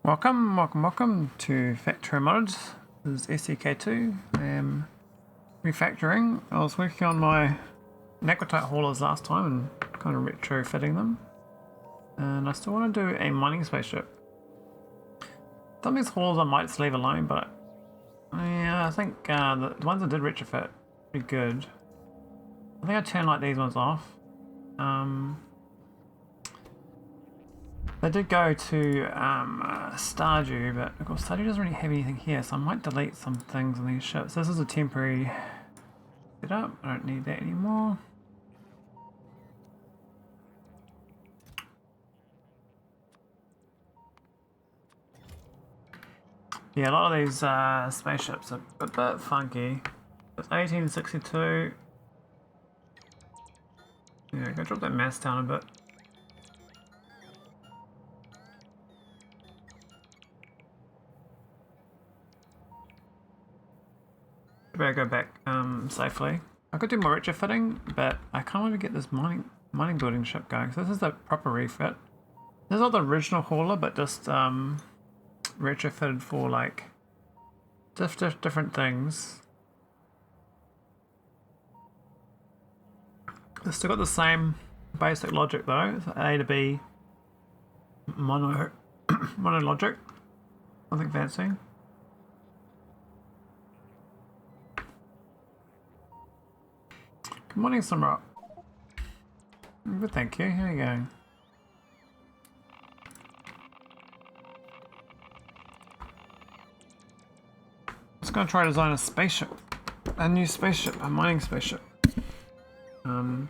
Welcome to Factorio Mods. This is SEK2. I am refactoring. I was working on my Necrotite haulers last time and kind of retrofitting them. And I still want to do a mining spaceship. Some of these haulers I might just leave alone, but yeah, I think the ones I did retrofit pretty good. I think I turned like these ones off. They did go to Stardew, but of course Stardew doesn't really have anything here, so I might delete some things on these ships. This is a temporary setup. I don't need that anymore. Yeah, a lot of these spaceships are a bit funky. It's 1862. Yeah, go drop that mass down a bit. Better go back safely. I could do more retrofitting, but I can't really get this mining building ship going. So this is the proper refit. This is not the original hauler, but just retrofitted for like different things. It's still got the same basic logic though. It's A to B mono logic. Nothing fancy. Good morning, Samra. Good, thank you. How are you going? Just gonna try to design a spaceship. A new spaceship, a mining spaceship. So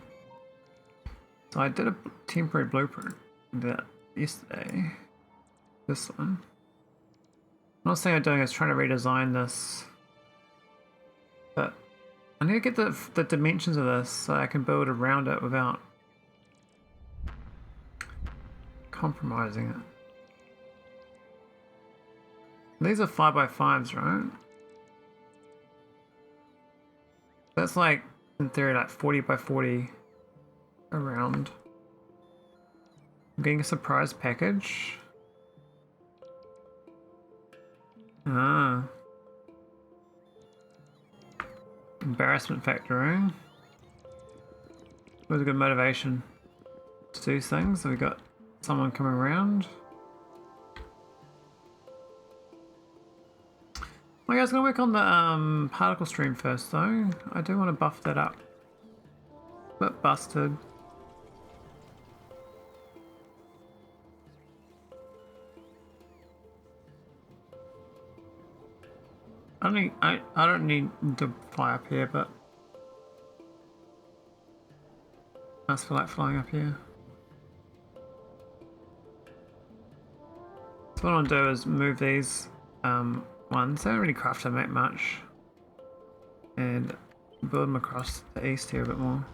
I did a temporary blueprint that yesterday. This one. Another thing I'm doing is trying to redesign this. But I need to get the dimensions of this so I can build around it without compromising it. These are 5x5s, right? That's like, in theory, like 40x40 around. I'm getting a surprise package. Ah. Embarrassment factoring. Was a good motivation to do things. So we got someone coming around. Okay, I was gonna work on the particle stream first though. I do want to buff that up. A bit busted. I don't need to fly up here, but I just feel like flying up here. So what I want to do is move these ones. They don't really craft them that much, and build them across the east here a bit more.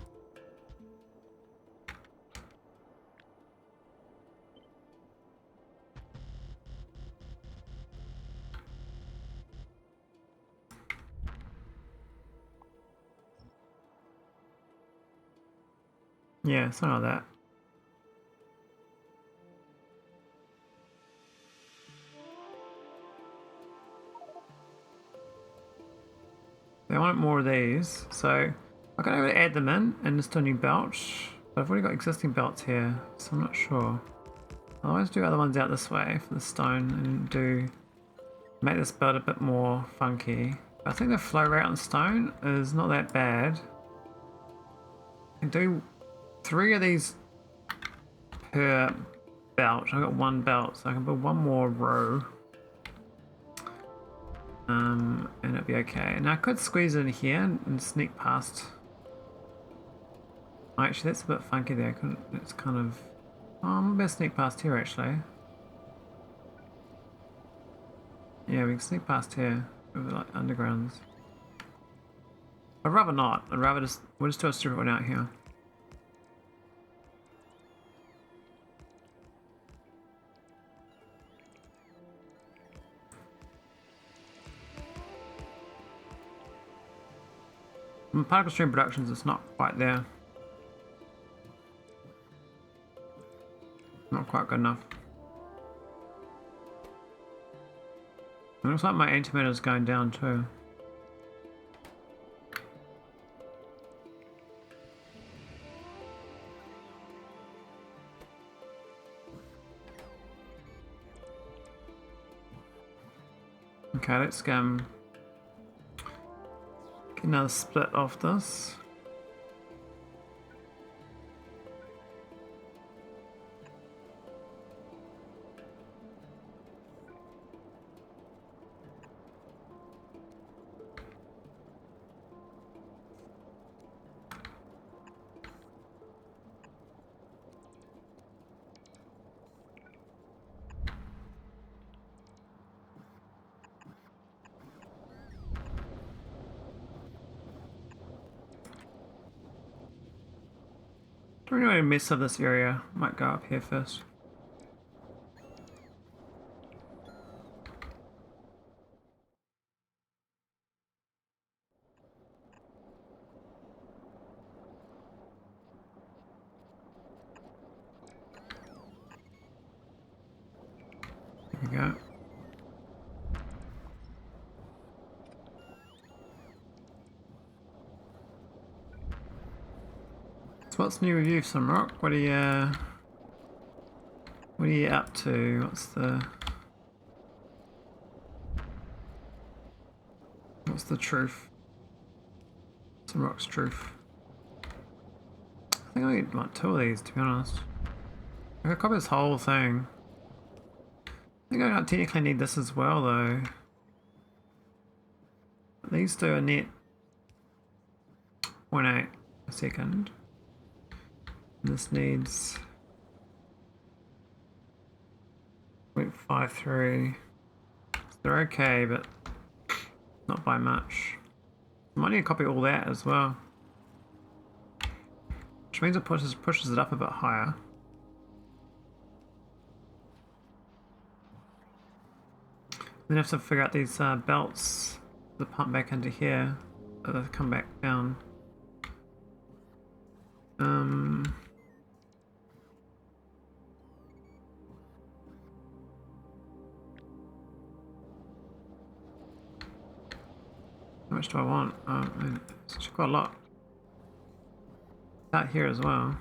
Yeah, something like that. They want more of these, so I can either add them in and just a new belt, but I've already got existing belts here, so I'm not sure. I'll always do other ones out this way for the stone and make this belt a bit more funky. I think the flow rate on stone is not that bad. I can do 3 of these per belt. I've got 1 belt, so I can put 1 more row. And it'll be okay. And I could squeeze it in here and sneak past. Oh, actually, that's a bit funky there. It's kind of. Oh, I'm gonna sneak past here actually. Yeah, we can sneak past here with like undergrounds. I'd rather not. I'd rather we'll just do a stupid one out here. Particle stream productions, it's not quite there. Not quite good enough. It looks like my antimatter is going down too. Okay, let's get another split off this. Don't really mess up this area. Might go up here first. There we go. So what's new with you, Sunrock? What are you up to? What's the truth? Sunrock's truth. I think I need like 2 of these, to be honest. I could copy this whole thing. I think I technically need this as well, though. These do a net 0.8 a second. And this needs 0.53. So they're okay, but not by much. I might need to copy all that as well. Which means it pushes it up a bit higher. Then I have to figure out these belts that pump back into here, that come back down. How much do I want? It's actually quite a lot. Out here as well.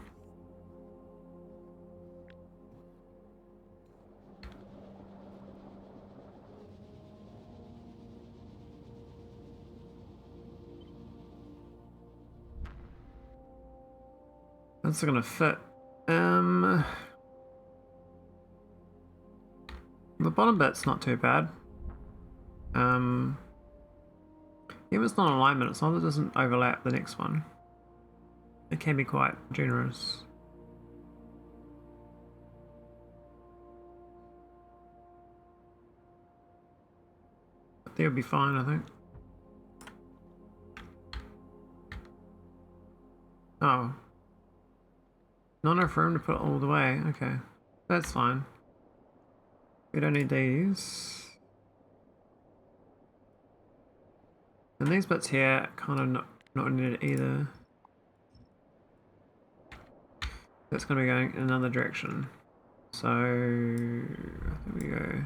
That's gonna fit. The bottom bit's not too bad. Even if it's not alignment, as long as it doesn't overlap the next one, it can be quite generous. But they'll be fine, I think. Oh. Not enough room to put it all the way. Okay. That's fine. We don't need these. And these bits here kind of not needed either. That's going to be going in another direction. So there we go.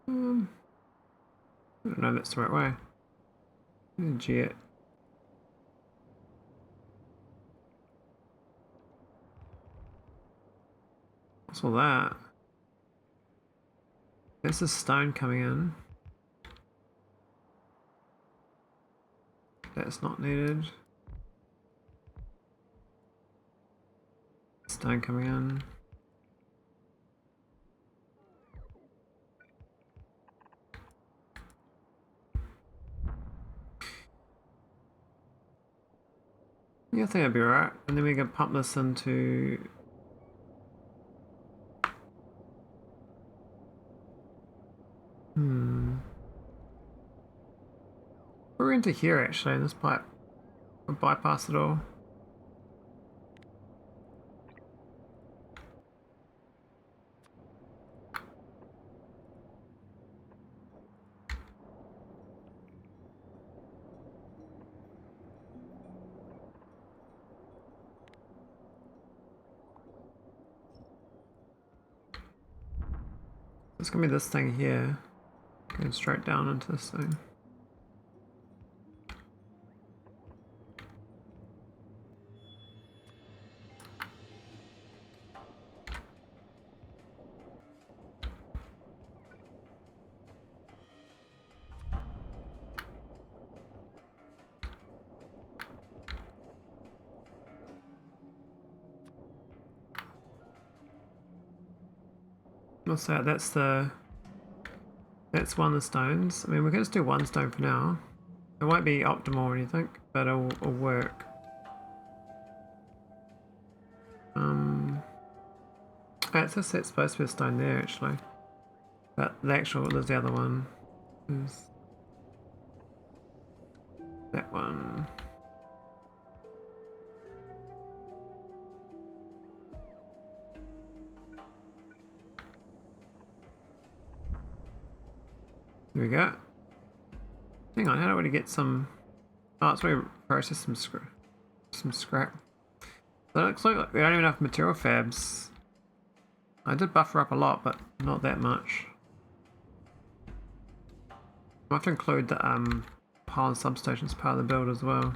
I don't know if that's the right way. Jet. What's all that? There's a stone coming in. That's not needed. Stone coming in. Yeah, I think I'd be alright. And then we can pump this into... We're into here actually, this pipe. We'll bypass it all. It's gonna be this thing here, going straight down into this thing. So that's one of the stones. I mean, we can just do one stone for now. It won't be optimal or anything, but it'll work. It's just it's supposed to be a stone there actually, but there's the other one. Is that one? There we go. Hang on, how do we get some? Oh, it's where we process some scrap. So it looks like we don't even have material fabs. I did buffer up a lot, but not that much. I have to include the pile and substation as part of the build as well.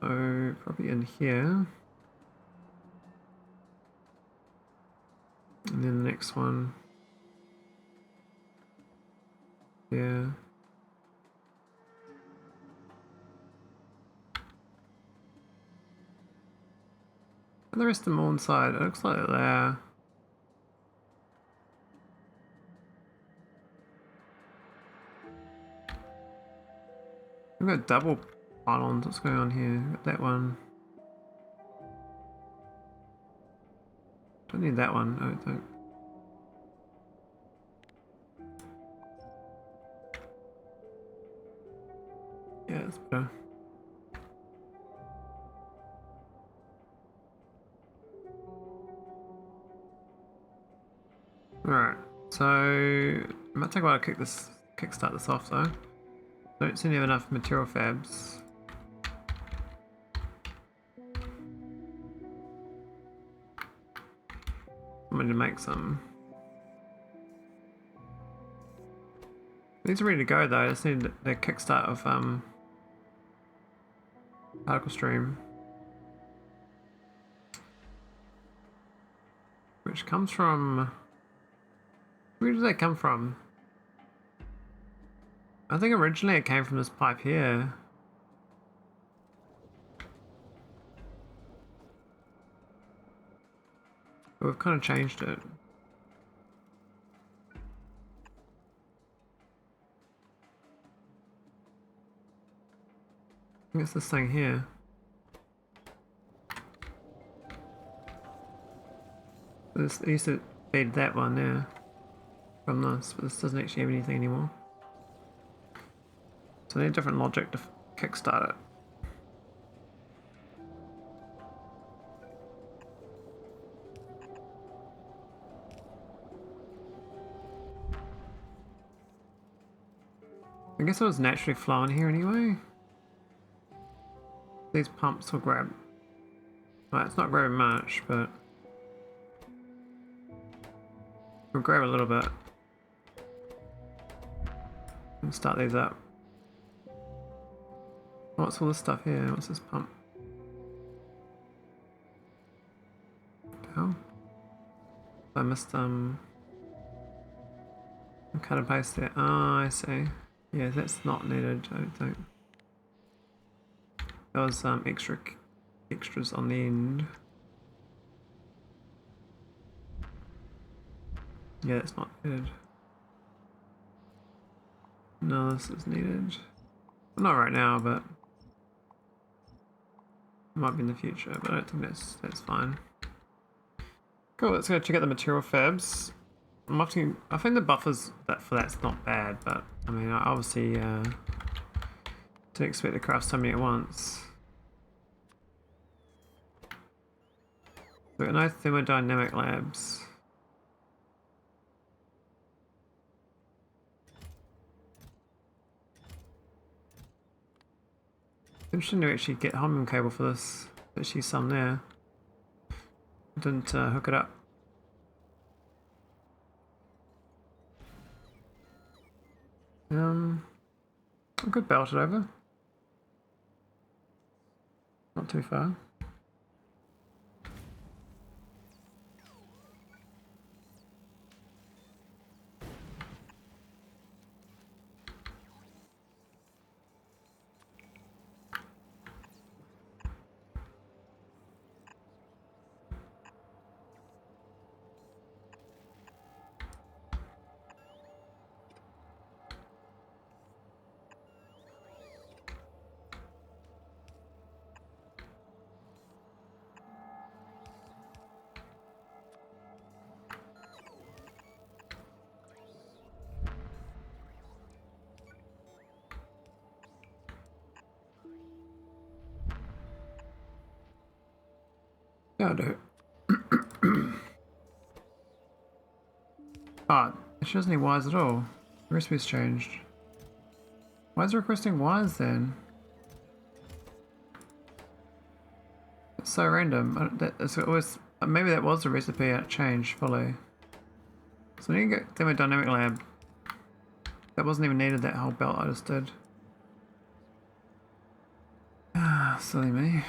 So probably in here. And then the next one. Yeah. And the rest of them all inside. It looks like they're... We've got double pylons. What's going on here? We've got that one. Don't need that one, I don't think. Yeah, it's better. Alright, so it might take a while to kickstart this off though. Don't seem to have enough material fabs. I'm going to make some. These are ready to go though. I just need the kickstart of particle stream, which comes from. Where does that come from? I think originally it came from this pipe here. But we've kind of changed it. I think it's this thing here. This used to feed that one there from this, but this doesn't actually have anything anymore. So I need different logic to kickstart it. I guess it was naturally flowing here anyway. These pumps will grab. Well, it's not grabbing much, but we'll grab a little bit and start these up. What's all this stuff here? What's this pump? Hell? I missed cut and paste there. Oh, I see. Yeah, that's not needed, I don't think. There was extras on the end. Yeah, that's not needed. No, this is needed. Well, not right now, but it might be in the future, but I don't think that's fine. Cool, let's go check out the material fabs. I think the buffers for that's not bad, but I mean, I obviously didn't expect to craft so many at once. We've got no thermodynamic labs. Interesting to actually get homing cable for this. There's actually some there. Didn't hook it up. I could belt it over. Not too far. Yeah, I'll do it. Oh, it shows any wires at all. The recipe's changed. Why is it requesting wires then? It's so random. It's always, maybe that was the recipe and it changed fully. So I need to get thermodynamic lab. That wasn't even needed, that whole belt I just did. Ah, silly me.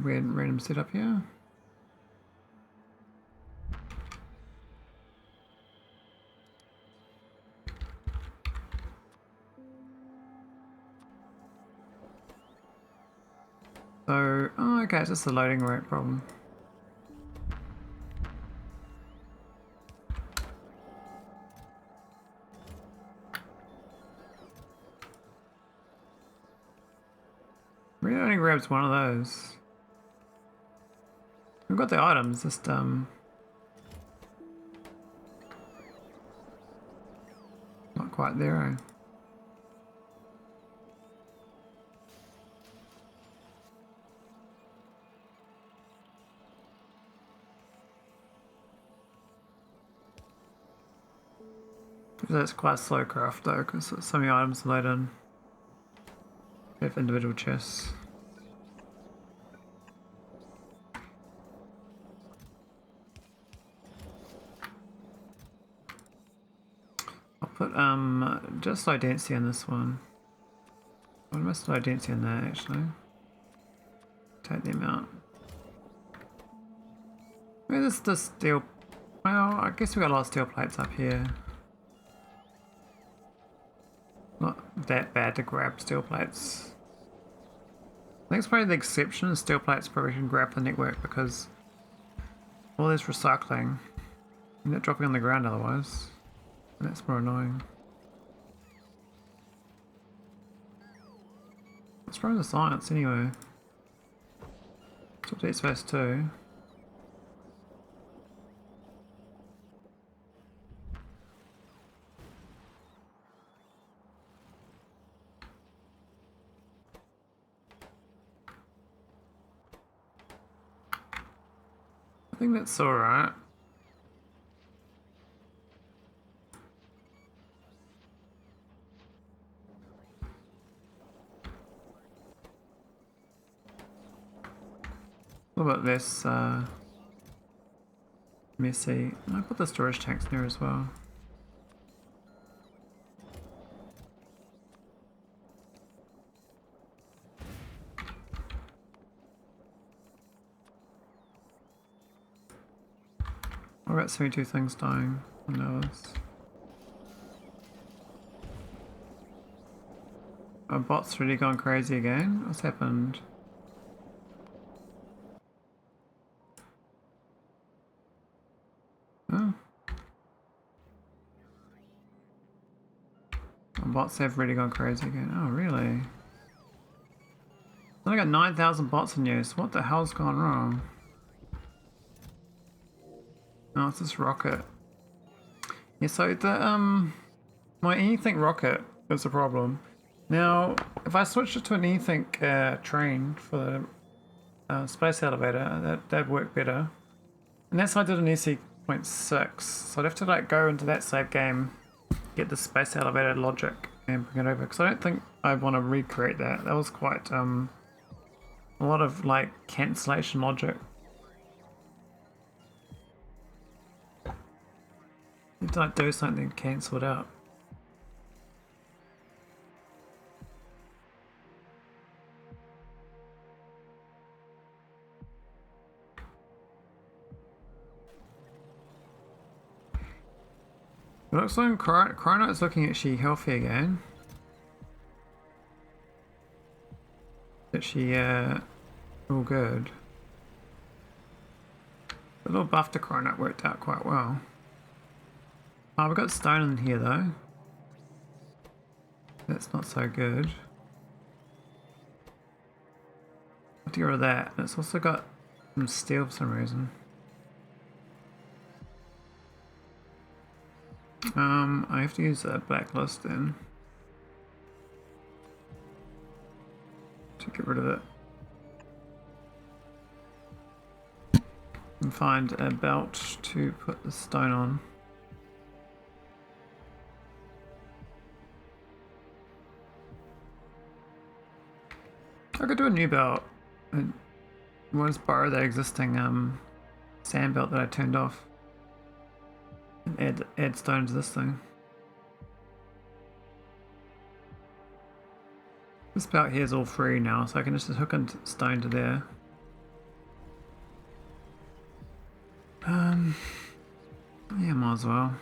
Weird random setup here. So, oh okay, it's just a loading rate problem. Really only grabs one of those. We've got the items, just not quite there, eh? That's quite a slow craft though, because so many items are loaded in. We have individual chests. I'll put just low density on this one. I must low density on that actually. Take them out. Maybe this the steel. Well, I guess we got a lot of steel plates up here. Not that bad to grab steel plates. I think it's probably the exception. Steel plates probably can grab the network because all this recycling. You're not dropping on the ground otherwise. And that's more annoying. It's from the science anyway. It's what it's supposed to. I think that's alright. A little bit less messy. I put the storage tanks there as well. I've got 72 things dying on those. Our bot's really gone crazy again. What's happened? Oh. Our bots have really gone crazy again. Oh, really? I got 9,000 bots in use. What the hell's gone wrong? Oh, it's this rocket. Yeah, so the my anything rocket is a problem. Now, if I switch it to an anything train for the space elevator, that'd work better. And that's why I did an x056. So I'd have to like go into that save game, get the space elevator logic, and bring it over. Because I don't think I want to recreate that. That was quite a lot of like cancellation logic. Need to like do something to cancel it out. It looks like Chrono's looking actually healthy again. Actually, all good. The little buff to Chrono worked out quite well. Oh, we've got stone in here though. That's not so good. Have to get rid of that. It's also got some steel for some reason. I have to use a blacklist then to get rid of it. And find a belt to put the stone on. I could do a new belt. And we'll just borrow that existing sand belt that I turned off and add stone to this thing. This belt here is all free now, so I can just hook in stone to there. Yeah, might as well.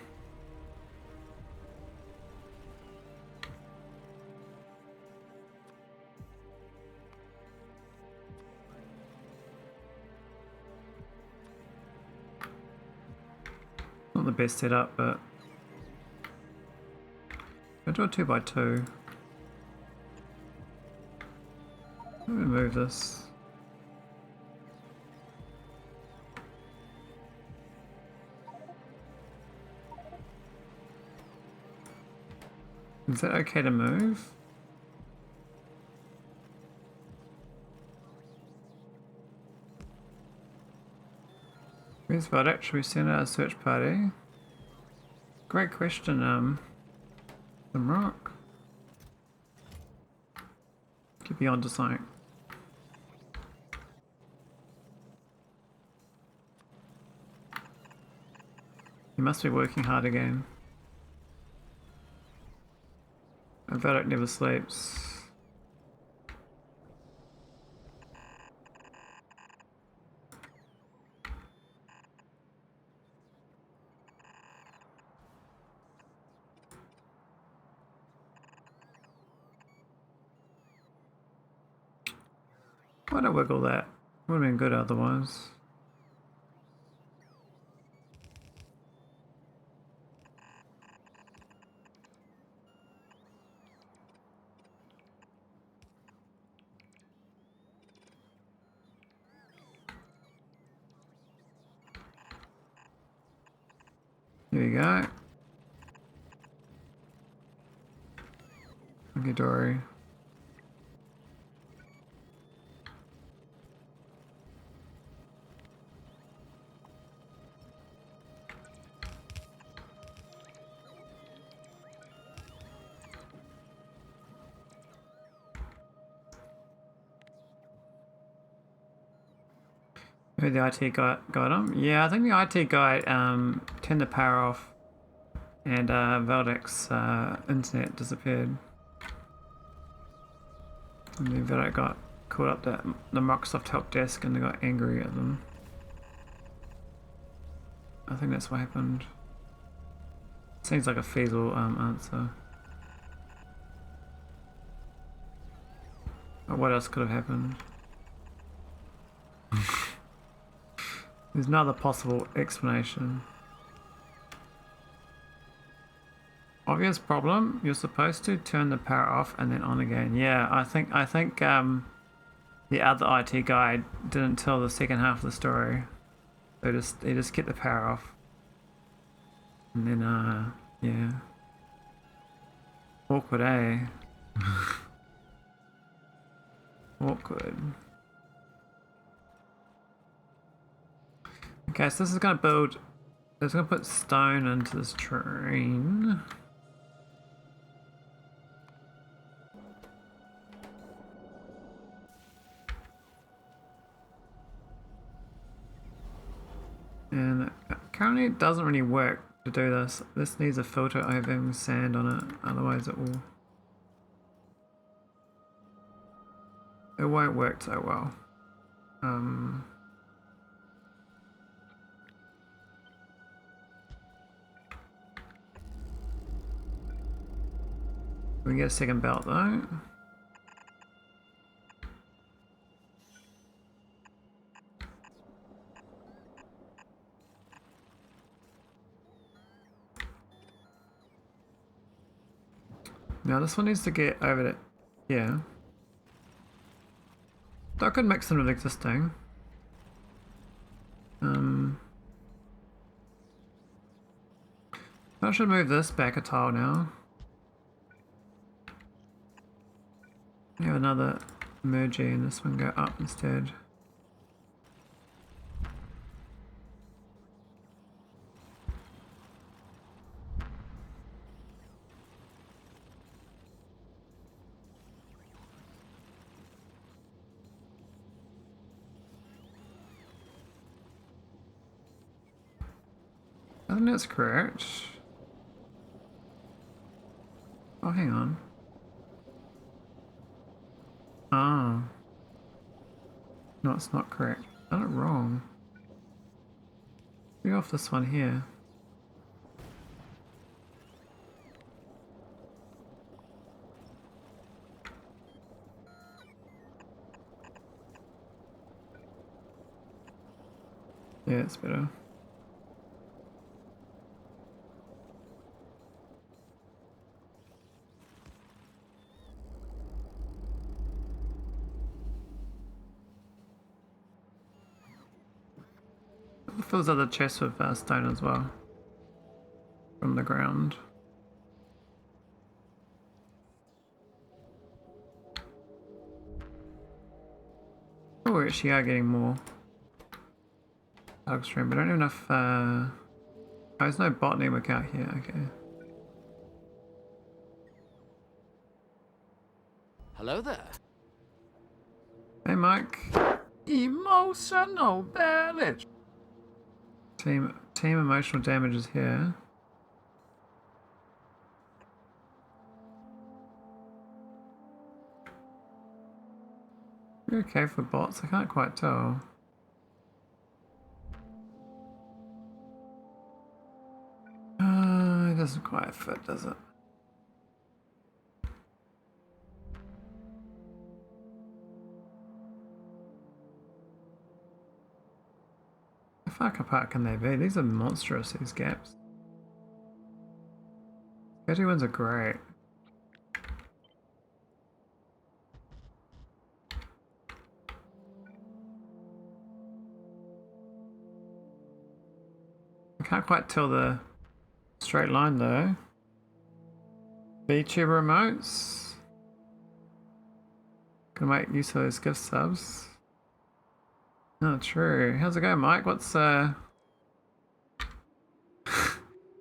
Not the best setup, but I'll do a 2x2. Let me move this. Is that okay to move? Where's Vodak? Should we send out a search party? Great question, some rock. Could be onto something. He must be working hard again. And Vodak never sleeps. Why'd I wiggle that? Would have been good otherwise. Here we go. Okay, Dory. Maybe the IT guy got him? Yeah, I think the IT guy turned the power off and Valdek's internet disappeared. And then Valdek got caught up at the Microsoft help desk and they got angry at them. I think that's what happened. Seems like a feasible answer. But what else could have happened? There's another possible explanation. Obvious problem. You're supposed to turn the power off and then on again. Yeah, I think the other IT guy didn't tell the second half of the story. They just kept the power off. And then yeah. Awkward, eh? Awkward. Okay, so this is gonna build. It's gonna put stone into this train. And currently it doesn't really work to do this. This needs a filter having sand on it, otherwise it will... It won't work so well. We can get a second belt though. Now this one needs to get over to here. I could mix them with existing. I should move this back a tile now. We have another mergey and this one go up instead. I think that's correct. Oh, hang on. Ah. No, it's not correct. I done it wrong. Be off this one here. Yeah, it's better. It fills other chests with stone as well. From the ground. Oh, we actually are getting more upstream, but I don't have enough. Oh, there's no botany work out here. Okay. Hello there. Hey, Mike. Emotional damage. Team emotional damage is here. You're okay for bots? I can't quite tell. It doesn't quite fit, does it? How far apart can they be? These are monstrous, these gaps. Sketchy ones are great. I can't quite tell the straight line though. VTuber remotes. Gonna make use of those gift subs. Oh, true. How's it going, Mike? What's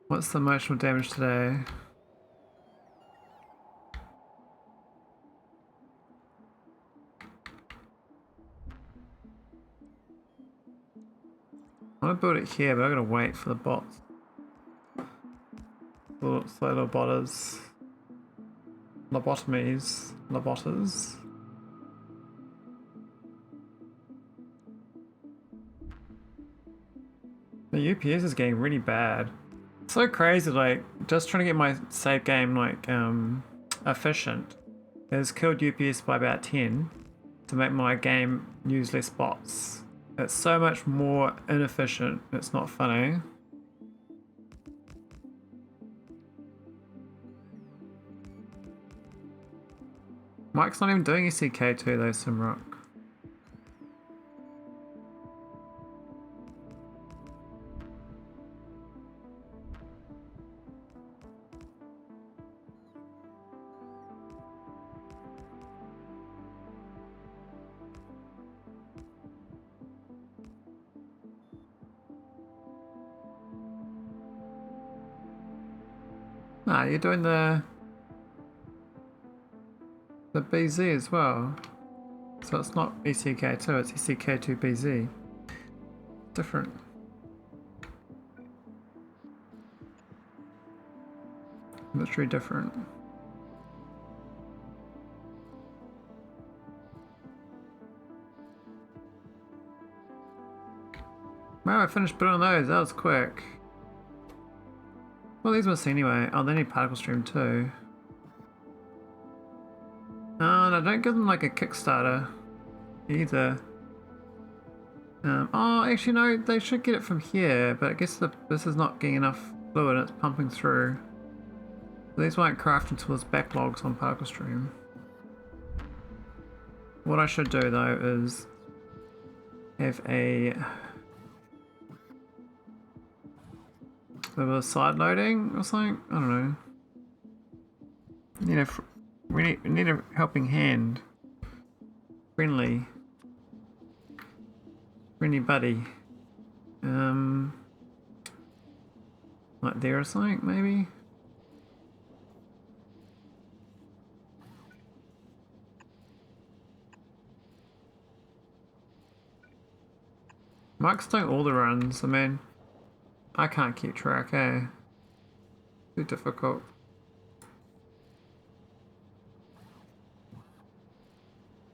what's the emotional damage today? I want to build it here, but I'm gonna wait for the bots. Little slow little botters. Lobotomies. Lobotters. The UPS is getting really bad. It's so crazy, like, just trying to get my save game, like, efficient. It's killed UPS by about 10 to make my game use less bots. It's so much more inefficient, it's not funny. Mike's not even doing ECK2 though, Simrock. Nah, you're doing the BZ as well. So it's not ECK2, it's ECK2BZ. Different. Very different. Wow, I finished building those. That was quick. Well, these must anyway. Oh, they need particle stream too. No, don't give them like a Kickstarter either. Oh, actually no, they should get it from here, but I guess this is not getting enough fluid and it's pumping through. These won't craft until there's backlogs on particle stream. What I should do though is have a side loading or something. I don't know. We need a helping hand. Friendly buddy. Like there or something maybe. Mike's doing all the runs. I mean, I can't keep track, eh? Too difficult.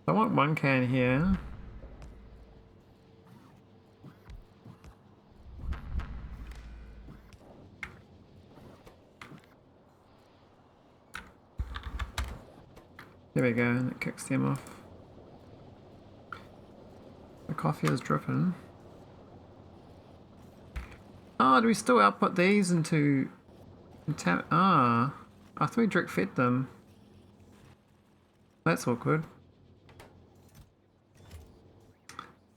I want one can here. There we go, and it kicks them off. The coffee is dripping. Oh, do we still output these into... Ah, I thought we direct fed them. That's awkward.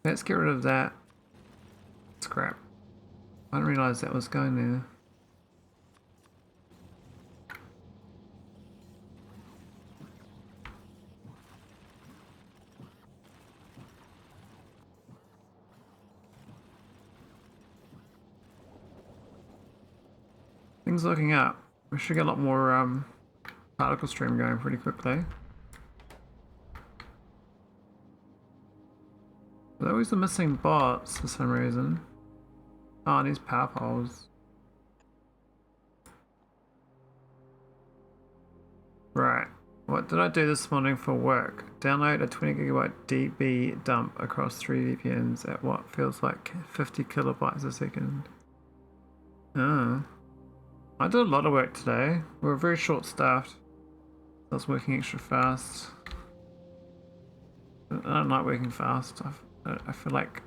Let's get rid of that scrap. I didn't realise that was going there. Things looking up. We should get a lot more particle stream going pretty quickly. There's always the missing bots for some reason. Oh, and these power poles. Right. What did I do this morning for work? Download a 20 gigabyte DB dump across 3 VPNs at what feels like 50 kilobytes a second. Oh. I did a lot of work today. We were very short staffed. I was working extra fast. I don't like working fast. I feel like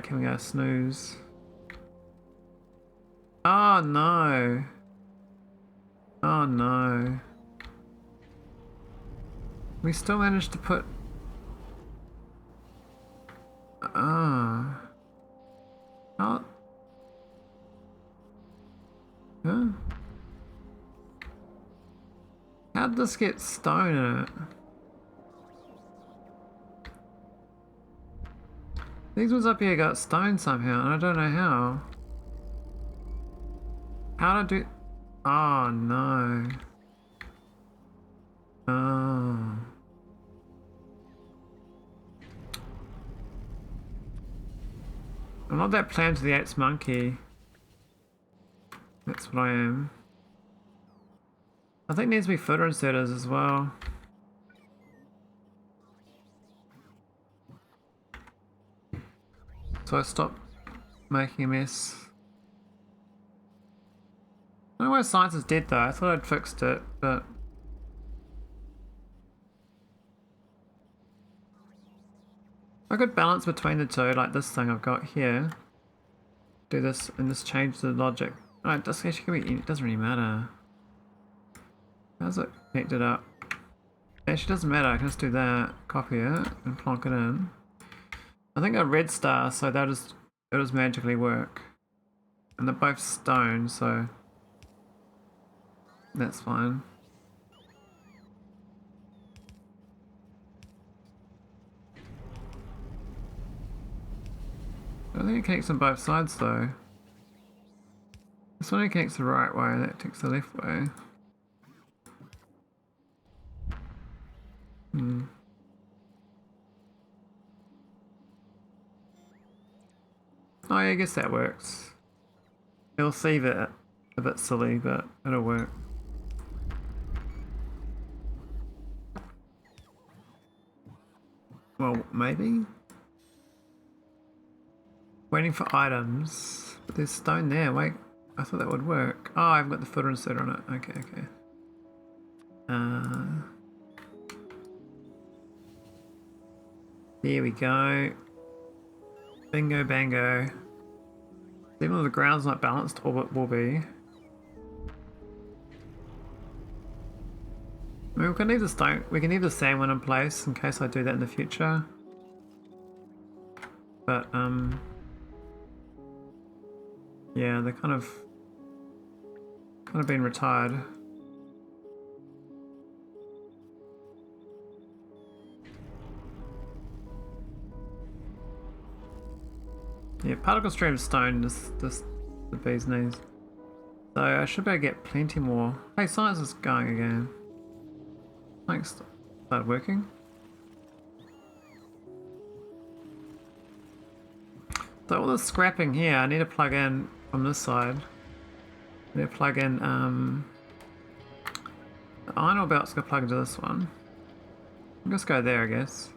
having a snooze. Oh no. Oh no. We still managed to put... Ah. Oh. Huh? How did this get stone in it? These ones up here got stone somehow, and I don't know how. How to do... Oh no. Oh. I'm not that planned to the 8th monkey. That's what I am. I think there needs to be footer inserters as well. So I stopped making a mess. I don't know why science is dead though. I thought I'd fixed it, but... I could balance between the two, like this thing I've got here. Do this and just change the logic. Oh, it doesn't really matter. How's it connected up? Actually, doesn't matter. I can just do that, copy it, and plonk it in. I think a red star, so it'll just magically work. And they're both stone, so that's fine. I think it connects on both sides though. This one connects the right way, and that takes the left way. Oh yeah, I guess that works. It'll save it a bit silly, but it'll work. Well, maybe? Waiting for items. But there's stone there. Wait, I thought that would work. Oh, I've got the footer insert on it. Okay, okay. Here we go. Bingo bango. Even though the ground's not balanced, orbit will be. I mean, we can leave the stone. We can leave the sand one in place in case I do that in the future. But yeah, they're kind of been retired. Yeah, particle stream stone is the bee's knees. So I should be able to get plenty more. Hey, science is going again. Thanks. Started working. So all this scrapping here, I need to plug in from this side. I need to plug in the iron ore belt's gonna plug into this one. I'll just go there, I guess.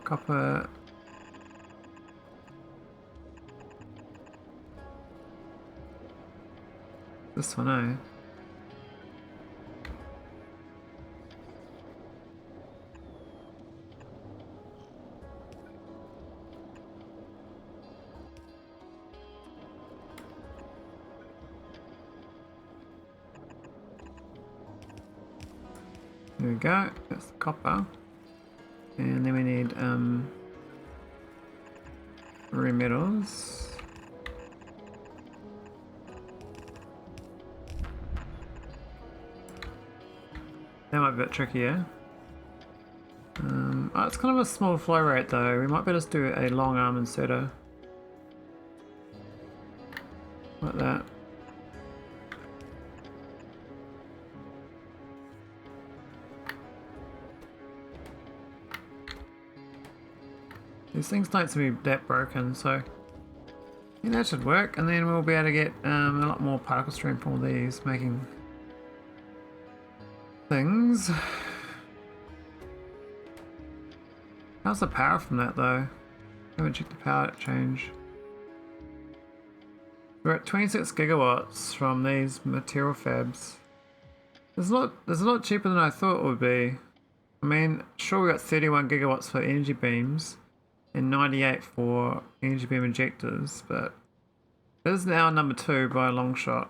Copper. This one, eh? There we go, that's the copper. And then we need rare metals. That might be a bit trickier. Oh, it's kind of a small flow rate though. We might better just do a long arm inserter. Like that. These things don't seem to be that broken, so yeah, that should work. And then we'll be able to get a lot more particle stream from all these, making things. How's the power from that though? I haven't checked the power change. We're at 26 gigawatts from these material fabs. There's a lot cheaper than I thought it would be. I mean, sure, we got 31 gigawatts for energy beams and 98 for energy beam injectors, but it is now number 2 by a long shot.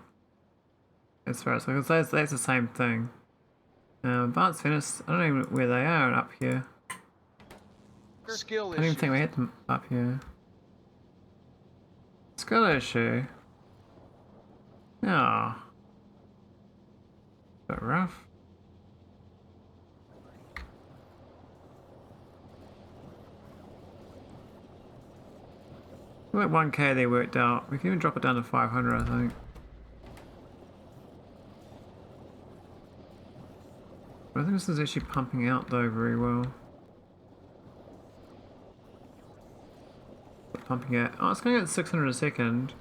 As far as because that's the same thing. Advanced furnace, I don't even know where they are up here. Skill I don't even think we had them up here. Skill issue. Oh. Bit rough. We're at 1k they worked out. We can even drop it down to 500 I think. But I think this is actually pumping out though very well. Pumping out. Oh, it's going to get 600 a second.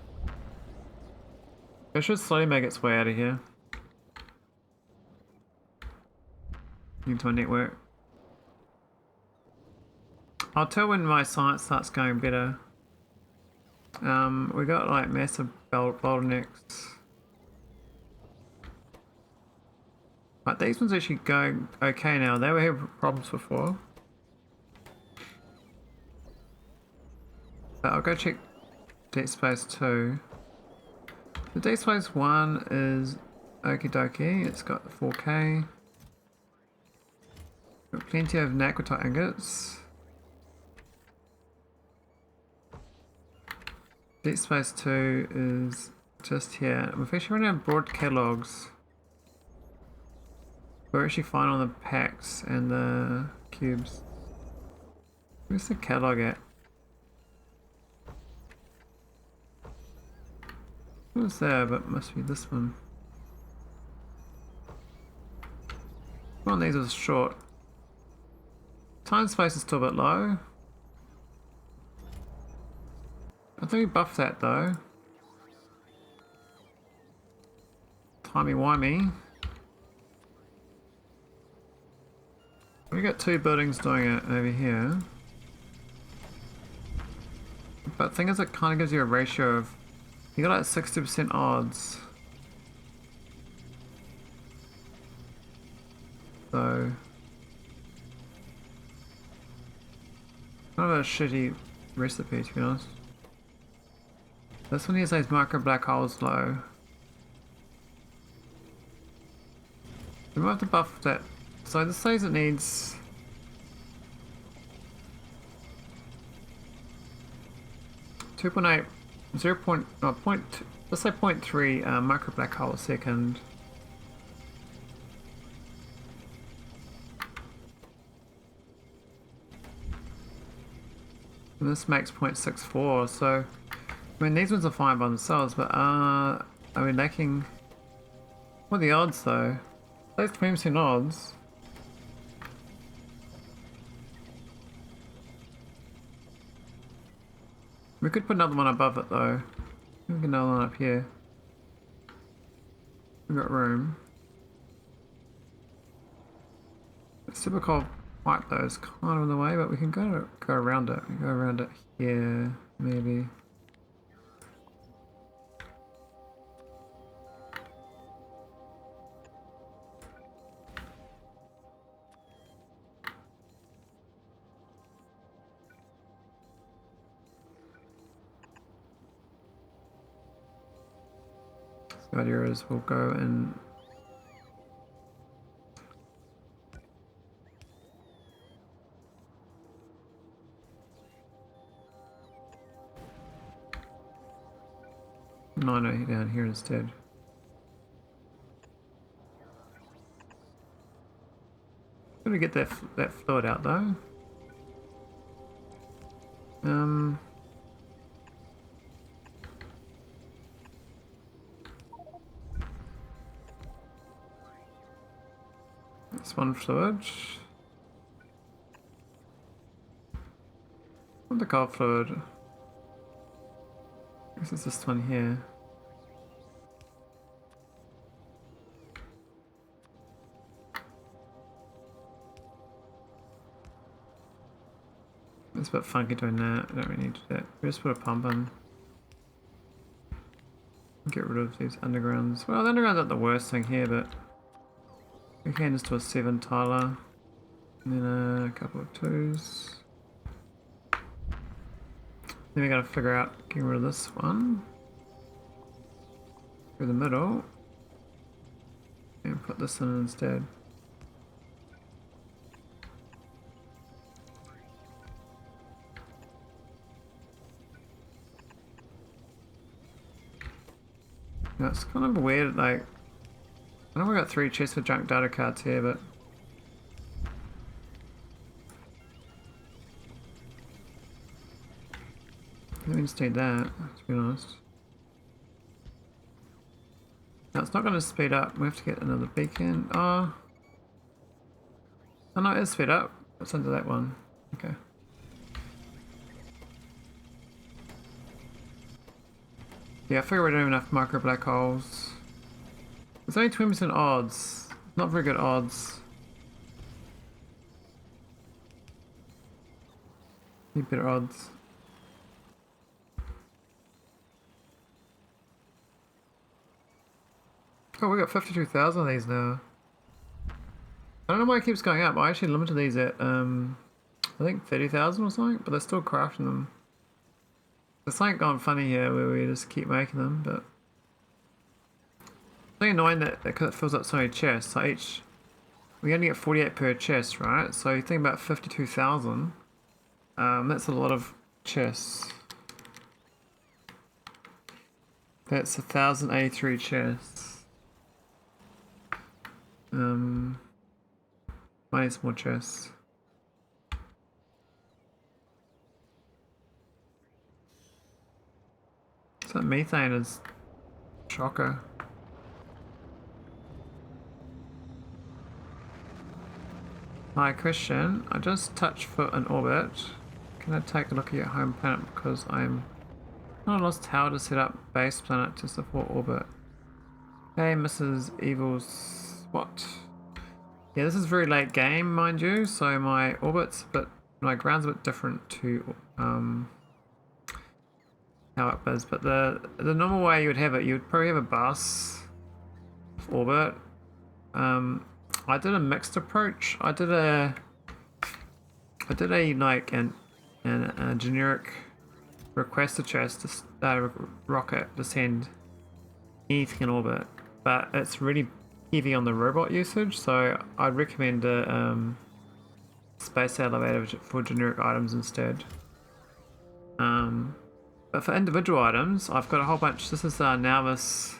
It should slowly make its way out of here. Into my network. I'll tell when my science starts going better. We got like massive bottlenecks. But these ones actually going okay now. They were having problems before. But I'll go check Deep Space 2. The Deep Space 1 is okie dokie. It's got 4k. Got plenty of Naquitite ingots. Deep Space 2 is just here. We've actually run out of broad catalogs. We're actually fine on the packs and the cubes. Where's the catalog at? It was there, but it must be this one. One of these was short. Time space is still a bit low. I think we buffed that though. timey-wimey. We got two buildings doing it over here. But the thing is, it kind of gives you a ratio of... You got like 60% odds. So... kind of a shitty recipe, to be honest. This one here says micro black holes low. We might have to buff that. So this says it needs... Two point eight, 0. No, let's say 0.3 micro black hole a second. And this makes 0.64, so I mean these ones are fine by themselves, but are we lacking? What are the odds though? Those 20% odds. We could put another one above it though. We can get another one up here. We've got room. It's super cold white though is kind of in the way, but we can go around it. We can go around it here, maybe. So the idea is we'll go and no, down here instead. Gotta get that fluid out though. That's one fluid. What the cold fluid? This is this one here. It's a bit funky doing that. We don't really need to do that. We just put a pump in. Get rid of these undergrounds. Well, the undergrounds aren't the worst thing here, but we can just do a 7 tiler. And then a couple of 2s. Then we gotta figure out getting rid of this one. Through the middle. And put this in instead. Now it's kind of weird, like, I know we got 3 chests for junk data cards here, but I don't just need that, to be honest. Now it's not going to speed up, we have to get another beacon. Oh no, it is speed up. Let's undo that one. Okay. Yeah, I figure we don't have enough micro black holes. It's only 20% odds. Not very good odds. Need better odds. Oh, we got 52,000 of these now. I don't know why it keeps going up. I actually limited these at, I think 30,000 or something, but they're still crafting them. There's something gone funny here where we just keep making them, but it's really annoying that because it fills up so many chests. So each, we only get 48 per chest, right? So you think about 52,000. That's a lot of chests. That's 1,083 chests. I need some more chests. So methane is shocker. Hi Christian, I just touched foot in orbit. Can I take a look at your home planet because I'm not lost how to set up base planet to support orbit. Hey, Mrs. Evil's... What? Yeah, this is very late game, mind you, so my orbit's a bit... My ground's a bit different to how it is, but the normal way you would have it, you would probably have a bus orbit. I did a mixed approach. I did a like a generic requester chest to rocket to send anything in orbit, but it's really heavy on the robot usage, so I'd recommend a space elevator for generic items instead. But for individual items, I've got a whole bunch. This is Nauvis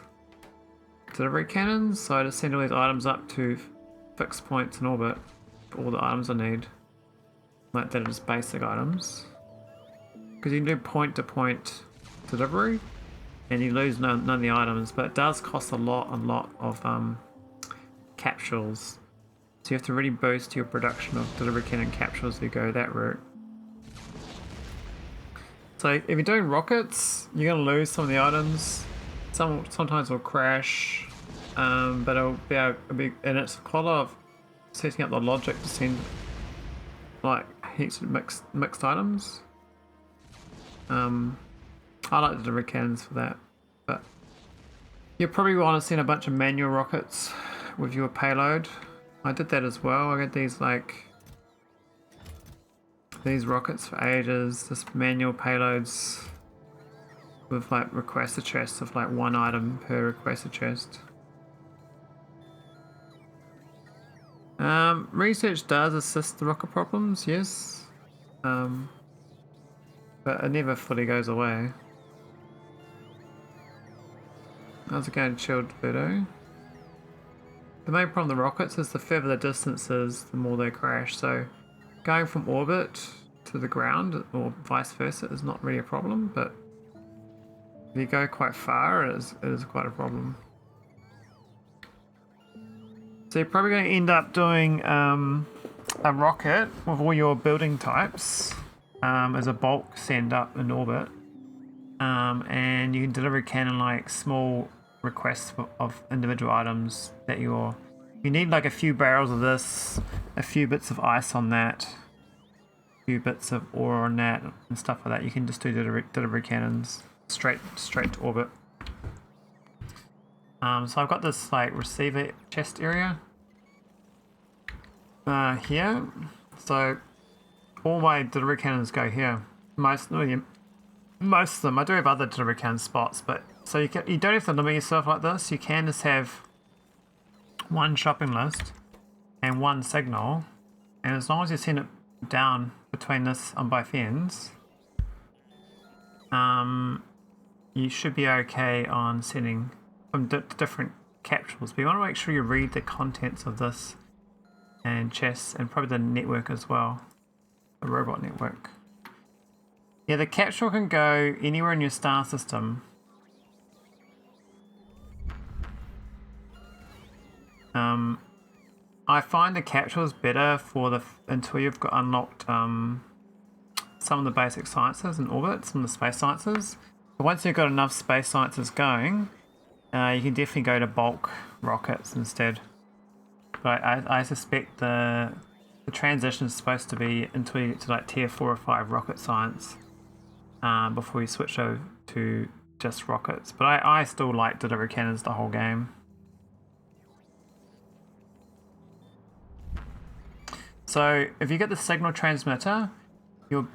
delivery cannons, so I just send all these items up to fixed points in orbit for all the items I need. Like that are just basic items. Because you can do point-to-point delivery, and you lose none of the items, but it does cost a lot of capsules. So you have to really boost your production of delivery cannon capsules if you go that route. So if you're doing rockets, you're going to lose some of the items. Sometimes will crash, but it'll be, and it's quite a lot of setting up the logic to send like heaps of mixed items. I like the delivery cannons for that, but you probably want to send a bunch of manual rockets with your payload. I did that as well. I got these rockets for ages, just manual payloads with like requester chests of like one item per requester chest. Research does assist the rocket problems, yes, but it never fully goes away. How's it going, chilled Birdo? The main problem with the rockets is the further the distances, the more they crash, so going from orbit to the ground or vice versa is not really a problem, but if you go quite far, it is quite a problem. So you're probably going to end up doing a rocket with all your building types as a bulk send up in orbit, and you can deliver cannon like small requests of individual items that you need, like a few barrels of this, a few bits of ice on that, a few bits of ore on that, and stuff like that. You can just do delivery cannons straight to orbit. So I've got this like receiver chest area here. So all my delivery cannons go here. Most of them. I do have other delivery cannon spots, but so you don't have to limit yourself like this. You can just have one shopping list and one signal, and as long as you send it down between this on both ends, you should be okay on sending from different capsules. But you want to make sure you read the contents of this and chests, and probably the network as well, the robot network. Yeah, the capsule can go anywhere in your star system. I find the capsules better for until you've got unlocked some of the basic sciences in orbit, some of the space sciences. But once you've got enough space sciences going, you can definitely go to bulk rockets instead. But I suspect the transition is supposed to be until you get to like tier 4 or 5 rocket science before you switch over to just rockets. But I still like delivery cannons the whole game. So if you get the signal transmitter, your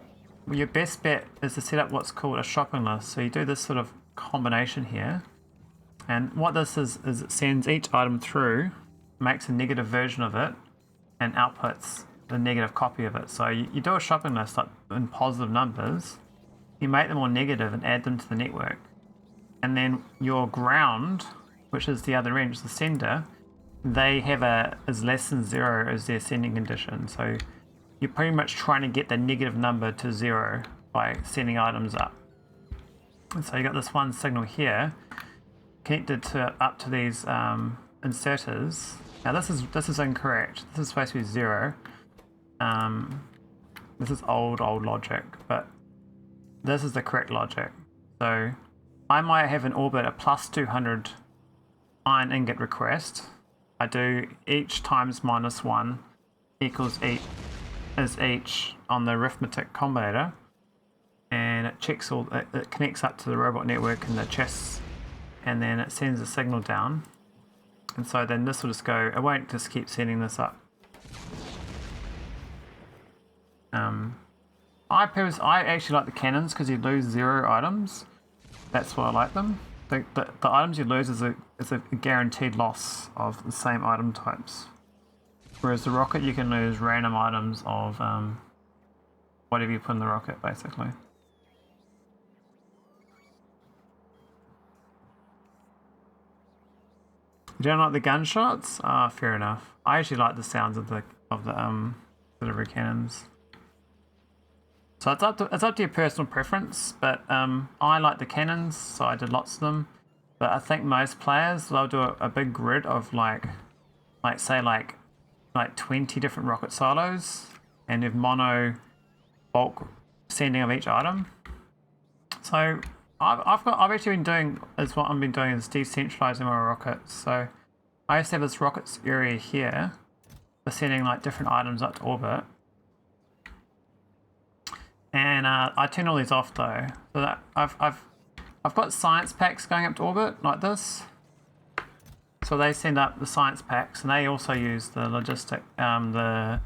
best bet is to set up what's called a shopping list. So you do this sort of combination here, and what this is it sends each item through, makes a negative version of it, and outputs the negative copy of it. So you do a shopping list like in positive numbers, you make them all negative and add them to the network, and then your ground, which is the other end, which is the sender, they have is less than 0 as their sending condition. So you're pretty much trying to get the negative number to 0 by sending items up. And so you got this one signal here connected up to these inserters. Now this is incorrect. This is supposed to be 0. This is old logic, but this is the correct logic. So I might have in orbit a plus 200 iron ingot request, I do each times -1 equals each on the arithmetic combinator, and it checks it connects up to the robot network and the chests, and then it sends a signal down, and so then this will just go. It won't just keep sending this up. I actually like the cannons because you lose 0 items. That's why I like them. The items you lose is a guaranteed loss of the same item types. Whereas the rocket, you can lose random items of whatever you put in the rocket, basically. You don't like the gunshots? Ah, fair enough. I actually like the sounds of the delivery cannons. So it's up to your personal preference, but I like the cannons, so I did lots of them. But I think most players, they'll do a big grid of like 20 different rocket silos, and have mono bulk sending of each item. So I've actually been doing is decentralizing my rockets. So I used to have this rockets area here for sending like different items up to orbit. And I turn all these off though, so that I've got science packs going up to orbit like this. So they send up the science packs, and they also use the logistic, the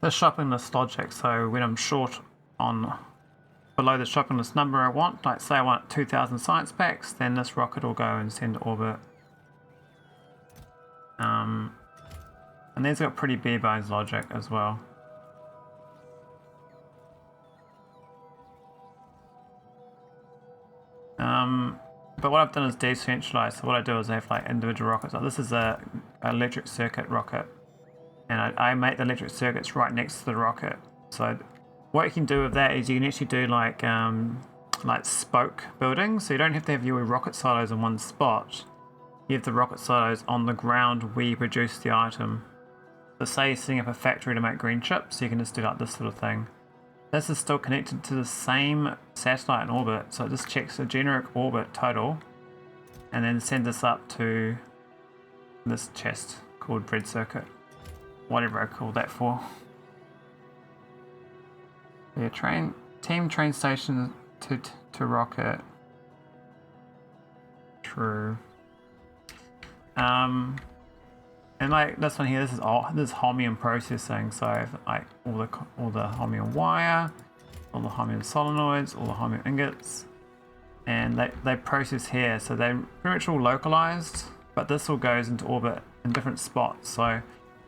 shopping list logic. So when I'm short on below the shopping list number I want, like say I want 2,000 science packs, then this rocket will go and send to orbit. And these got pretty bare bones logic as well. But what I've done is decentralized. So what I do is I have like individual rockets. Like this is a electric circuit rocket, and I make the electric circuits right next to the rocket. So what you can do with that is you can actually do like spoke building. So you don't have to have your rocket silos in one spot. You have the rocket silos on the ground where you produce the item. So say you're setting up a factory to make green chips, so you can just do like this sort of thing. This is still connected to the same satellite in orbit, so it just checks the generic orbit total and then sends us up to this chest called bread circuit, whatever I call that for. Yeah, team train station to rocket. True. And like this one here, this is holmium processing. So I have like all the holmium wire, all the holmium solenoids, all the holmium ingots, and they process here. So they're pretty much all localized, but this all goes into orbit in different spots. So I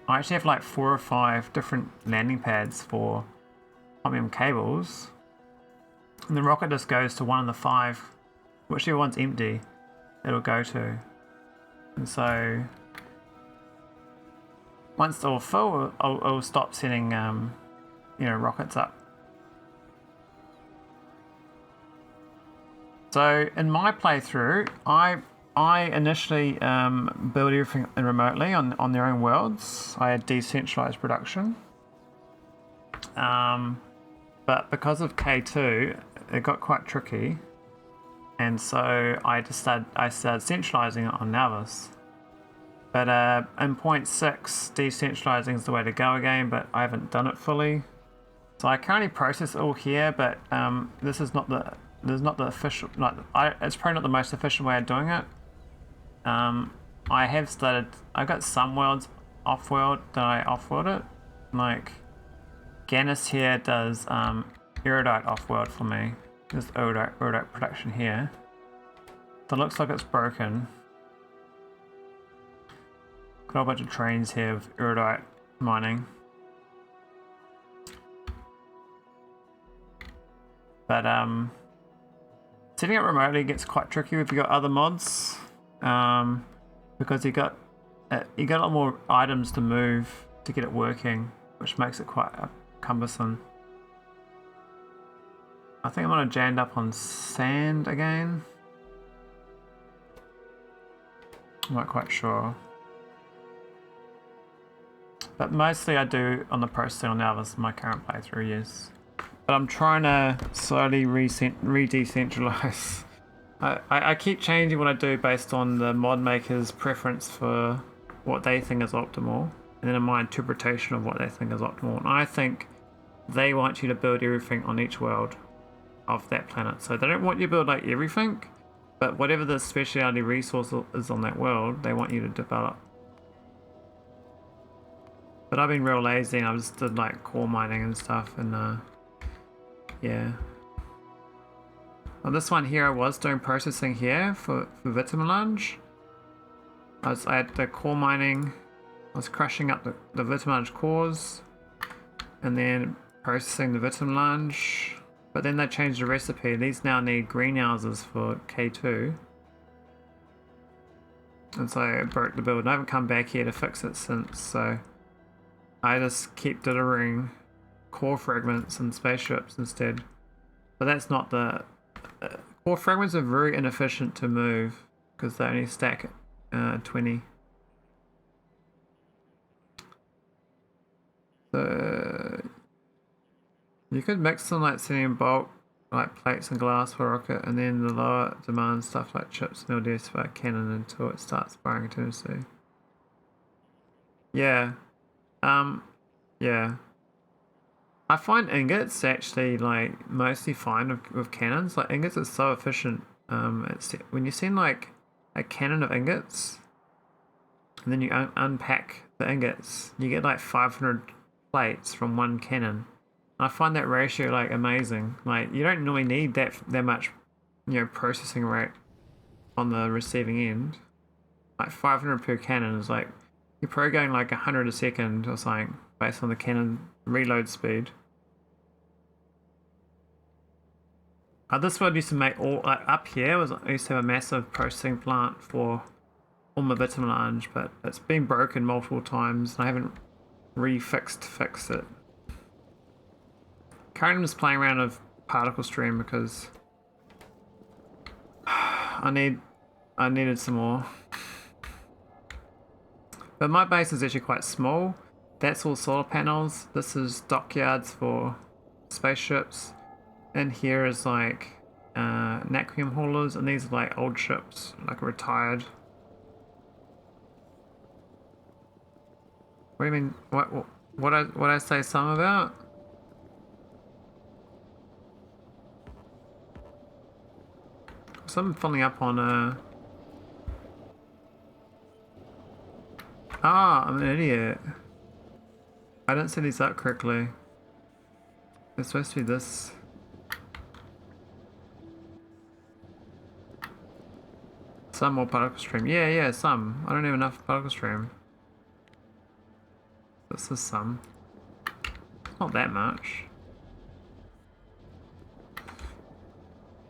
actually have like 4 or 5 different landing pads for holmium cables, and the rocket just goes to one of the 5, whichever one's empty, it'll go to. And so once they're all full, I'll stop sending, rockets up. So in my playthrough, I initially built everything remotely on their own worlds. I had decentralized production, but because of K2, it got quite tricky, and so I started centralizing it on Navis. But in 0.6, decentralizing is the way to go again, but I haven't done it fully. So I currently process it all here, but this is not the official, it's probably not the most efficient way of doing it. I've got some worlds off-world that I off-world it. Like Gannis here does erudite off-world for me. This erudite production here. So it looks like it's broken. Got a whole bunch of trains here of erudite mining. But setting it remotely gets quite tricky if you got other mods, because you got a lot more items to move to get it working, which makes it quite cumbersome. I think I'm gonna jam up on sand again. I'm not quite sure. But mostly I do on the processing now. This is my current playthrough, yes. But I'm trying to slowly re-decentralize I keep changing what I do based on the mod maker's preference for what they think is optimal, and then my interpretation of what they think is optimal. And I think they want you to build everything on each world of that planet. So they don't want you to build like everything, but whatever the specialty resource is on that world, they want you to develop. But I've been real lazy and I've just did like core mining and stuff, and yeah. On this one here I was doing processing here for vitamelange. I had the core mining, I was crushing up the vitamelange cores and then processing the vitamelange. But then they changed the recipe. These now need greenhouses for K2. And so it broke the build. And I haven't come back here to fix it since, so I just keep delivering core fragments and spaceships instead. But that's not the... core fragments are very inefficient to move because they only stack 20. So you could mix them like sending in bulk, like plates and glass for rocket, and then the lower demand stuff like chips and LDS for a cannon until it starts firing continuously. Yeah. Yeah. I find ingots actually like mostly fine with cannons. Like ingots are so efficient. It's when you send like a cannon of ingots, and then you unpack the ingots, you get like 500 plates from one cannon. I find that ratio like amazing. Like you don't normally need that much, you know, processing rate on the receiving end. Like 500 per cannon is like you're probably going like 100 a second or something based on the cannon reload speed. This one used to make all like up here I used to have a massive processing plant for all my vitamelange, but it's been broken multiple times and I haven't fixed it. Currently I'm just playing around with particle stream because I needed some more. But my base is actually quite small. That's all solar panels. This is dockyards for spaceships. And here is like naquium haulers, and these are like old ships, like retired. What do you mean? What I say some about? Something following up on I'm an idiot. I didn't set these up correctly. It's supposed to be this. Some more particle stream. Yeah, some. I don't have enough particle stream. This is some. It's not that much.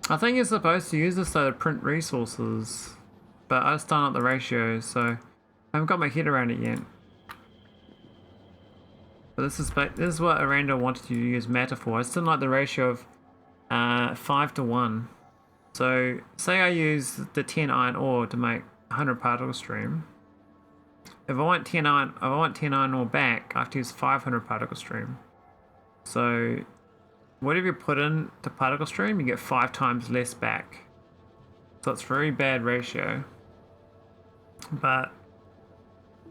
I think you're supposed to use this though to print resources, but I just don't know the ratios, so I haven't got my head around it yet. But this is what Aranda wanted you to use matter for. I still like the ratio of 5 to 1. So say I use the 10 iron ore to make 100 particle stream. If I want 10 iron ore back, I have to use 500 particle stream. So whatever you put in to particle stream, you get 5 times less back. So it's a very bad ratio. But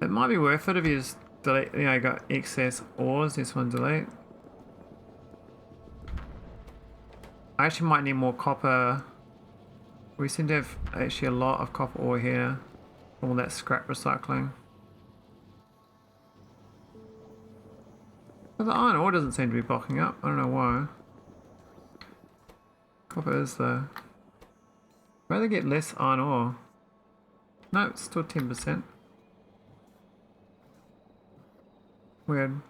it might be worth it if you just delete, you know, you got excess ores, this one delete. I actually might need more copper. We seem to have actually a lot of copper ore here. All that scrap recycling. But the iron ore doesn't seem to be blocking up. I don't know why. Copper is though. Why do they get less iron ore? No, it's still 10%. Weird.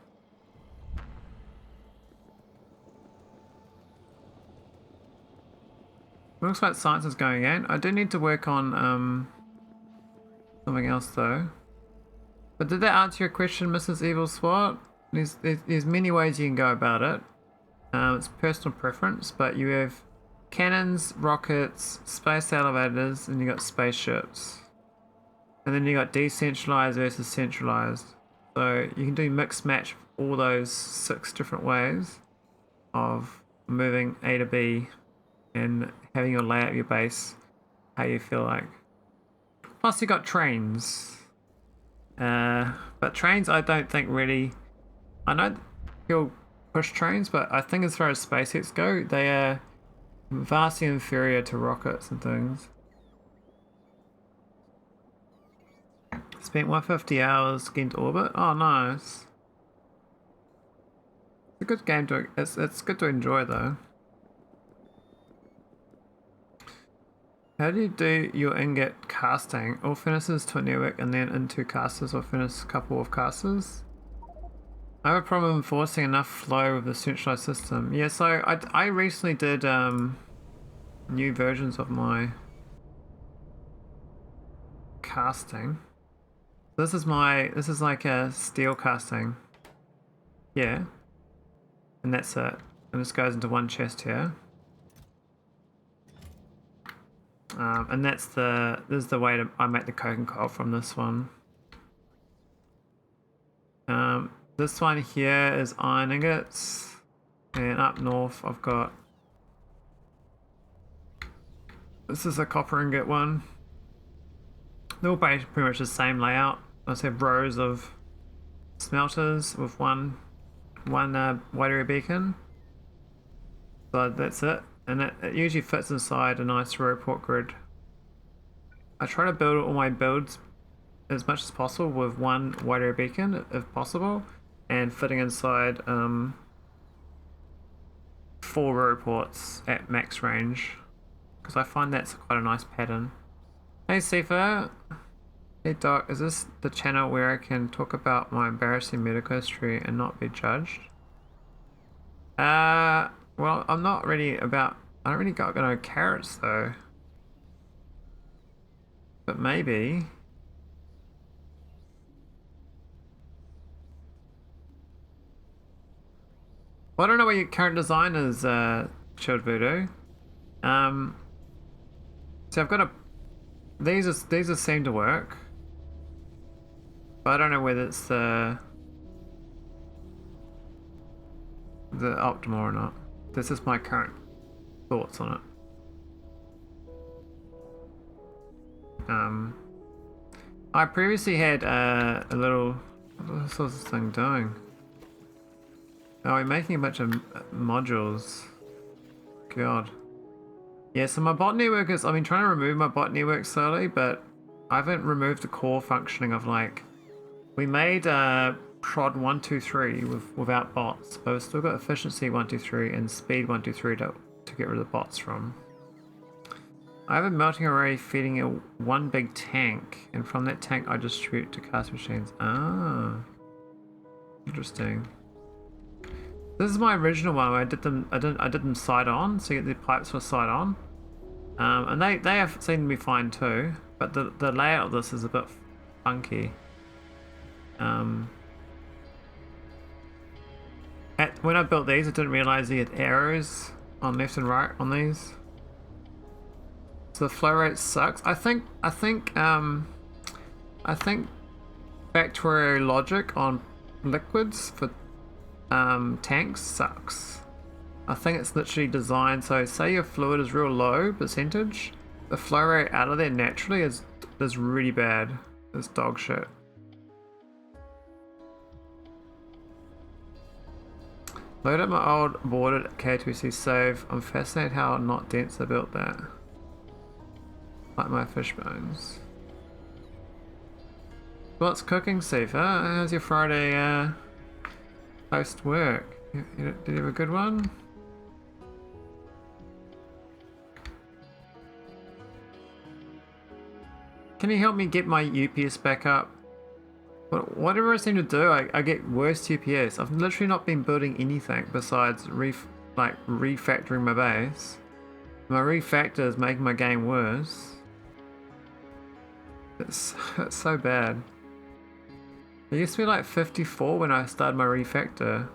Looks like science is going in. I do need to work on something else though. But did that answer your question, Mrs. Evil Swat? There's many ways you can go about it. It's personal preference, but you have cannons, rockets, space elevators, and you got spaceships. And then you got decentralized versus centralized. So you can do mix match all those 6 different ways of moving A to B and having your layout of your base how you feel like. Plus you got trains. But trains I don't think really... I know you'll push trains, but I think as far as SpaceX go, they are vastly inferior to rockets and things. Spent 150 hours getting to orbit. Oh, nice. It's a good game to... It's good to enjoy though. How do you do your ingot casting? All furnaces to a network and then into casters, or furnace couple of casters? I have a problem enforcing enough flow with the centralized system. Yeah, so I recently did new versions of my casting. This is like a steel casting. Yeah. And that's it. And this goes into one chest here. And this is the way I make the coke and coal from this one. This one here is iron ingots, and up north I've got, this is a copper ingot one. They're all pretty much the same layout. I just have rows of smelters with one wide area beacon. So that's it. And it usually fits inside a nice row port grid. I try to build all my builds as much as possible with one wide area beacon, if possible, and fitting inside 4 row ports at max range, because I find that's quite a nice pattern. Hey Sifa! Hey Doc, is this the channel where I can talk about my embarrassing medical history and not be judged? Well, I'm not really about... I don't really got no carrots though. But maybe... Well, I don't know what your current design is, Chilled Voodoo. So I've got a... These seem to work. But I don't know whether it's the optimal or not. This is my current thoughts on it. I previously had a little... What was this thing doing? Oh, we're making a bunch of modules. God. Yeah, so my bot network is... I've been trying to remove my bot network slowly, but I haven't removed the core functioning of like... We made prod 123 without bots, but we've still got efficiency 123 and speed 123 to get rid of the bots from. I have a melting array feeding one big tank, and from that tank I distribute to cast machines. Ah, interesting. This is my original one where I did them side on, so you get the pipes for side on, and they have seemed to be fine too. But the layout of this is a bit funky. When I built these, I didn't realize you had arrows on left and right on these. So the flow rate sucks. I think Factorio logic on liquids for tanks sucks. I think it's literally designed so say your fluid is real low percentage, the flow rate out of there naturally is really bad. It's dog shit. Load up my old boarded K2C save. I'm fascinated how not dense they built that. Like my fish bones. What's cooking, Sifa? How's your Friday post work? Did you have a good one? Can you help me get my UPS back up? Whatever I seem to do, I get worse UPS. I've literally not been building anything besides refactoring my base. My refactor is making my game worse. It's so bad. It used to be like 54 when I started my refactor.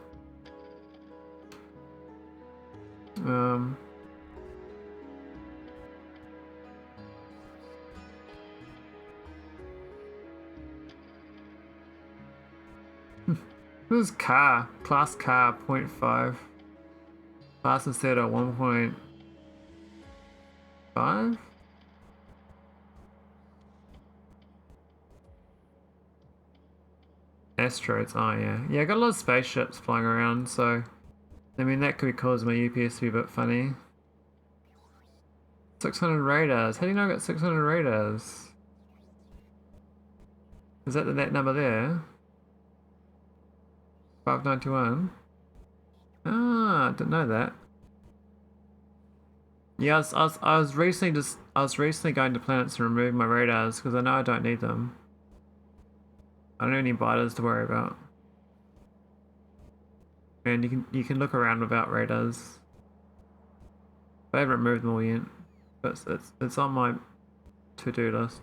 This is class car 0.5. Class instead of 1.5. asteroids. Oh yeah. Yeah, I got a lot of spaceships flying around, so I mean that could cause my UPS to be a bit funny. 600 radars. How do you know I got 600 radars? Is that that number there? 591. Ah, I didn't know that. Yeah, I was recently going to planets to remove my radars because I know I don't need them. I don't have any biters to worry about. And you can look around without radars. I haven't removed them all yet, but it's on my to-do list.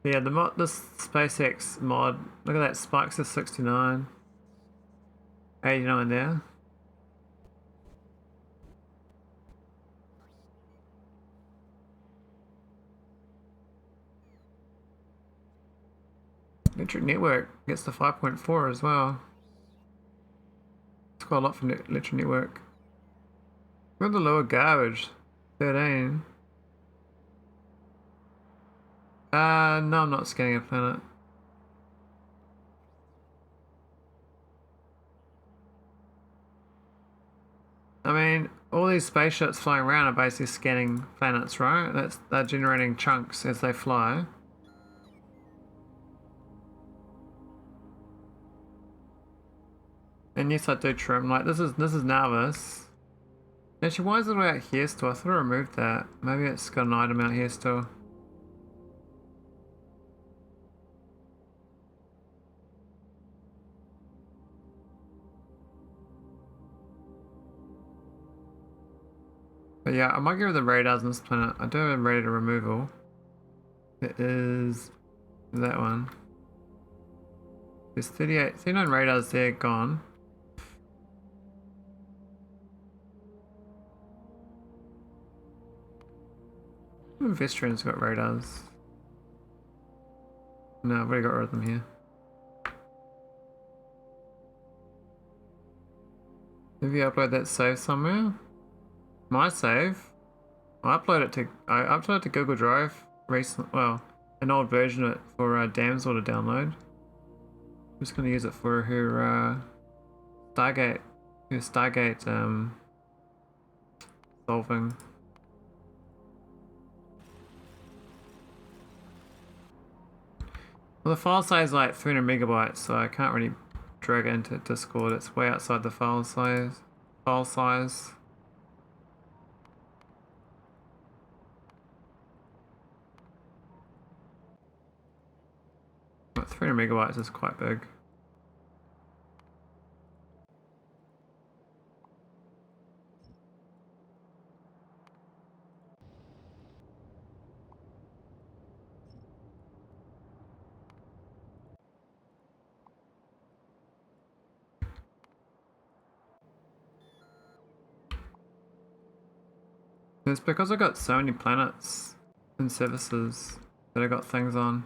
Yeah, this SpaceX mod. Look at that, spikes to 69, 89 there. Electric network gets to 5.4 as well. It's quite a lot for electric network. Look at the lower garbage, 13. No, I'm not scanning a planet. I mean, all these spaceships flying around are basically scanning planets, right? They're generating chunks as they fly. And yes, I do trim. Like this is Narvis. Actually, why is it out here still? I thought I removed that. Maybe it's got an item out here still. But yeah, I might get rid of the radars on this planet. I do have a radar removal. It is that one. There's 39 radars there gone. Vestrian's got radars. No, I've already got rid of them here. Have you upload that save somewhere? My save? I uploaded it to Google Drive recently. Well, an old version of it for Damsel to download. I'm just gonna use it for her Stargate solving. Well, the file size is like 300 megabytes, so I can't really drag it into Discord. It's way outside the file size. But 300 megabytes is quite big. It's because I got so many planets and services that I got things on.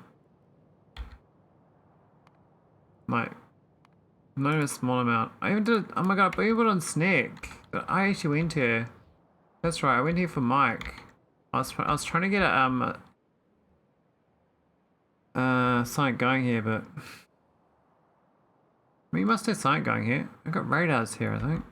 Like, not even a small amount. I even did, oh my god, I even put on Snake. I actually went here. That's right, I went here for Mike. I was trying to get something going here, but I mean, you must have something going here. I got radars here, I think.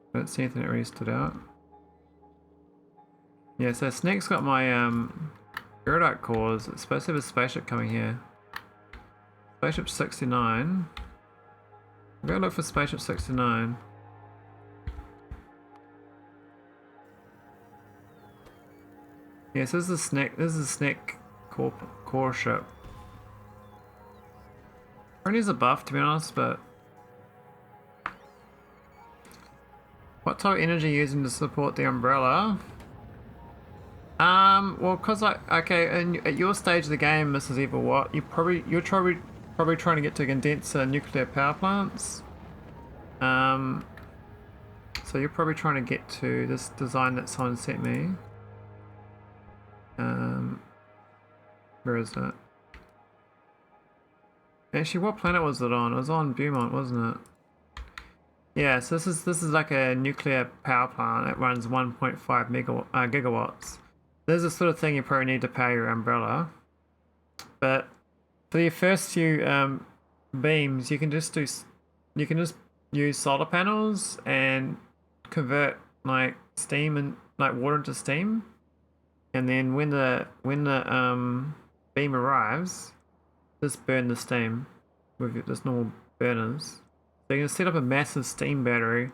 I don't see anything that really stood out. Yeah, so Snake's got my Erudite cores. It's supposed to have a spaceship coming here. Spaceship 69. I'm gonna look for spaceship 69. Yes, this is a Snake core ship. Probably needs a buff, to be honest, but what type of energy are you using to support the umbrella? Well, okay, and at your stage of the game, Mrs. Evil What, you're probably trying to get to condenser nuclear power plants. So you're probably trying to get to this design that someone sent me. Where is it? Actually, what planet was it on? It was on Beaumont, wasn't it? Yeah, so this is like a nuclear power plant. It runs 1.5 gigawatts. There's the sort of thing you probably need to power your umbrella. But for your first few beams, you can just use solar panels and convert like steam and like water into steam. And then when the beam arrives, just burn the steam with just normal burners. So you can set up a massive steam battery.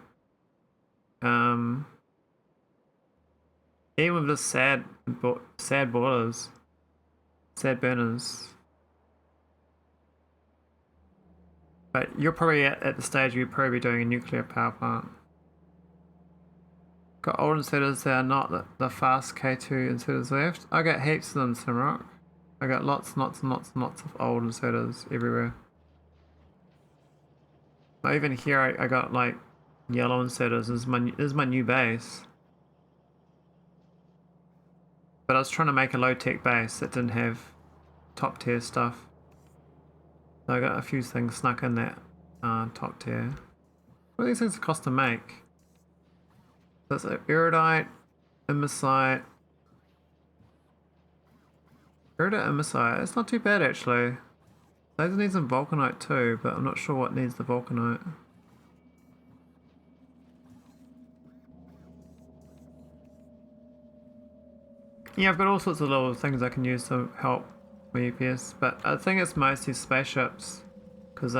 Even with this sad boilers, sad burners. But you're probably at the stage where you'd probably be doing a nuclear power plant. Got old inserters that are not the fast K2 inserters left. I got heaps of them, Simrock. I got lots and lots of old inserters everywhere. Even here I got like yellow inserters. This is my new base. But I was trying to make a low-tech base that didn't have top tier stuff. So I got a few things snuck in that top tier. What do these things cost to make? That's an erudite, imbecite. Erudite, imbecite. It's not too bad actually. Those need some vulcanite too, but I'm not sure what needs the vulcanite. Yeah, I've got all sorts of little things I can use to help my UPS, but I think it's mostly spaceships, because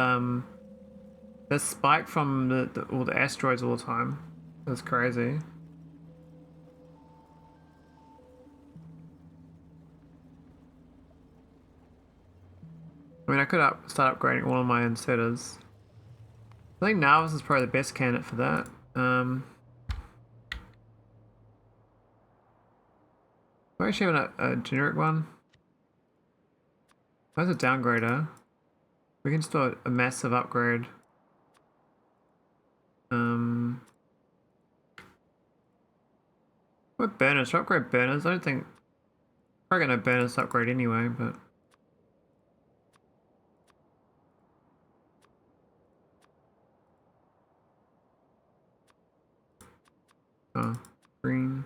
they spike from all the asteroids all the time. That's crazy. I mean, I could start upgrading all of my inserters. I think Narvis is probably the best candidate for that. Do I actually have a generic one? That's a downgrader. We can just do a massive upgrade. What burners? Should I upgrade burners? I don't think... Probably got no burners to upgrade anyway, but... Oh, green.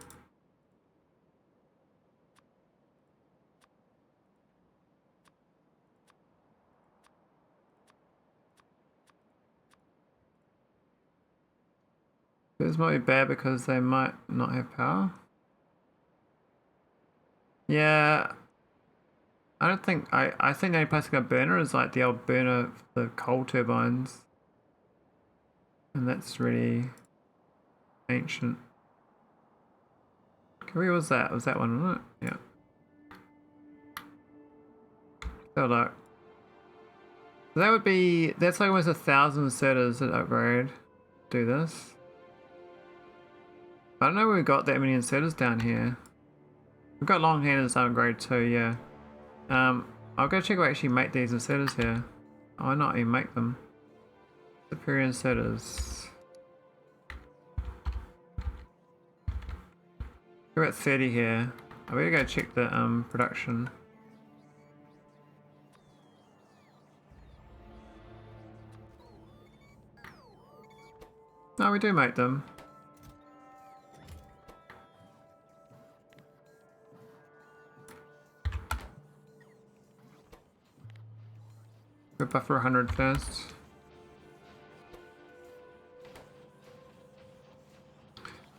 This might be bad because they might not have power. Yeah, I don't think I think the only place I got burner is like the old burner for the coal turbines, and that's really ancient. Okay, where was that? Was that one, wasn't it? Yeah. So like, that would be, that's like almost 1,000 setters that upgrade. Do this. I don't know where we got that many inserters down here. We've got long handers upgrade too, yeah. I'll go check if I actually make these inserters here. Oh, not even make them. Superior inserters. We're at 30 here. I better go check the production. No, we do make them. Go buffer 100 first.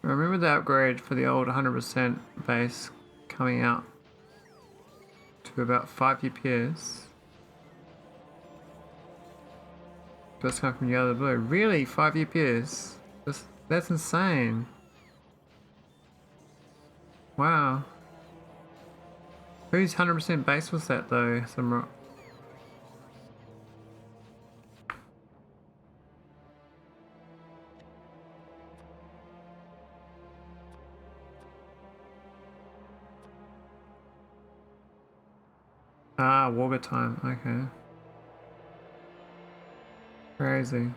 Remember the upgrade for the old 100% base coming out to about 5 UPS. Just come from the other blue. Really? 5 UPS? That's insane. Wow. Whose 100% base was that though? Some... Ah, Wogger time. Okay. Crazy.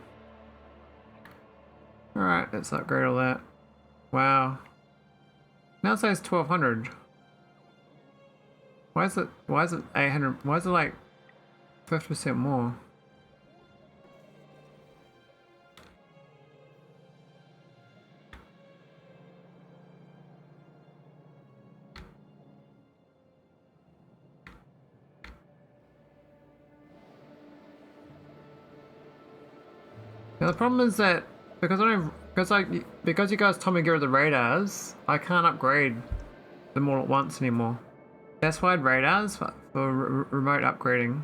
Alright, let's upgrade all that. Wow. Now it says 1200. Why is it 800? Why is it like 50% more? Now the problem is that because because you guys told me to get rid of the radars, I can't upgrade them all at once anymore. That's why I had radars for remote upgrading.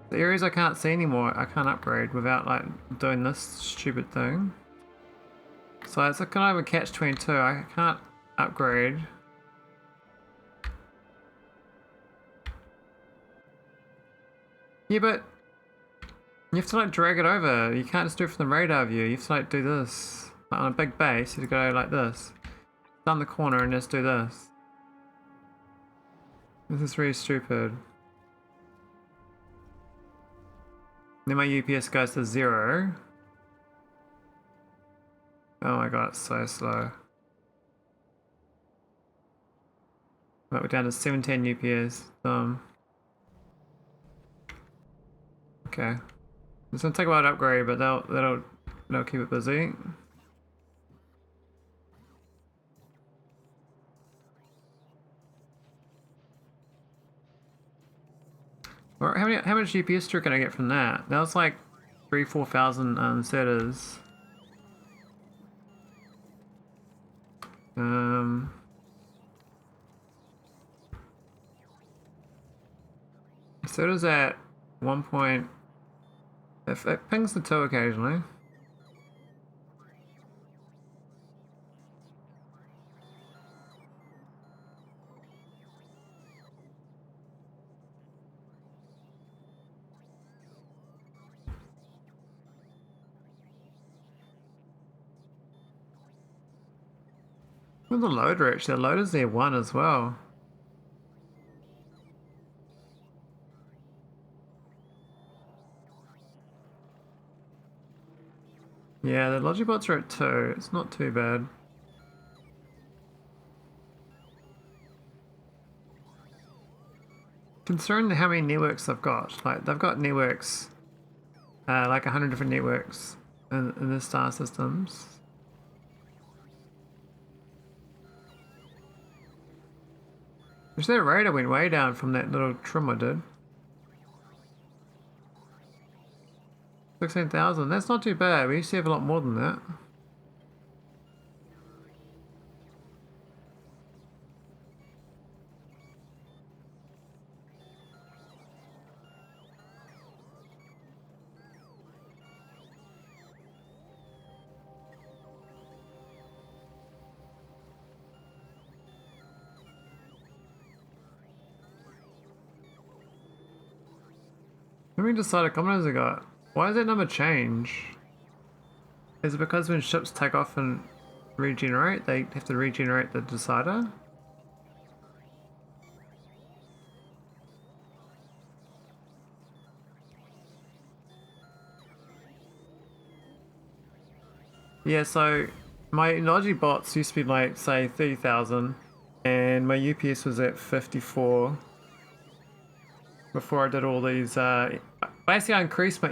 The areas I can't see anymore, I can't upgrade without like doing this stupid thing. So it's a kind of a catch-22. I can't upgrade. Yeah, but you have to like drag it over. You can't just do it from the radar view. You have to like do this. Like on a big base, you have to go like this. Down the corner and just do this. This is really stupid. Then my UPS goes to 0. Oh my god, it's so slow. Right, we're down to 17 UPS. Okay. It's gonna take a while to upgrade, but that'll keep it busy. Or how much GPS can I get from that? That was like 3,000-4,000 setters. Setters at 1 point. If it pings the 2 occasionally. With the loader actually, the loader's there 1 as well. Yeah, the Logibots are at 2, it's not too bad. Considering how many networks they've got, like they've got networks, like 100 different networks in the star systems. Which their radar went way down from that little trim I did. 16,000, that's not too bad, we used to have a lot more than that. Let me decide how many has it got? Why does that number change? Is it because when ships take off and regenerate, they have to regenerate the decider? Yeah, so my Logibots used to be like, say, 30,000, and my UPS was at 54 before I did all these. Basically, I increased my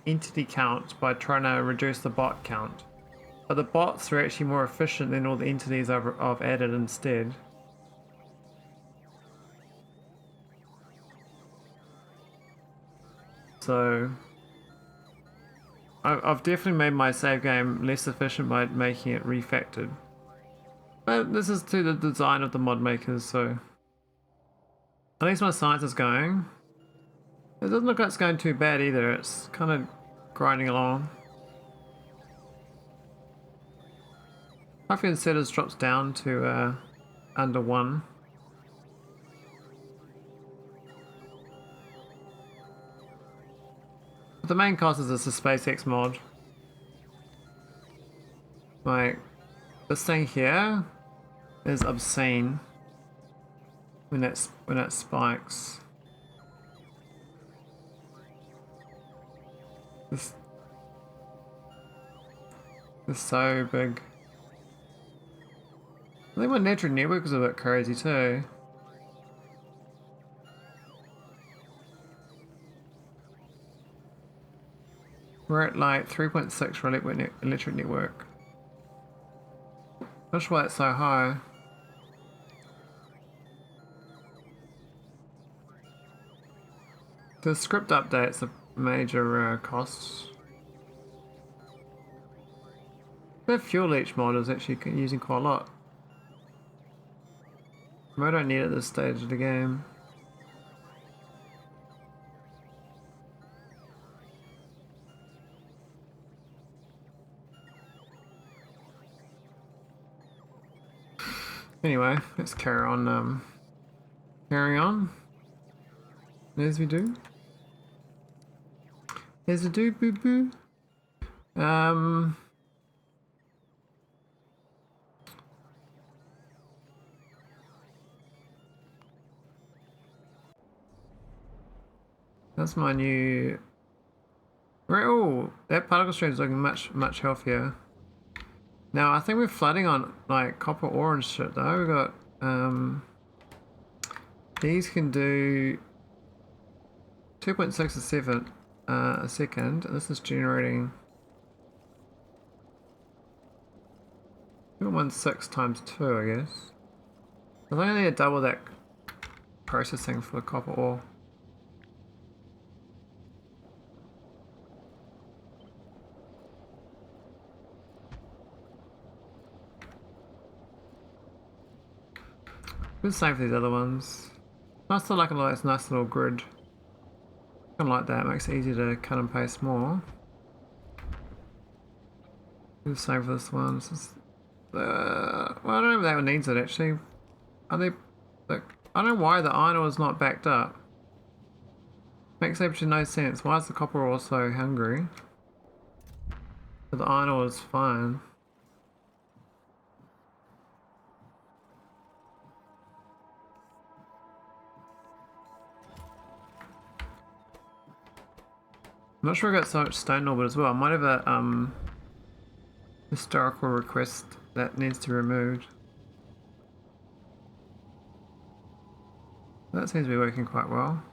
entity count by trying to reduce the bot count. But the bots are actually more efficient than all the entities I've added instead. So I've definitely made my save game less efficient by making it refactored. But this is to the design of the mod makers, so at least my science is going. It doesn't look like it's going too bad either, it's kind of grinding along. Hopefully the setters drops down to under 1. But the main cost is this SpaceX mod. Like, this thing here is obscene when it spikes. This is so big. I think my natural network is a bit crazy too. We're at like 3.6 for electric network. Not sure why it's so high. The script update's a major cost. The fuel leech mod is actually using quite a lot. I don't need it at this stage of the game. Anyway, let's carry on. Carry on. As we do. As we do, boo boo. That's my new. Oh, that particle stream is looking much healthier. Now I think we're flooding on like copper ore and shit though. We got these can do 2.67 a second. This is generating 2.16 times 2, I guess. I think I need to double that processing for the copper ore. The same for these other ones. I still like a nice little grid. I kind of like that, it makes it easy to cut and paste more. Do the same for this one. This is, well, I don't know if that one needs it actually. Are they? Like, I don't know why the iron ore is not backed up. Makes absolutely no sense. Why is the copper ore so hungry? But the iron ore is fine. I'm not sure I got so much stone orbit as well. I might have a historical request that needs to be removed. That seems to be working quite well.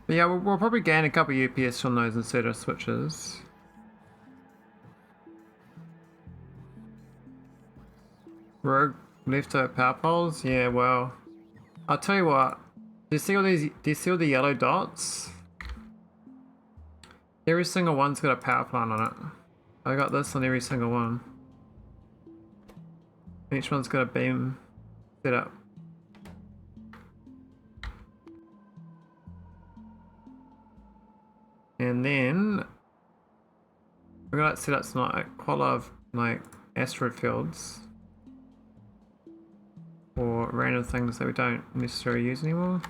But yeah, we'll probably gain a couple UPS on those instead of switches. Rogue leftover power poles? Yeah, well, I'll tell you what. Do you see all these? Do you see all the yellow dots? Every single one's got a power plant on it. I got this on every single one. Each one's got a beam set up. And then we're gonna set up some like quite a lot of like asteroid fields or random things that we don't necessarily use anymore.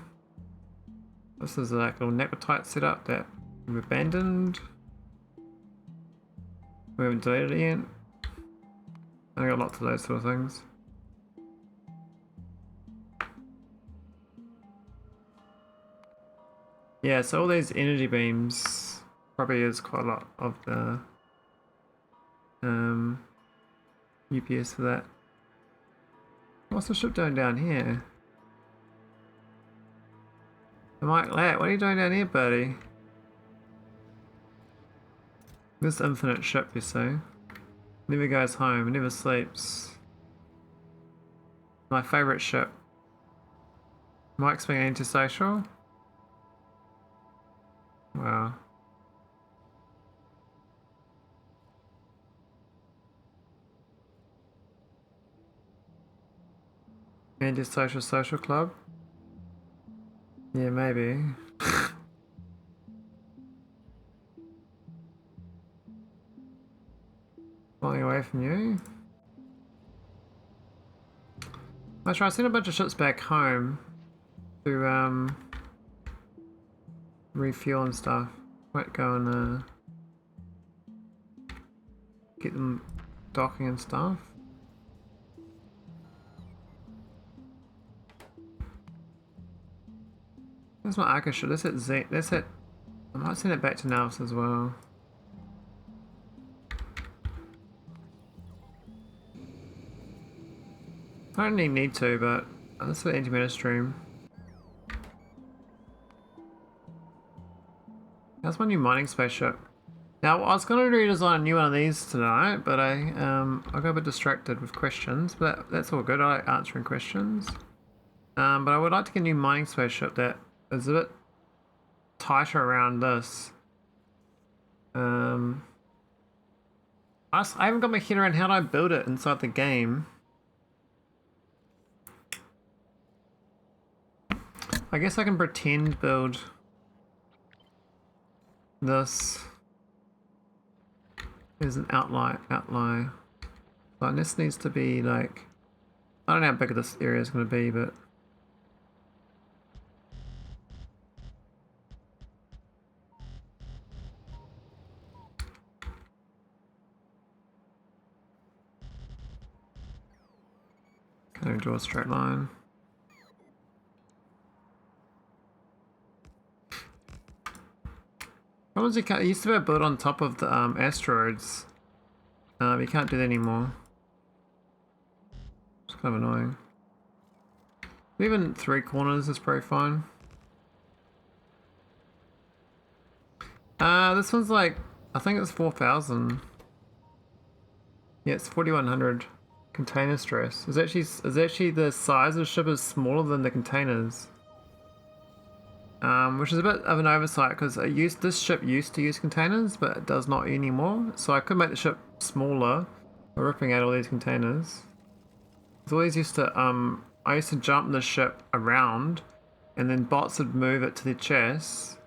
This is like a little nepotite setup that we've abandoned. We haven't deleted it yet. I got lots of those sort of things. Yeah, so all these energy beams probably is quite a lot of the UPS for that. What's the ship doing down here? Mike Lat, what are you doing down here, buddy? This infinite ship, you see. Never goes home, never sleeps. My favourite ship. Mike's being antisocial? Wow. Antisocial social club? Yeah, maybe. Flying away from you. I sent a bunch of ships back home to refuel and stuff. Might go and get them docking and stuff. That's my Arca ship. That's it. That's it. I might send it back to Nels as well. I don't really need to, but this is an antimatter stream. That's my new mining spaceship. Now, I was going to redesign a new one of these tonight, but I got a bit distracted with questions, but that's all good. I like answering questions. But I would like to get a new mining spaceship that is a bit tighter around this. I haven't got my head around how do I build it inside the game. I guess I can pretend build this as an outline. But this needs to be like, I don't know how big this area is going to be, but can I draw a straight line? Problems you can't. You used to be able to build on top of the asteroids. You can't do that anymore. It's kind of annoying. Even 3 corners is pretty fine. This one's like, I think it's 4,000. Yeah, it's 4,100 container stress. Is actually the size of the ship is smaller than the containers. Which is a bit of an oversight because this ship used to use containers, but it does not anymore. So I could make the ship smaller by ripping out all these containers. I always used to I used to jump the ship around, and then bots would move it to the chest,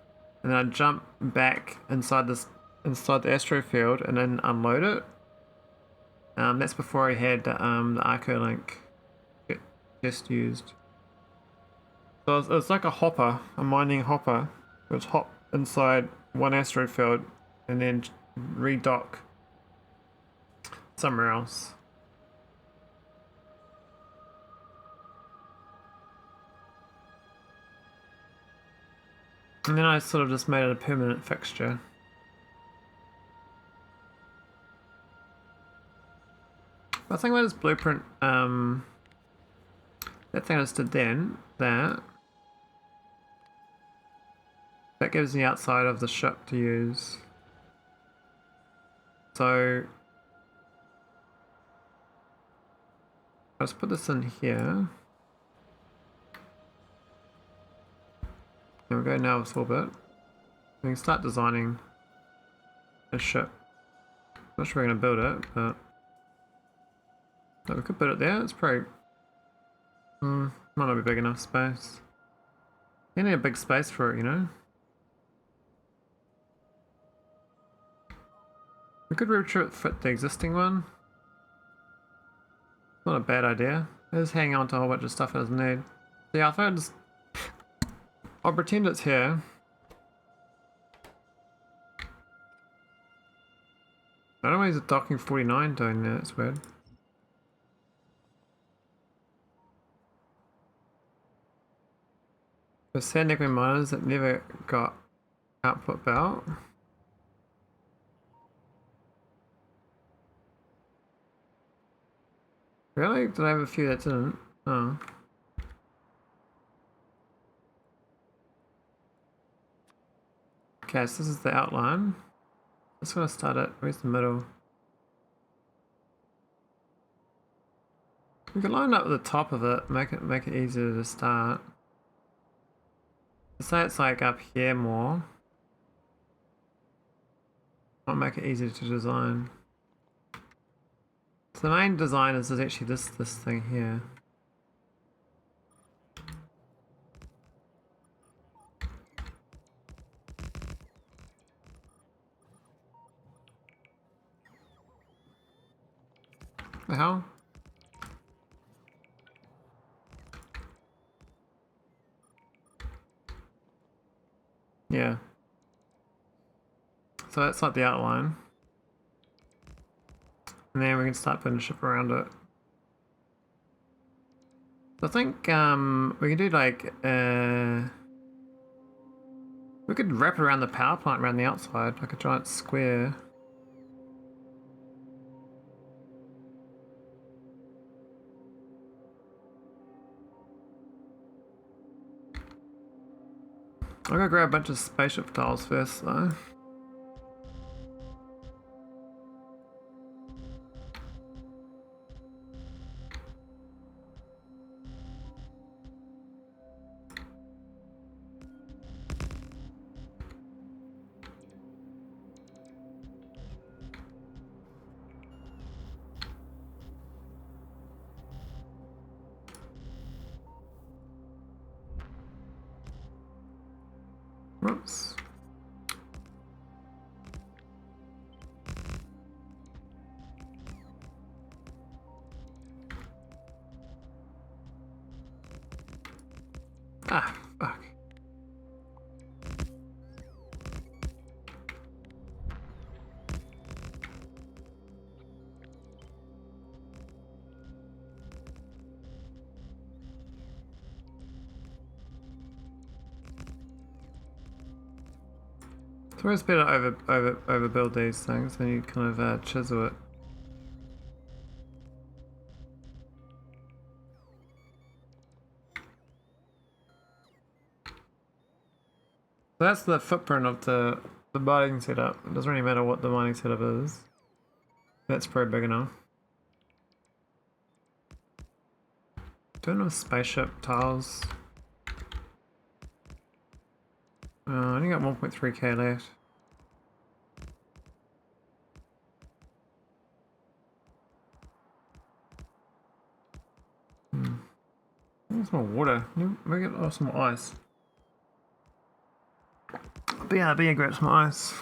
and then I'd jump back inside the asteroid field and then unload it. That's before I had the Arco Link just used. So it's like a hopper, a mining hopper, which hop inside one asteroid field and then redock somewhere else. And then I sort of just made it a permanent fixture. But I think about this blueprint, that thing I just did then, that gives the outside of the ship to use. So let's put this in here. There we go, now it's orbit. We can start designing a ship. Not sure we're going to build it, but we could put it there. It's probably might not be big enough space. You need a big space for it, you know. We could retrofit the existing one. Not a bad idea. It's hanging on to a whole bunch of stuff it doesn't need. So yeah, I'll pretend it's here. I don't know why he's a docking 49 doing that, it's weird. The sand nickel miners that never got output belt. Really? Did I have a few that didn't? Oh. Okay, so this is the outline. Let's go start it. Where's the middle? We can line up the top of it, make it easier to start. Let's say it's like up here more. Might make it easier to design. So the main design is actually this thing here. The hell? Yeah. So that's like the outline. And then we can start putting a ship around it. So I think we can do like we could wrap around the power plant around the outside, like a giant square. I'll go grab a bunch of spaceship tiles first though. Whoops. Ah, fuck. It's always better to overbuild these things, then you kind of chisel it. So that's the footprint of the mining setup. It doesn't really matter what the mining setup is. That's probably big enough. Don't have spaceship tiles. I only got 1.3k left. There's more water. Maybe get some ice. But yeah, grab some ice.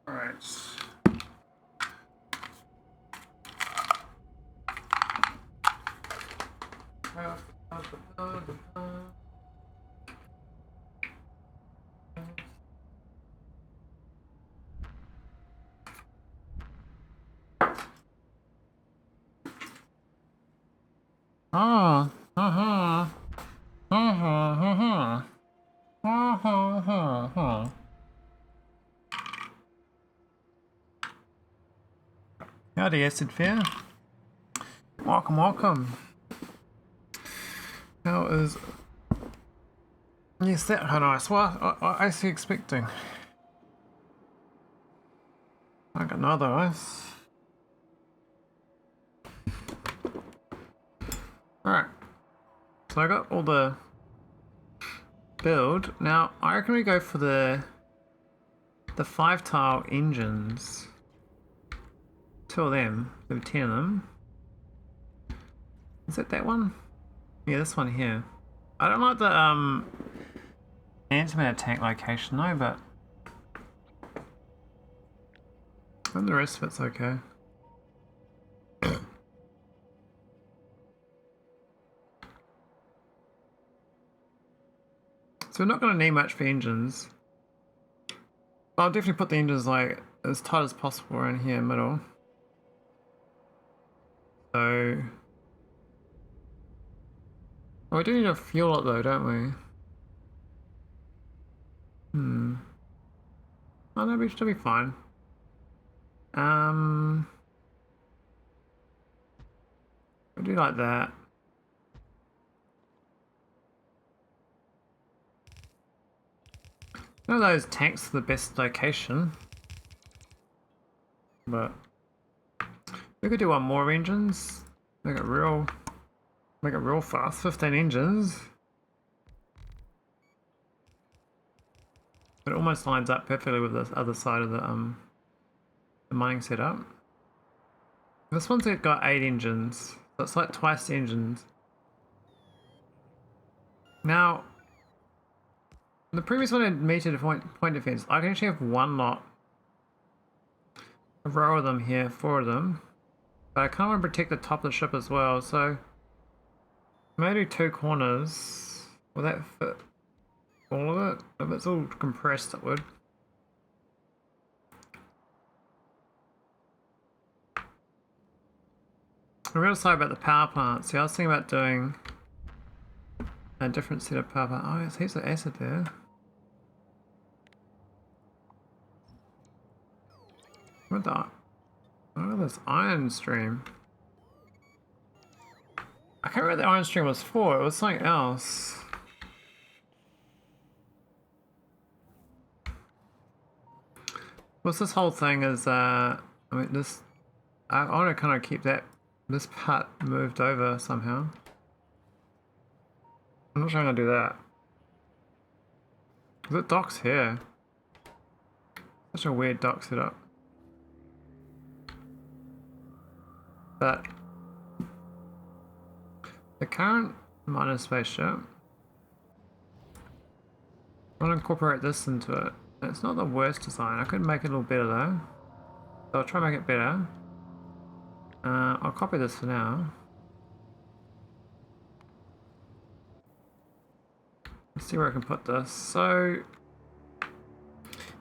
Alright. Ah, uh-huh. Uh-huh, uh-huh. Uh-huh, uh-huh. Howdy, Acid Fair. Welcome, welcome. How is Yes, that kind of nice. Well, I see expecting. I got another ice. Alright. So I got all the build. Now I reckon we go for the 5-tile engines. 2 of them. There were 10 of them. Is it that one? Yeah, this one here. I don't like the antimatter tank location though, but and the rest of it's okay. So we're not going to need much for engines. I'll definitely put the engines like as tight as possible around here in the middle. So, oh, we do need to fuel it though, don't we? Oh no, we should be fine. We'll do like that. None of those tanks are the best location, but we could do one more engines. Make it real fast. 15 engines. It almost lines up perfectly with the other side of the mining setup. This one's got 8 engines, so it's like twice the engines. Now, the previous one had metered point defense. I can actually have one lot, a row of them here, 4 of them, but I kind of want to protect the top of the ship as well. So maybe 2 corners. Will that fit all of it? If it's all compressed, it would. I'm real sorry about the power plant. See, I was thinking about doing a different set of power plant. Oh, there's heaps of acid there. What the? Oh, this iron stream. I can't remember what the iron stream was for. It was something else. What's this whole thing is, I mean, this, I want to kind of keep this part moved over somehow. I'm not sure I'm going to do that. Because it docks here. Such a weird dock setup. But the current miner spaceship, I want to incorporate this into it. It's not the worst design. I could make it a little better though. So I'll try to make it better. I'll copy this for now. Let's see where I can put this. So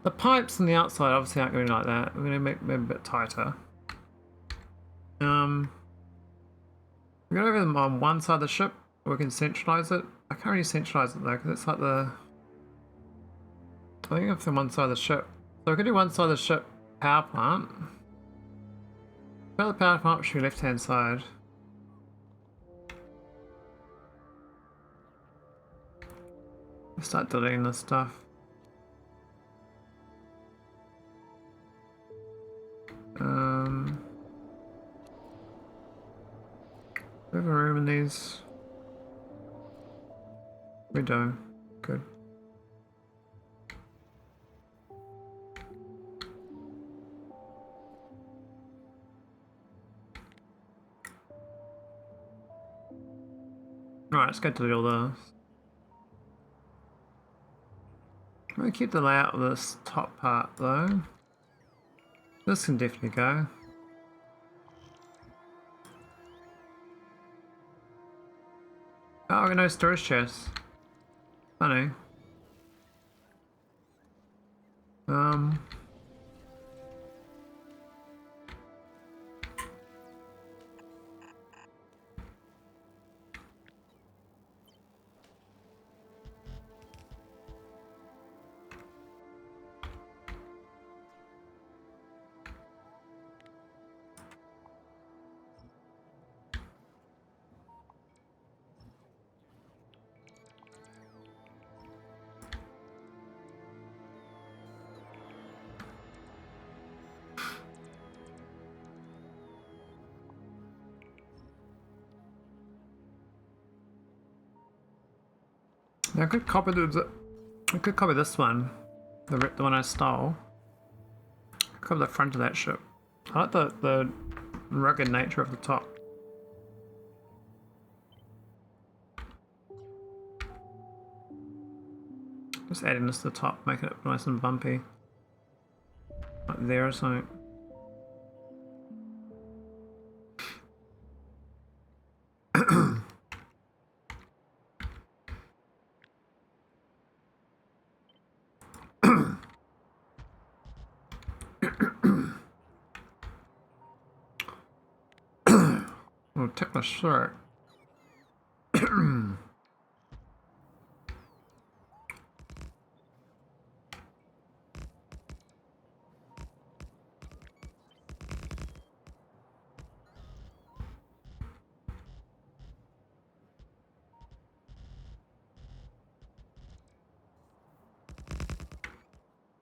the pipes on the outside obviously aren't going to be like that. We're going to make them a bit tighter. We're going to have them on one side of the ship. We can centralize it. I can't really centralize it though because it's like the, I think it's on one side of the ship. So we could do one side of the ship power plant. The power plant should be left hand side. Start deleting this stuff. We have a room in these. We don't. Good. Alright, let's go delete all those. I'm gonna keep the layout of this top part though. This can definitely go. Oh, I got no storage chests. Funny. Yeah, I could copy this one, the one I stole. Cover the front of that ship. I like the rugged nature of the top. Just adding this to the top, making it nice and bumpy. Like there or something. Oh, ticklish shirt.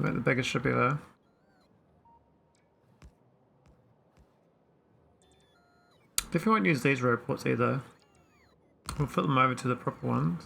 About the biggest ship ever. Definitely won't use these robots either. We'll flip them over to the proper ones.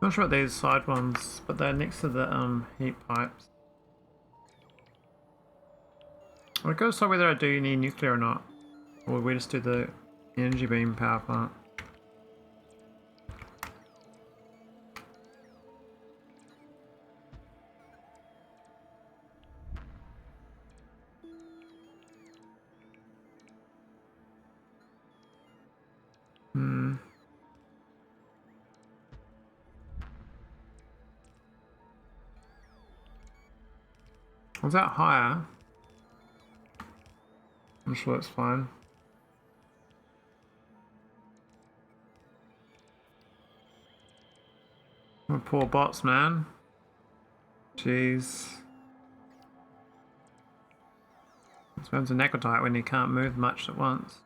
Not sure about these side ones, but they're next to the heat pipes. I'll go decide whether I do need nuclear or not. Or we just do the energy beam power plant. Was that higher? I'm sure it's fine. Oh, poor bots, man. Jeez. This one's a necrotite when you can't move much at once.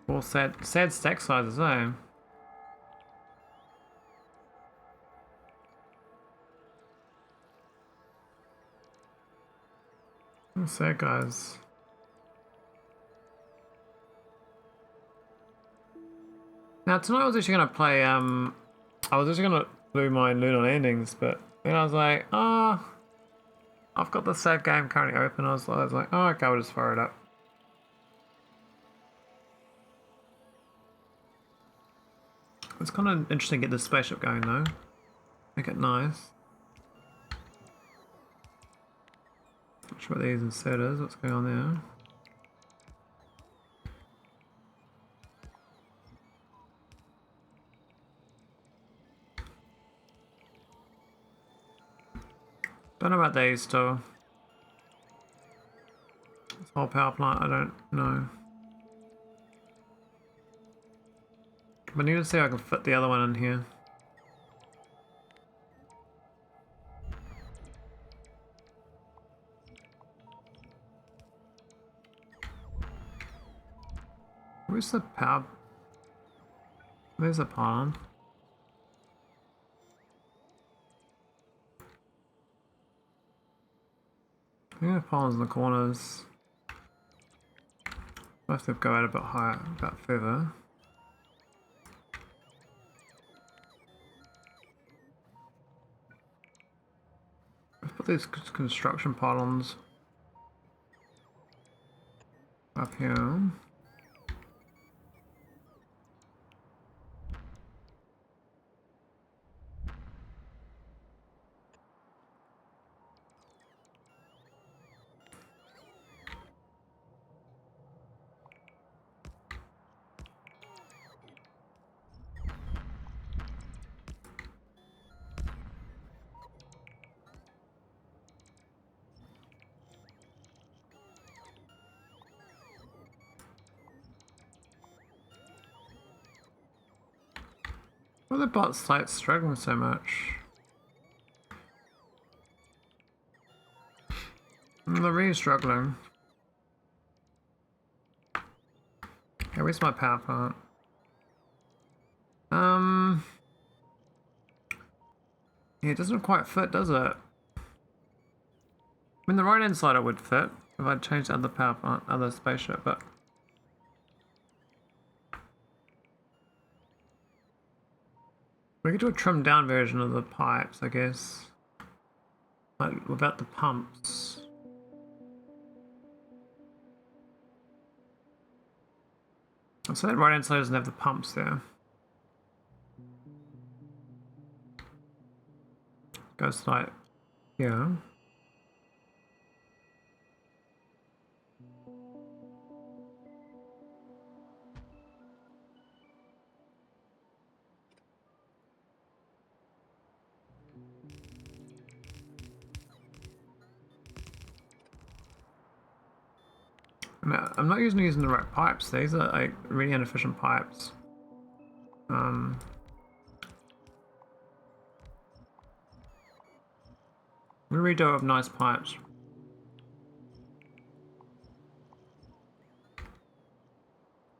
Poor sad stack sizes, eh? Sad guys. Now tonight I was actually gonna play I was actually gonna do my lunar landings, but then I was like, I've got the save game currently open. I was like, oh okay, I'll just fire it up. It's kind of interesting to get this spaceship going though. Make it nice. Not sure what these inserters, what's going on there. Don't know about these still. This whole power plant, I don't know. But I need to see if I can fit the other one in here. Where's the power? There's the pylon. I think the pylon's in the corners. I have to go out a bit higher, a bit further. Let's put these construction pylons up here. Why are the bots like struggling so much? They're really struggling. Okay, where's my power plant? Yeah, it doesn't quite fit, does it? I mean, the right hand side it would fit if I'd changed the other power plant, other spaceship, but we could do a trimmed down version of the pipes, I guess. Like without the pumps. So that right hand side doesn't have the pumps there. Goes like, yeah. No, I'm not using the right pipes. These are like really inefficient pipes. We redo it with nice pipes.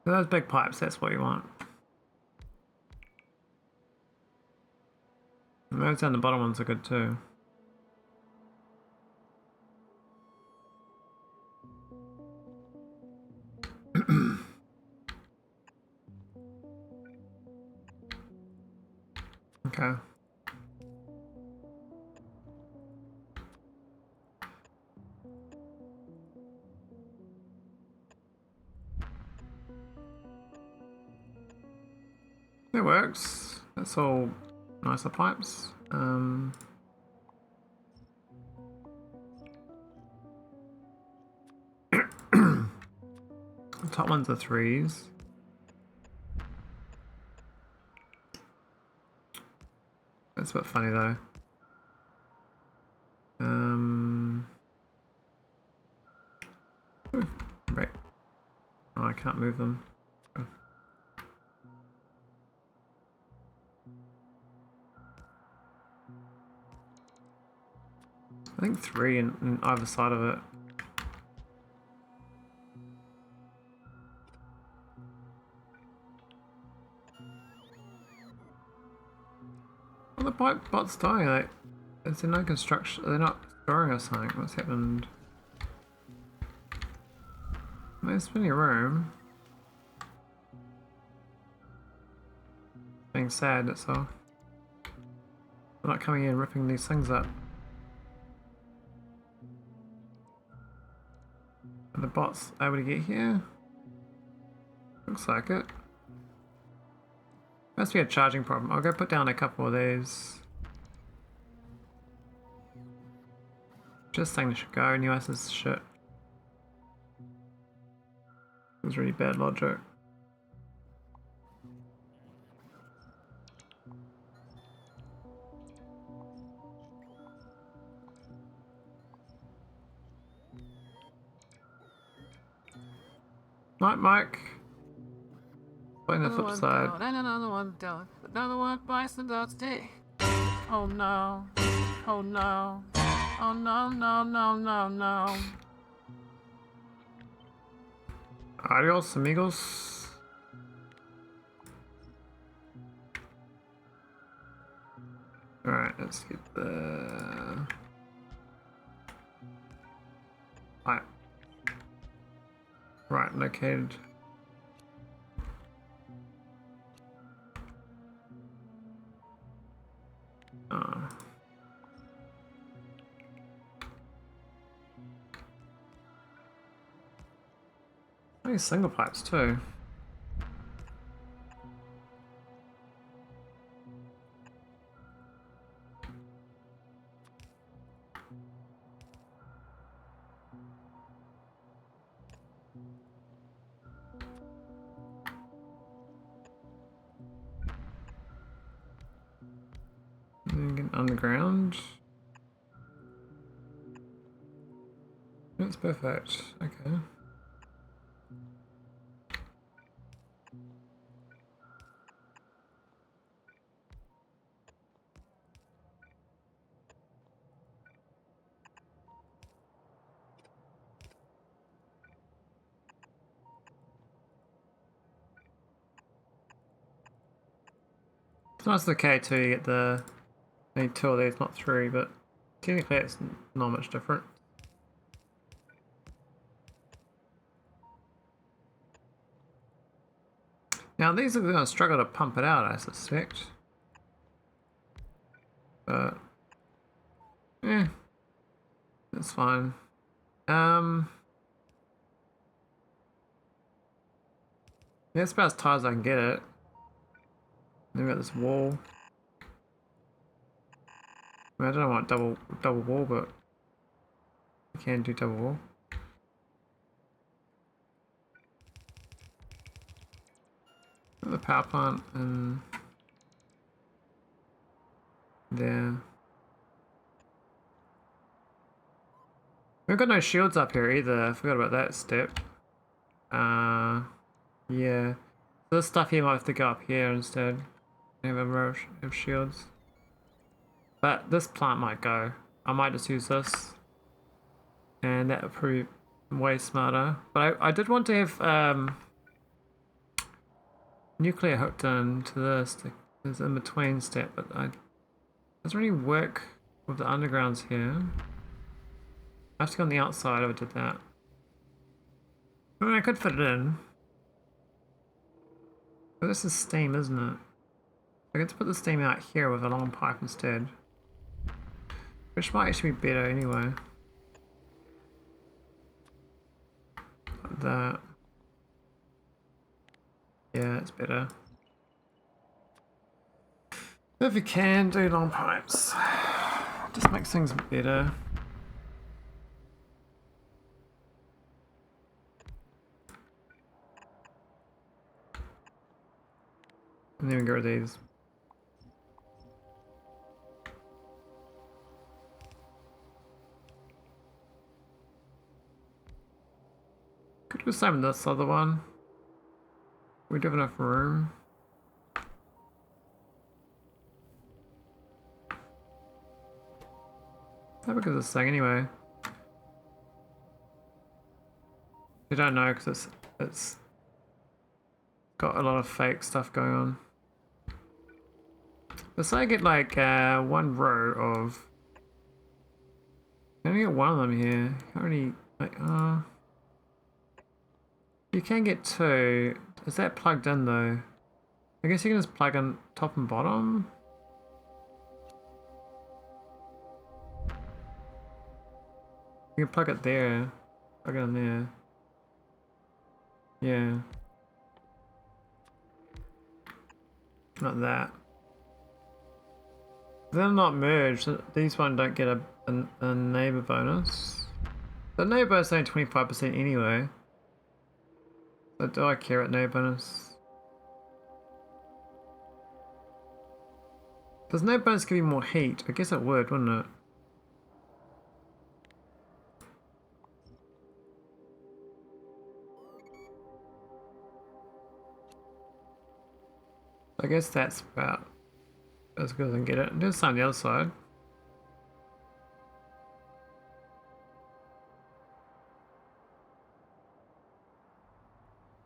So those big pipes, that's what you want. And those down the bottom ones are good too. Okay. It works. That's all nicer pipes. The top ones are 3s. That's a bit funny though. Right. Oh, I can't move them. Oh. I think 3 in either side of it. Well, the pipe bots dying. Like, is there no construction? They're not storing or something. What's happened? There's plenty of room. Being sad, that's all. They're not coming in and ripping these things up. Are the bots able to get here? Looks like it. Must be a charging problem. I'll go put down a couple of these. Just saying should go. New is shit. It was really bad logic. Night, Mike. Playing the flip side. Down, and another one down. Another one bites the dust day. Oh no. Oh no. Oh no, no, no, no, no. Adios, amigos. Alright, let's get the pipe. Right, located. Only single pipes too. Underground. That's perfect. Okay. nice the K2 you get the need 2 of these, not 3, but technically it's not much different. Now these are going to struggle to pump it out, I suspect. But yeah, that's fine. Yeah, it's about as tight as I can get it. Then we've got this wall. I mean, I don't want double wall, but you can do double wall. Got the power plant and there. We've got no shields up here either. I forgot about that step. Yeah. So this stuff here might have to go up here instead. Have a row of shields. But this plant might go. I might just use this. And that would prove way smarter. But I did want to have nuclear hooked into this. There's in between step, but it doesn't really work with the undergrounds here. I have to go on the outside if I did that. I mean, I could fit it in. But this is steam, isn't it? I get to put the steam out here with a long pipe instead. Which might actually be better anyway. Like that. Yeah, it's better. If you can do long pipes, just makes things better. And then we get rid of these. Could do some in this other one. We do have enough room. How big is this thing anyway? You don't know because it's got a lot of fake stuff going on. Let's say I get like one row of. I only get one of them here. I only like you can get 2. Is that plugged in though? I guess you can just plug in top and bottom. You can plug it there. Plug it in there. Yeah. Not that. They're not merged. These one don't get a neighbor bonus. The neighbor bonus is only 25% anyway. So do I care about neighbor bonus? Does neighbor bonus give you more heat? I guess it would, wouldn't it? I guess that's about as good as I can get it. Do some on the other side.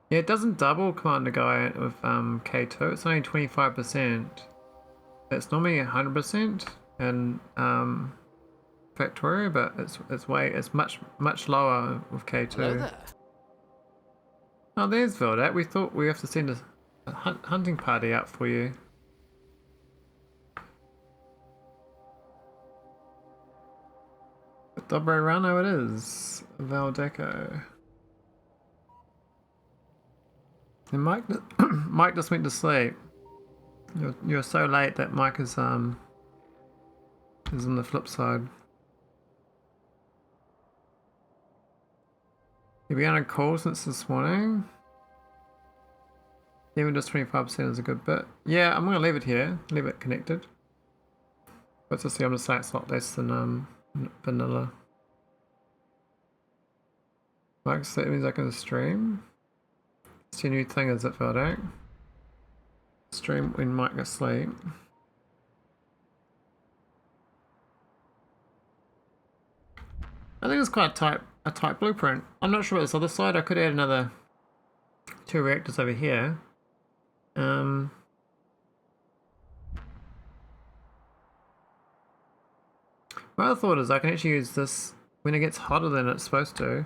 Yeah, it doesn't double Commander Guy with K2. It's only 25%. It's normally 100% in Factorio, but it's much lower with K2. Hello there. Oh, there's Veldat. We thought we have to send a hunting party out for you. Dobre Rano it is. Valdeco. And Mike, Mike just went to sleep. You're so late that Mike is on the flip side. You've been on a call since this morning. Even just 25% is a good bit. Yeah, I'm gonna leave it here. Leave it connected. But to see, I'm just saying it's a lot less than vanilla. Mike, so that means I can stream. It's your new thing, is it, Veldak? Stream when Mike gets asleep. I think it's quite a tight blueprint. I'm not sure about this other side. I could add another 2 reactors over here. My other thought is I can actually use this when it gets hotter than it's supposed to.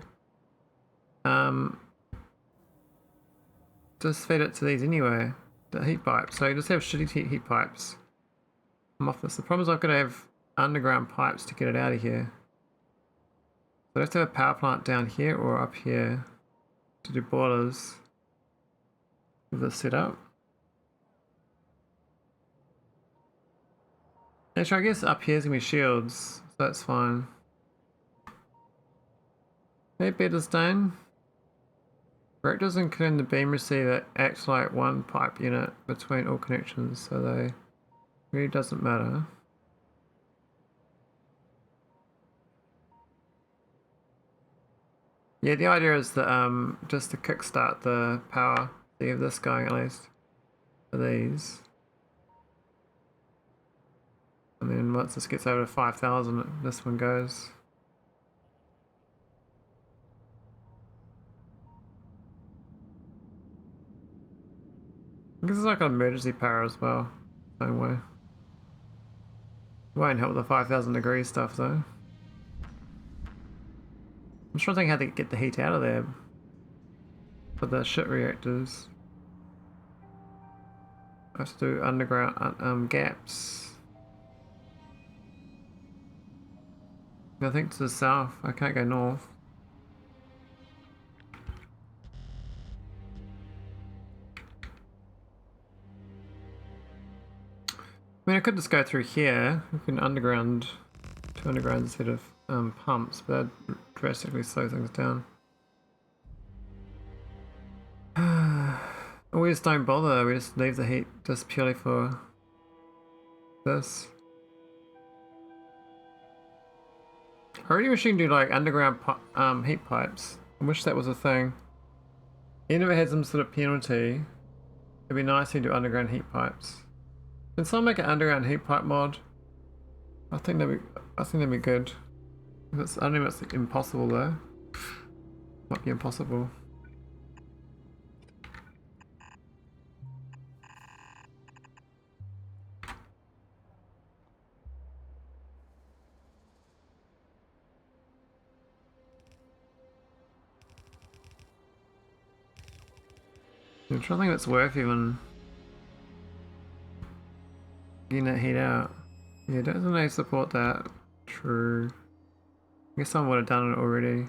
Just feed it to these anyway, the heat pipes. So you just have shitty heat pipes. I'm off this. The problem is I've got to have underground pipes to get it out of here. So I have to have a power plant down here or up here to do boilers with this setup. Actually, I guess up here is going to be shields, so that's fine. Hey, Betterstone. Reactors including the beam receiver act like one pipe unit between all connections, so they really doesn't matter. Yeah, the idea is that just to kickstart the power, to have this going at least for these. And then once this gets over to 5,000, this one goes. I guess it's like an emergency power as well, same way. Won't help with the 5,000 degree stuff though. I'm just trying to think how to get the heat out of there for the shit reactors. I have to do underground gaps. I think to the south, I can't go north. I mean, I could just go through here. We can underground, 2 undergrounds instead of pumps, but that'd drastically slow things down. We just don't bother. We just leave the heat just purely for this. I already wish you can do like underground heat pipes. I wish that was a thing. Even if it had some sort of penalty, it'd be nice to do underground heat pipes. Can someone make an underground heat pipe mod? I think that'd be good. I don't know if it's impossible though. Might be impossible. I'm trying to think if it's worth even getting that heat out. Yeah, doesn't they support that? True. I guess someone would have done it already.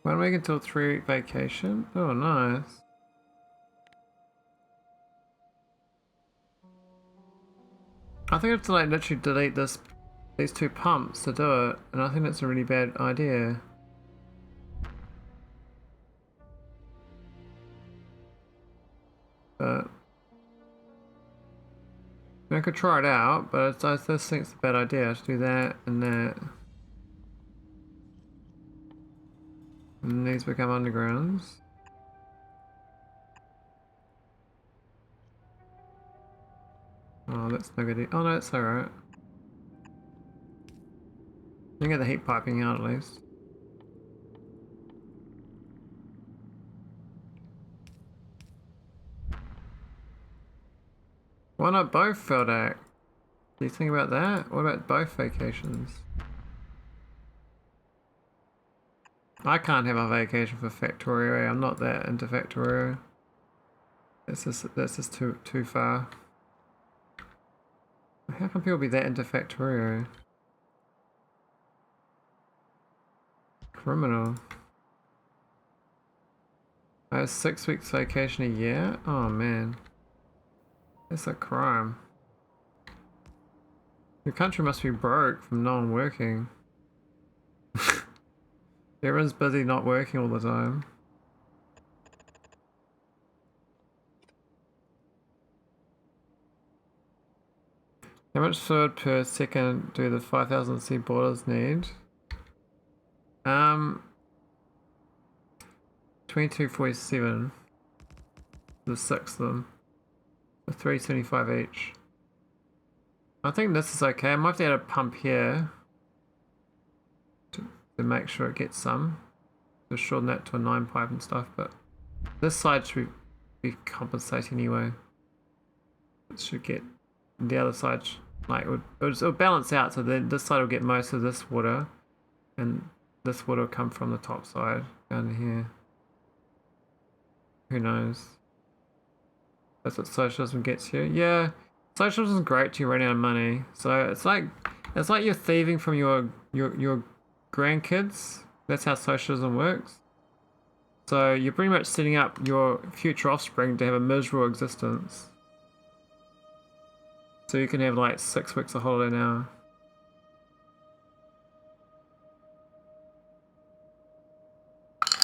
One week until 3-week vacation. Oh, nice. I think I have to like literally delete these 2 pumps to do it, and I think that's a really bad idea. But I could try it out, but I just think it's a bad idea to do that and that. And these become undergrounds. Oh, that's no good. Oh no, it's alright. You can get the heat piping out at least. Why not both Feldak? Do you think about that? What about both vacations? I can't have a vacation for Factorio. I'm not that into Factorio. That's just too far. How can people be that into Factorio? Criminal. I have 6 weeks vacation a year? Oh man. That's a crime. The country must be broke from no one working. Everyone's busy not working all the time. How much fluid per second do the 5,000 sea boilers need? 2247. The 6 of them. For 375 each. I think this is okay. I might have to add a pump here to make sure it gets some. To shorten that to a 9 pipe and stuff, but this side should be compensating anyway. It should get the other side, like it'll balance out, so then this side will get most of this water, and this water will come from the top side down here. Who knows? That's what socialism gets you. Yeah, socialism is great till you run out of money. So it's like you're thieving from your grandkids. That's how socialism works. So you're pretty much setting up your future offspring to have a miserable existence. So you can have like 6 weeks of holiday now.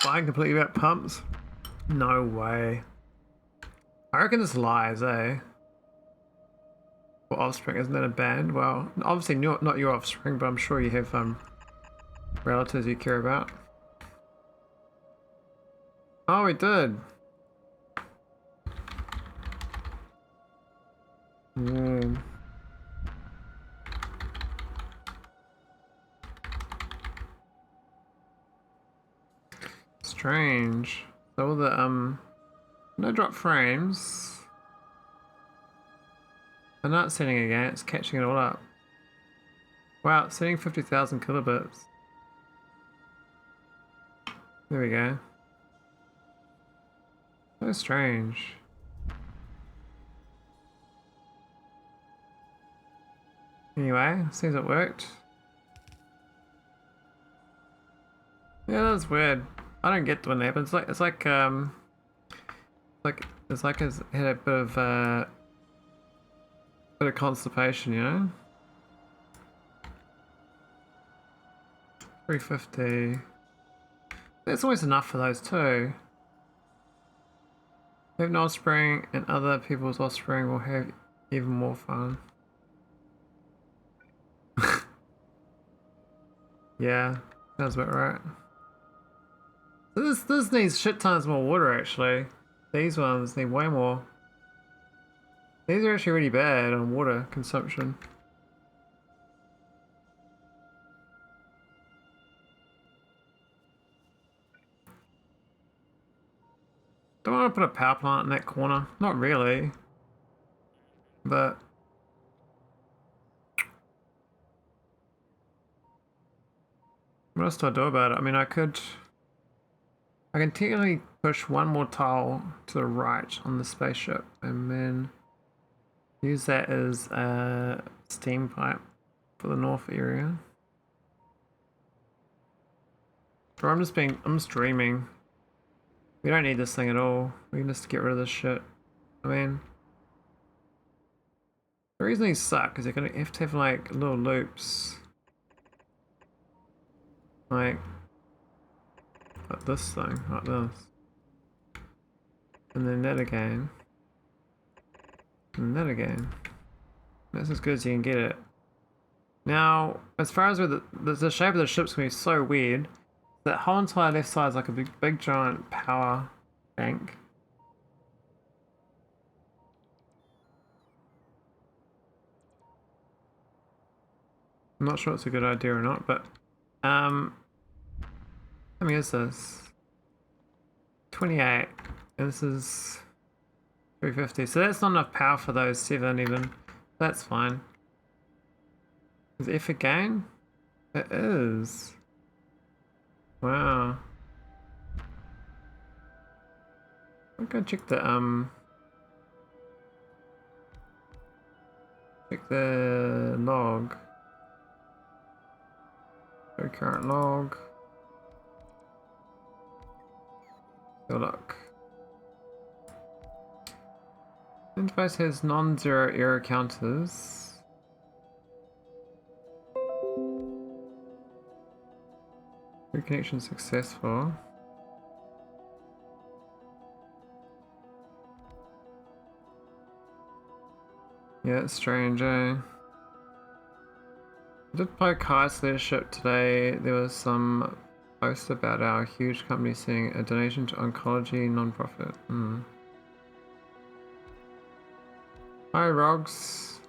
Lying completely about pumps? No way. I reckon this lies, eh? For offspring, isn't that a band? Well, obviously not your offspring, but I'm sure you have relatives you care about. Oh, we did. Strange. So all the no drop frames. I'm not setting again, it's catching it all up. Wow, it's setting 50,000 kilobits. There we go. So strange. Anyway, seems it worked. Yeah, that's weird. I don't get when it happens. It's like it's had a bit of constipation, you know. 350. That's always enough for those two. Have an offspring and other people's offspring will have even more fun. Yeah, sounds about right. So this needs shit tons more water actually. These ones need way more. These are actually really bad on water consumption. Don't want to put a power plant in that corner. Not really. But what else do I do about it? I mean, I can technically push one more tile to the right on the spaceship and then use that as a steam pipe for the north area. Or I'm just dreaming. We don't need this thing at all. We can just get rid of this shit. I mean, the reason these suck is you're gonna have to have like little loops. Like this thing, like this. And then that again. And that again. That's as good as you can get it. Now, as far as with the shape of the ship's gonna be so weird. That whole entire left side is like a big giant power bank. I'm not sure it's a good idea or not, but how many is this? 28, and this is 350. So that's not enough power for those 7 even. That's fine. Is F again? It is. Wow. I'm gonna check the log. Show current log. Good luck. Interface has non-zero error counters. Reconnection successful. Yeah, it's strange, eh? I did poke Highest Leadership today. There was some post about our huge company seeing a donation to oncology non-profit. Hi, Rogs.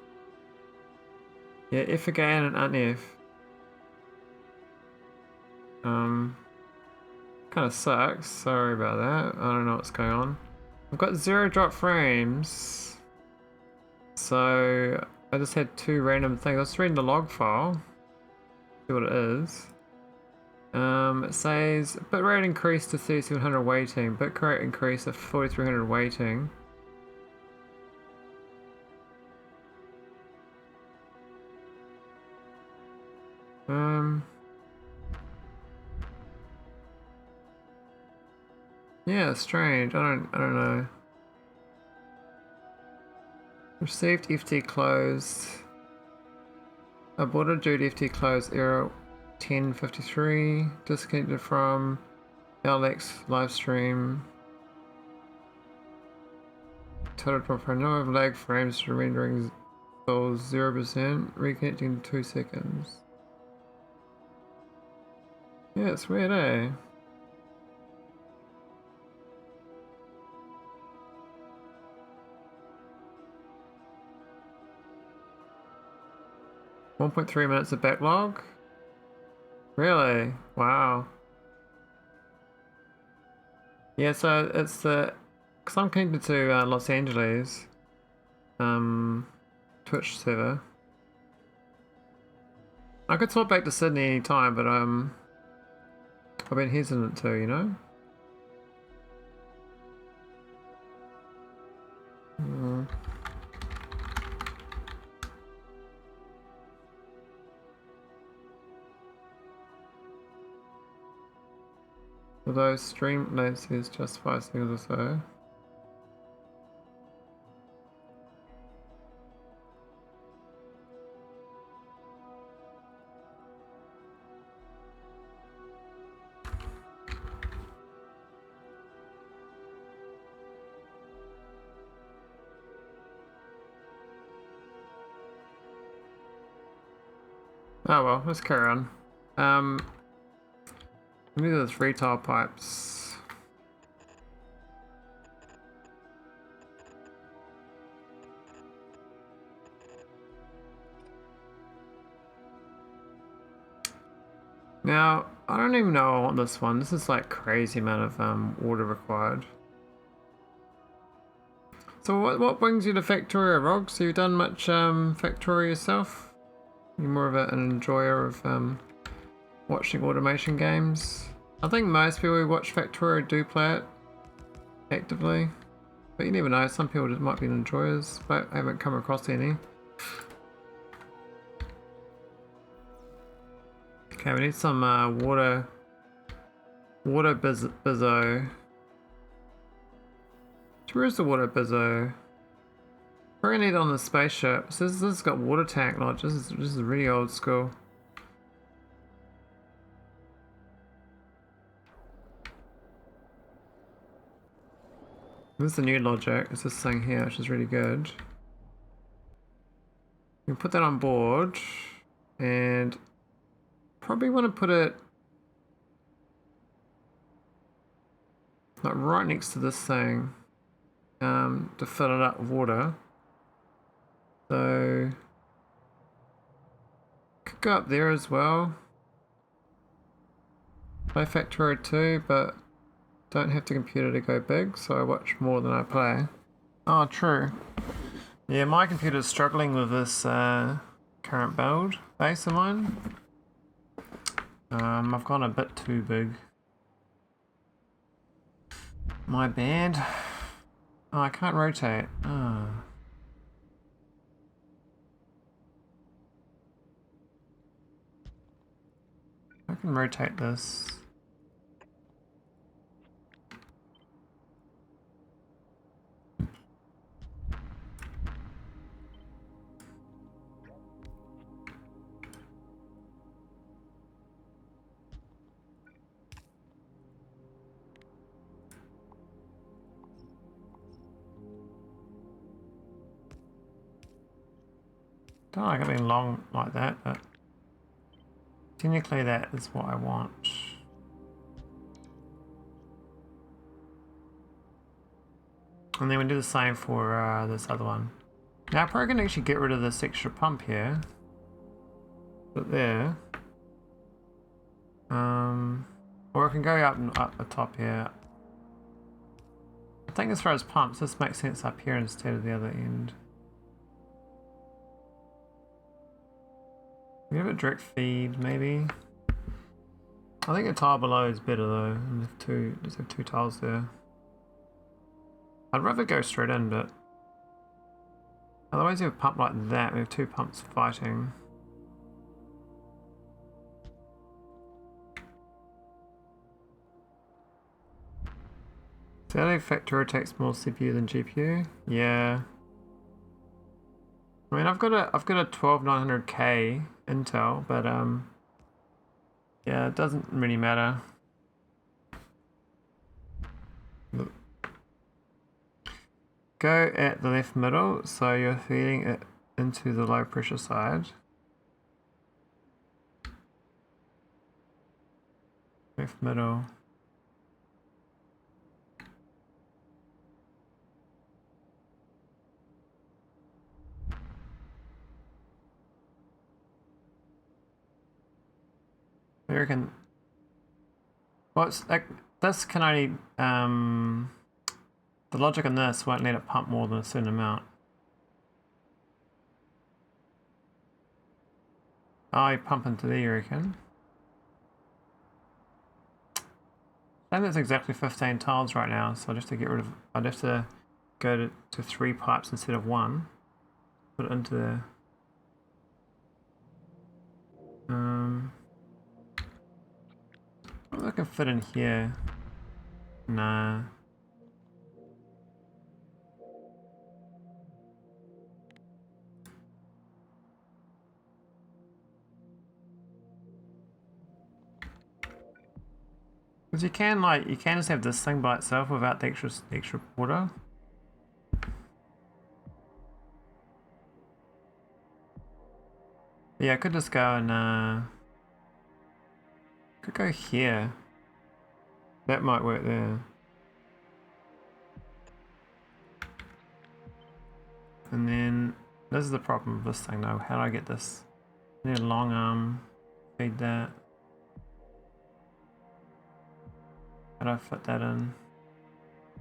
Yeah, F again and un-F. Kind of sucks. Sorry about that. I don't know what's going on. I've got 0 drop frames. So I just had 2 random things. I was reading the log file. See what it is. It says bitrate increased to 3700 waiting. Bitrate increased to 4300 waiting. Yeah, strange. I don't know. Received FT closed. Aborted duty FT closed. Error 1053. Disconnected from Alex live stream. Total drop for no lag frames rendering souls 0%. Reconnecting in 2 seconds. Yeah, it's weird, eh? .3 minutes of backlog? Really? Wow. Yeah, so it's the... Because I'm connected to Los Angeles Twitch server. I could swap back to Sydney anytime, but I've been hesitant to, you know? Although stream latency is just 5 seconds or so. Oh well, let's carry on. Let me do the 3 tile pipes. Now, I don't even know I want this one. This is like crazy amount of water required. So what brings you to Factorio, Rog? So you've done much Factorio yourself? You're more of an enjoyer of watching automation games? I think most people who watch Factorio do play it actively. But you never know, some people just might be enjoyers, but I haven't come across any. Okay, we need some water bizzo. Where's the water bizzo? We're gonna need it on the spaceship. So this has got water tank knowledge. This is really old school. This is the new logic. It's this thing here, which is really good. You can put that on board, and probably want to put it like right next to this thing to fill it up with water. So could go up there as well. Play Factorio 2, but don't have the computer to go big, so I watch more than I play. Oh, true. Yeah, my computer's struggling with this current build base of mine. I've gone a bit too big. My bad. Oh, I can't rotate. Oh. I can rotate this. Don't like it being long like that, but technically that is what I want. And then we do the same for this other one. Now I probably can actually get rid of this extra pump here. Put there. Or I can go up the top here. I think as far as pumps, this makes sense up here instead of the other end. We have a direct feed, maybe. I think a tile below is better though. And just have two tiles there. I'd rather go straight in, but otherwise you have a pump like that. We have two pumps fighting. So Factorio takes more CPU than GPU? Yeah. I mean, I've got a 12900K Intel, but yeah, it doesn't really matter. Go at the left middle, so you're feeding it into the low pressure side. Left middle. I reckon. Well, it's like this can only the logic in this won't let it pump more than a certain amount. Oh, you pump into there, you reckon? I think that's exactly 15 tiles right now, so I'd have to get rid of. I'd have to go to 3 pipes instead of 1. Put it into there. I can fit in here. Nah. Because you can just have this thing by itself without the extra water. Yeah, I could just go and could go here. That might work there. And then this is the problem with this thing though. How do I get this? I need a long arm. Feed that. How do I fit that in?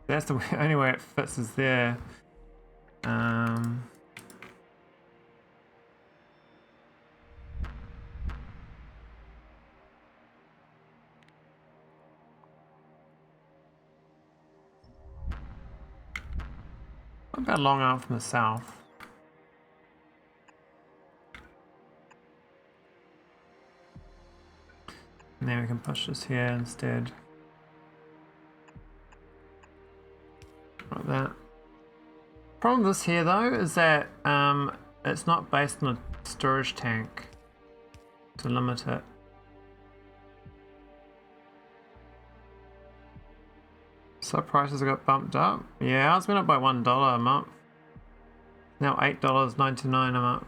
That's the only way it fits is there. What about long arm from the south? And then we can push this here instead. Like that. Problem with this here though is that it's not based on a storage tank to limit it. So prices have got bumped up. Yeah, ours went up by $1 a month. Now $8.99 a month.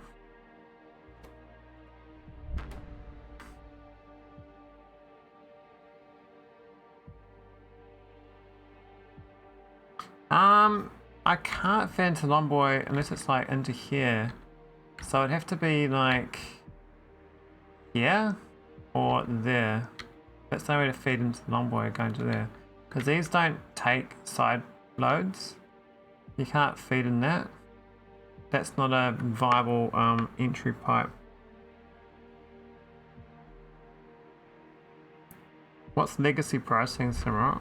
I can't fit into Longboy unless it's like into here. So it'd have to be like here or there. That's no way to feed into the Longboy going to there. Because these don't take side loads. You can't feed in that. That's not a viable entry pipe. What's legacy pricing, Samurai?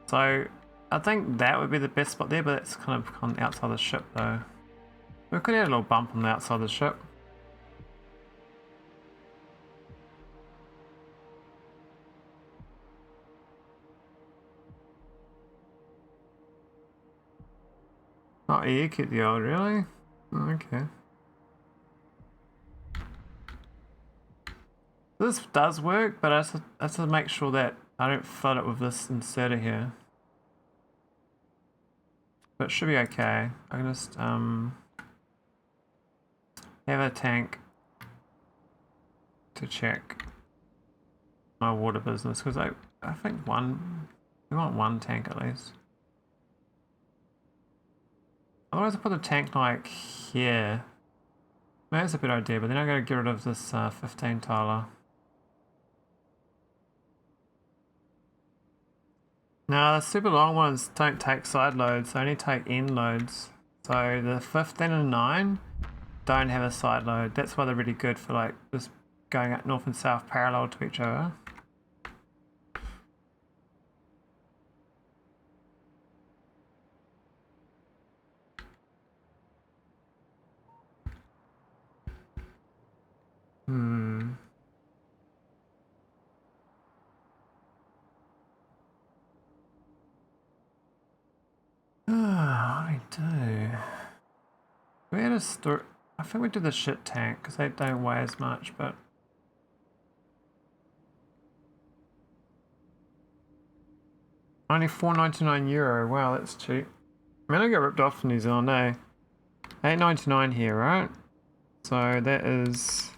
So I think that would be the best spot there, but it's kind of on the outside of the ship though. We could add a little bump on the outside of the ship. Oh, yeah, you keep the old, really? Oh, okay. This does work, but I have to make sure that I don't flood it with this inserter here. But it should be okay. I can just have a tank to check my water business, because I think we want one tank at least. Otherwise I put the tank like here. Maybe that's a good idea, but then I gotta get rid of this 15 tiler. Now the super long ones don't take side loads, they only take end loads. So the 15 and 9 don't have a side load. That's why they're really good for like just going up north and south parallel to each other. What do we do? We had a store. I think we did the shit tank because they don't weigh as much, but only €4.99. Wow, that's cheap. I mean, I get ripped off in New Zealand, eh? $8.99 here, right? So that is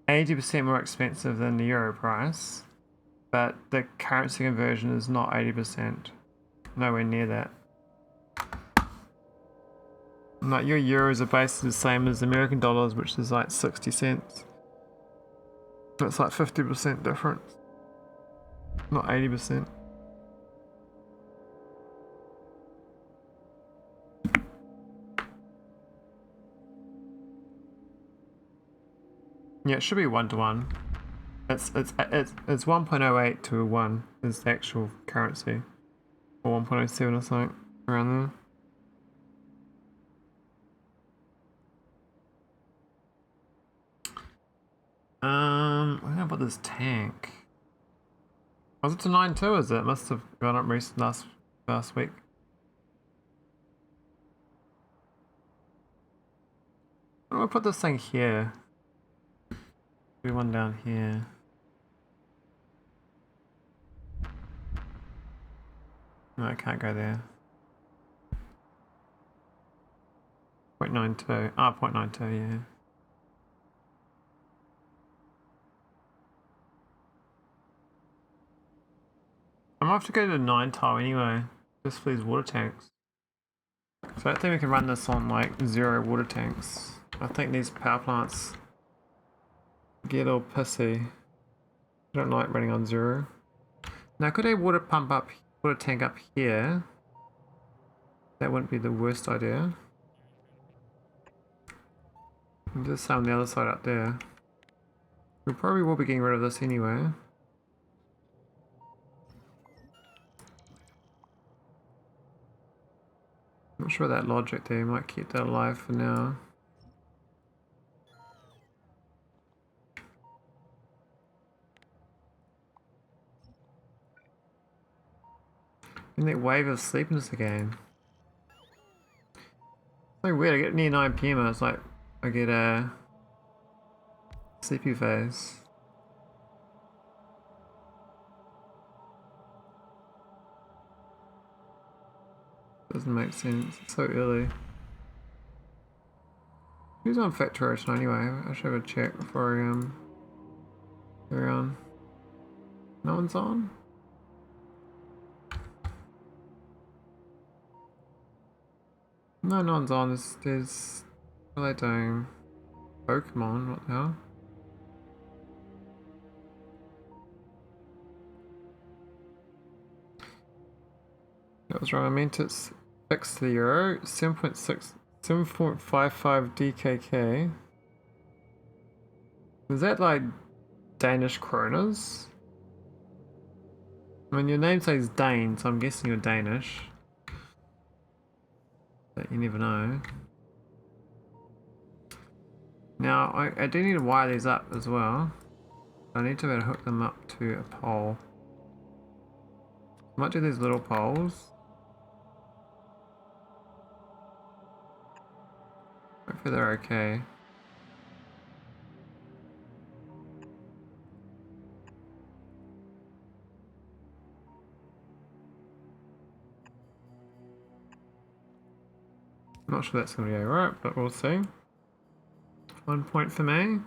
80% more expensive than the euro price, but the currency conversion is not 80%. Nowhere near that. Like your euros are basically the same as American dollars, which is like 60 cents. That's like 50% difference, not 80%. Yeah, it should be 1-to-1. It's 1.08 to 1 is the actual currency, or 1.07 or something around there. We're gonna put this tank. Was it to 9.2? Is it? Must have gone up recent last week. I'm gonna put this thing here. Do one down here. No, I can't go there. 0.92. Ah, 0.92, yeah. I might have to go to the 9 tile anyway, just for these water tanks. So I think we can run this on like 0 water tanks. I think these power plants get all pissy. I don't like running on 0. Now could a water tank up here? That wouldn't be the worst idea. And just on the other side up there. We probably will be getting rid of this anyway. Not sure that logic there, might keep that alive for now. And that wave of sleepiness again. So weird, I get near 9 PM and it's like I get a sleepy phase. Doesn't make sense, it's so early. Who's on Factorio tonight anyway? I should have a check before I carry on. No one's on? No, no one's on. There's what are they doing? Pokemon, what the hell? That was wrong, I meant it's fixed to the euro. 7.55 DKK. Is that like Danish kronas? I mean, your name says Dane, so I'm guessing you're Danish. But you never know. Now, I do need to wire these up as well. I need to be able to hook them up to a pole. I might do these little poles. Hopefully they're okay. I'm not sure that's going to go right, but we'll see. 1 point for me.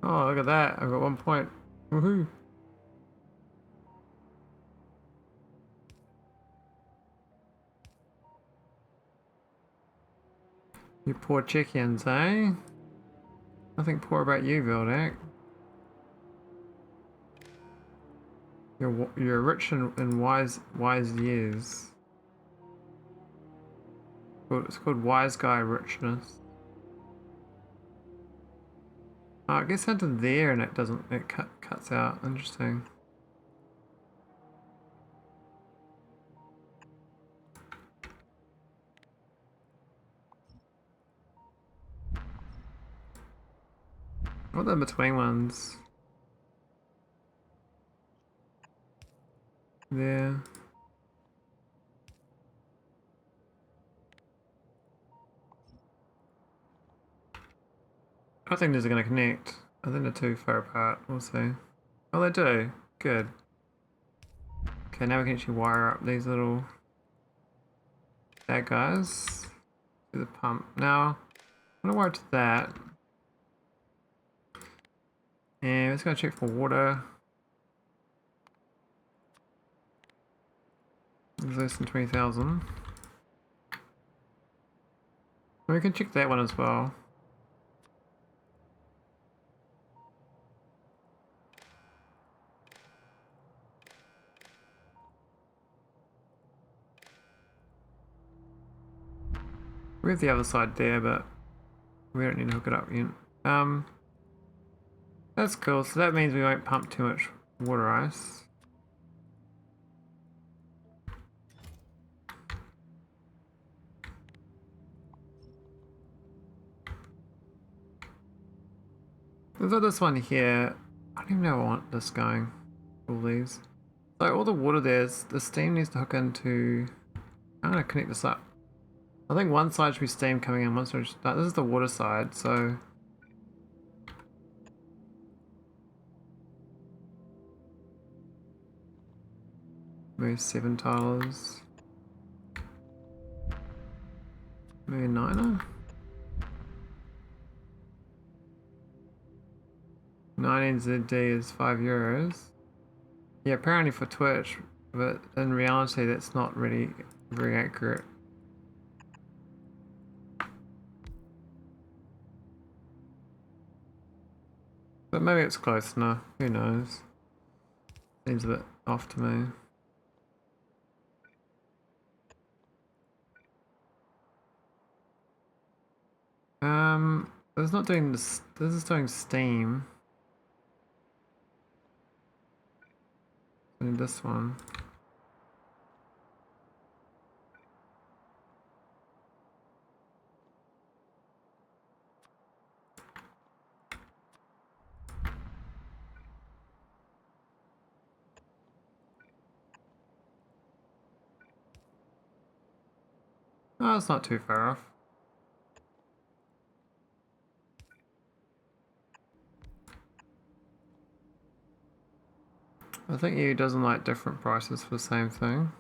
Oh, look at that. I've got 1 point. Woohoo. You poor Czechians, eh? Nothing poor about you, Vildak. You're rich in wise years. It's called wise guy richness. Oh, I guess into there and it doesn't. It cuts out. Interesting. What are the between ones? There. I don't think these are going to connect. I think they're too far apart. We'll see. Oh, they do. Good. Okay, now we can actually wire up these little bad guys to the pump. Now, I'm going to wire to that. And let's go check for water. There's less than 20,000. We can check that one as well. We have the other side there, but we don't need to hook it up yet. That's cool. So that means we won't pump too much water ice. There's got this one here. I don't even know how I want this going. All these. So all the water there's the steam needs to hook into. I'm gonna connect this up. I think one side should be steam coming in, one side should, no, this is the water side, so maybe 7 tilers. Maybe a 9er? 19 ZD is €5. Yeah, apparently for Twitch, but in reality that's not really very accurate. But maybe it's close enough, who knows. Seems a bit off to me. It's not doing this, this is doing steam. And this one. Oh, it's not too far off. I think EU doesn't like different prices for the same thing.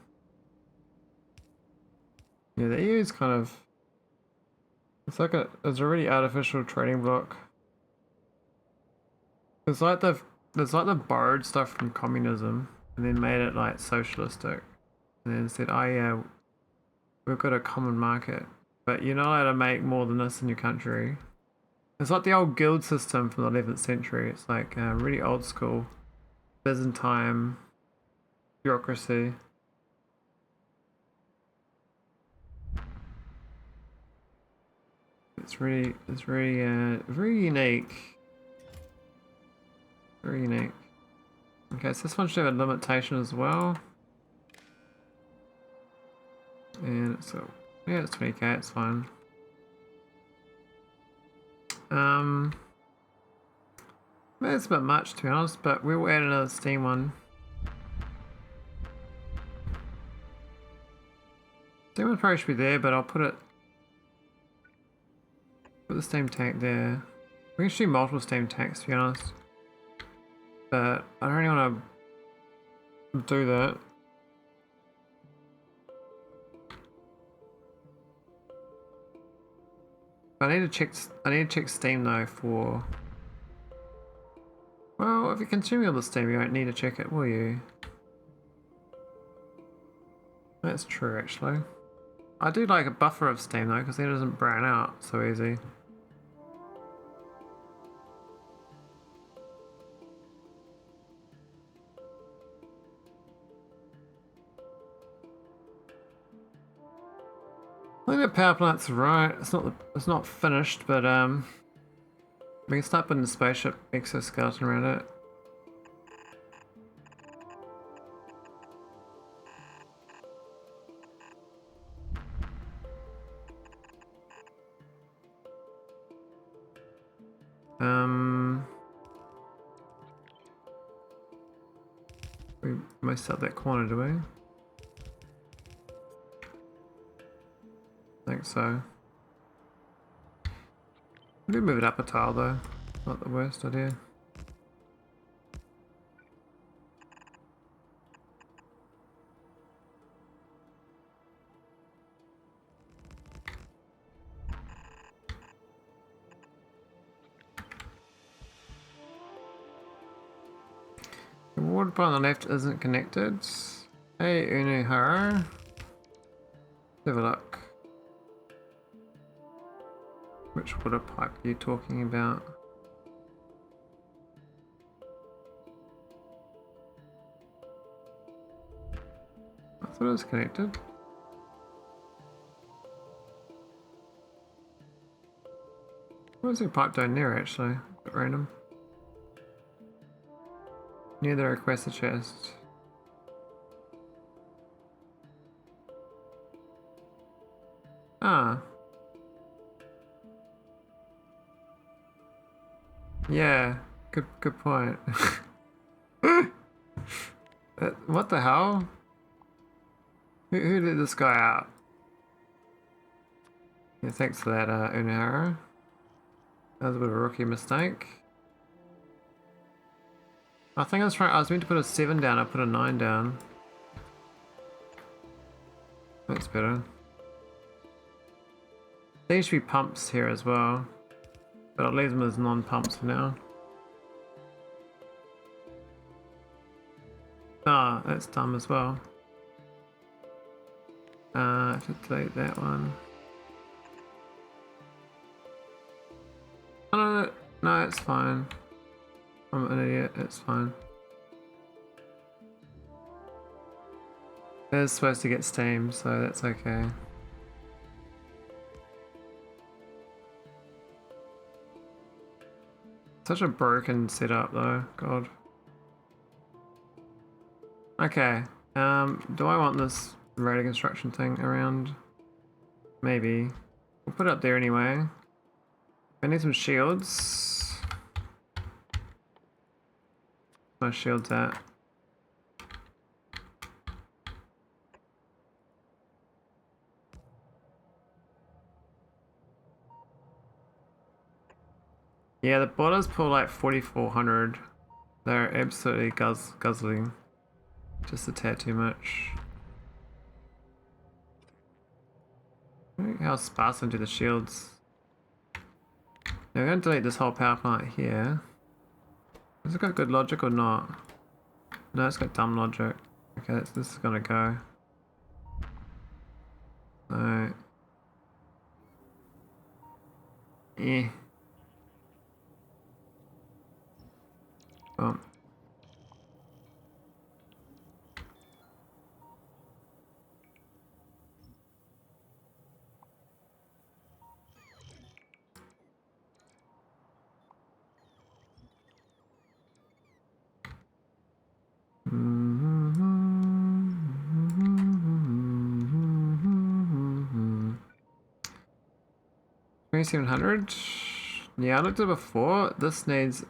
Yeah, the EU is kind of... It's like it's a really artificial trading block. It's like they've borrowed stuff from communism and then made it like socialistic. And then said, oh yeah, we've got a common market, but you're not allowed to make more than this in your country. It's like the old guild system from the 11th century. It's like really old school Byzantine bureaucracy. It's very unique. Very unique. Okay, so this one should have a limitation as well. And it's yeah, it's 20k, it's fine. Maybe it's a bit much to be honest, but we'll add another steam one. Steam one probably should be there, but I'll put the steam tank there. We can do multiple steam tanks to be honest. But I don't really want to do that. I need to check steam though for... Well, if you're consuming all the steam, you won't need to check it, will you? That's true, actually. I do like a buffer of steam though, because then it doesn't burn out so easy. I think the power plant's right. It's not finished, but we can start putting the spaceship exoskeleton around it. We most out that corner, do we? I think so. We could move it up a tile though. Not the worst idea. The water plant on the left isn't connected. Hey, Unuhara. Let's have a look. Which water pipe are you talking about? I thought it was connected. What was the pipe down there actually? Bit random. Near the requester chest. Ah. Yeah, good point. What the hell? Who let this guy out? Yeah, thanks for that, Unuhara. That was a bit of a rookie mistake. I think I was meant to put a 7 down, I put a 9 down. That's better. There should be pumps here as well, but I'll leave them as non-pumps for now. Ah, that's dumb as well. I have to delete that one. Oh, no, it's fine. I'm an idiot, it's fine. It's supposed to get steam, so that's okay. Such a broken setup though, god. Okay, do I want this radar construction thing around? Maybe. We'll put it up there anyway. I need some shields. Where's my shields at? Yeah, the bottles pull like 4,400. They're absolutely guzzling. Just a tad too much. Look how sparse into the shields. Now we're going to delete this whole power plant here. Has it got good logic or not? No, it's got dumb logic. Okay, this is gonna go. So, yeah. Well. Mm-hmm. 2,700. Yeah, I looked at it before. This needs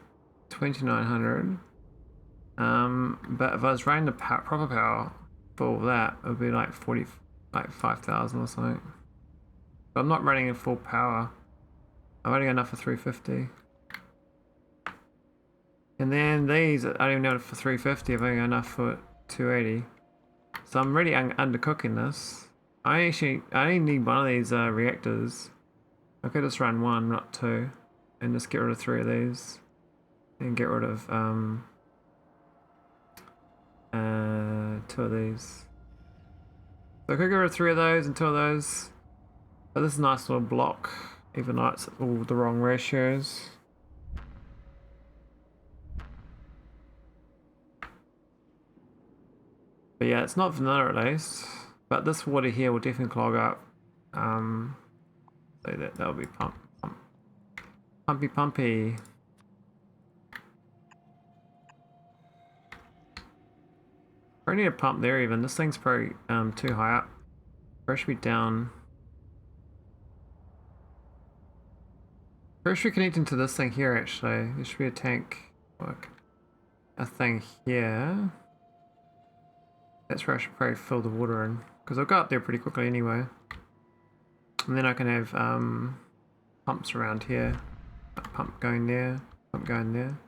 2,900. But if I was running the proper power for that, it would be like 5,000 or something. But I'm not running in full power. I've only got enough for 350. And then these, I don't even know for 350. I've only got enough for 280. So I'm really undercooking this. I only need one of these reactors. I could just run one, not two, and just get rid of 3 of these, and get rid of 2 of these. So I could get rid of 3 of those and 2 of those. But this is a nice little block, even though it's all the wrong ratios. But yeah, it's not vanilla at least. But this water here will definitely clog up. So that'll be pumpy pumpy. Probably need a pump there even. This thing's probably too high up. Probably should be down. Probably should be connecting to this thing here actually. There should be a tank, like a thing here. That's where I should probably fill the water in. Because I'll go up there pretty quickly anyway. And then I can have pumps around here. A pump going there, pump going there.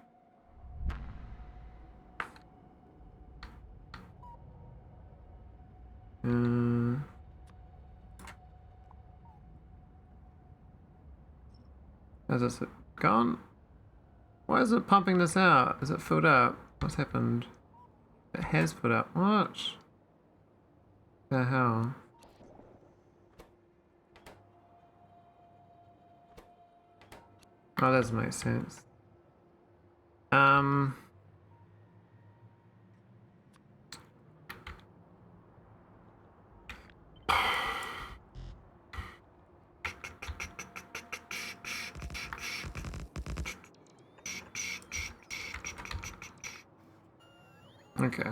Is it gone? Why is it pumping this out? Is it filled up? What's happened? It has filled up. What? The hell? Oh, that doesn't make sense. Okay.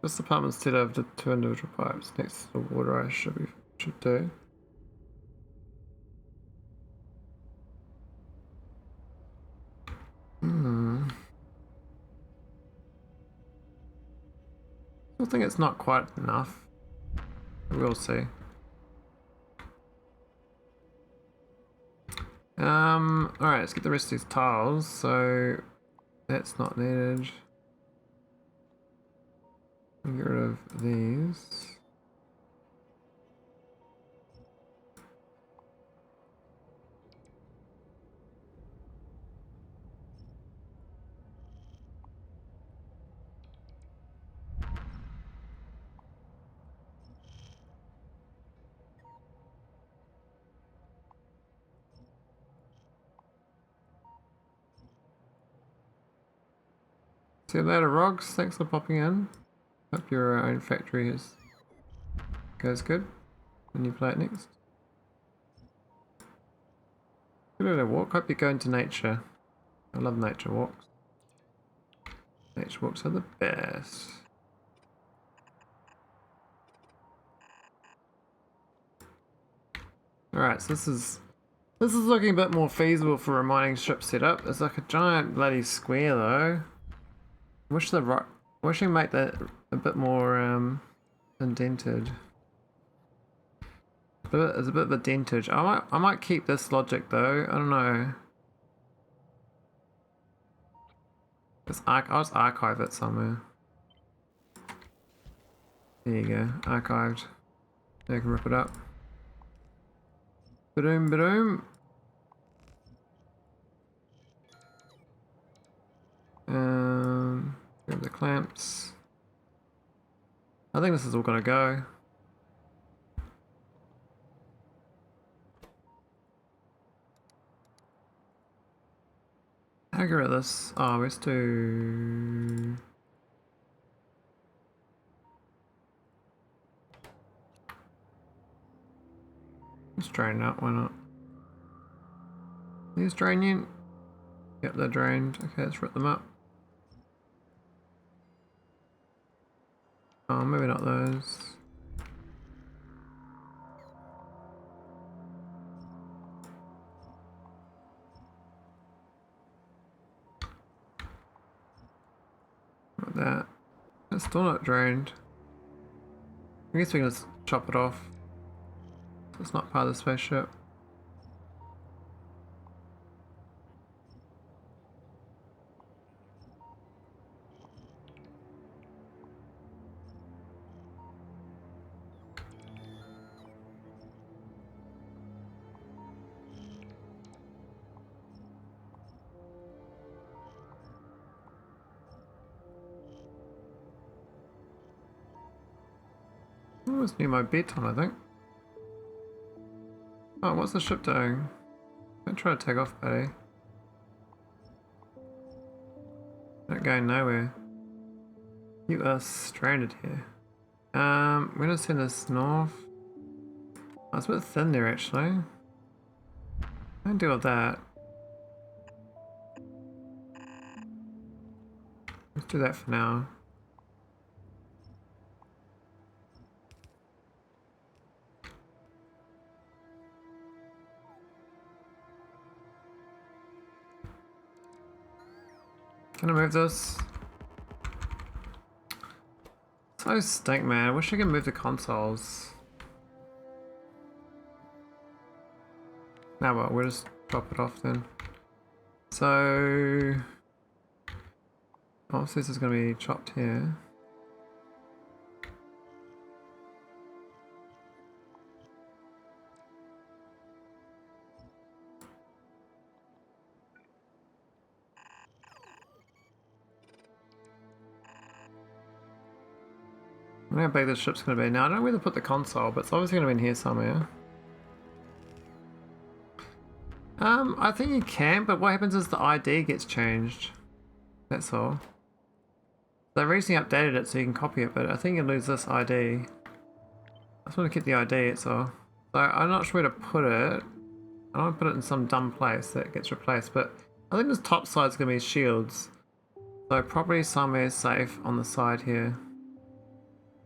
This apartment instead of the 2 individual pipes next to the water I should do. I think it's not quite enough. We'll see. Alright, let's get the rest of these tiles. So that's not needed. Get rid of these. See you later, Rogs. Thanks for popping in. Hope your own factory goes good when you play it next. Good at a walk. Hope you go into nature. I love nature walks. Nature walks are the best. Alright, so this is looking a bit more feasible for a mining ship setup. It's like a giant bloody square though. Wish you make that a bit more indented. There's a bit of a dentage. I might keep this logic though. I don't know. I'll just archive it somewhere. There you go, archived. Now you can rip it up. Ba-doom, ba-doom. Grab the clamps. I think this is all gonna go. How do I get rid of this? Oh, let's do... Let's drain out, why not? These draining? Yep, they're drained. Okay, let's rip them up. Oh, maybe not those. Like that. It's still not drained. I guess we can just chop it off. It's not part of the spaceship. Almost near my bedtime, I think. Oh, what's the ship doing? Don't try to take off, buddy. Not going nowhere. You are stranded here. We're gonna send this north. Oh, it's a bit thin there, actually. Don't deal with that. Let's do that for now. Can I move this? So stink, man. I wish I could move the consoles. Now what? We'll just drop it off then. So, obviously this is going to be chopped here. I don't know how big this ship's going to be. Now, I don't know where to put the console, but it's obviously going to be in here somewhere. I think you can, but what happens is the ID gets changed. That's all. They recently updated it so you can copy it, but I think you lose this ID. I just want to keep the ID, it's all. So I'm not sure where to put it. I don't want to put it in some dumb place that gets replaced, but I think this top side's going to be shields. So probably somewhere safe on the side here.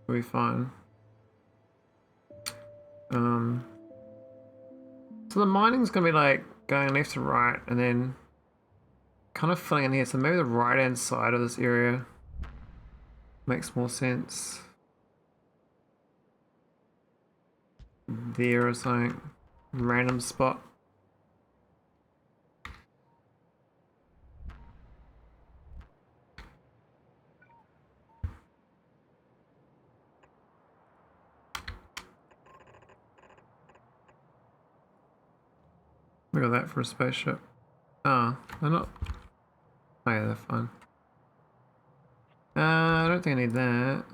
Will be fine. So the mining's going to be like going left to right and then kind of filling in here. So maybe the right hand side of this area makes more sense. There or something. Random spot. Look at that for a spaceship. Ah, they're not. Oh yeah, they're fine. I don't think I need that.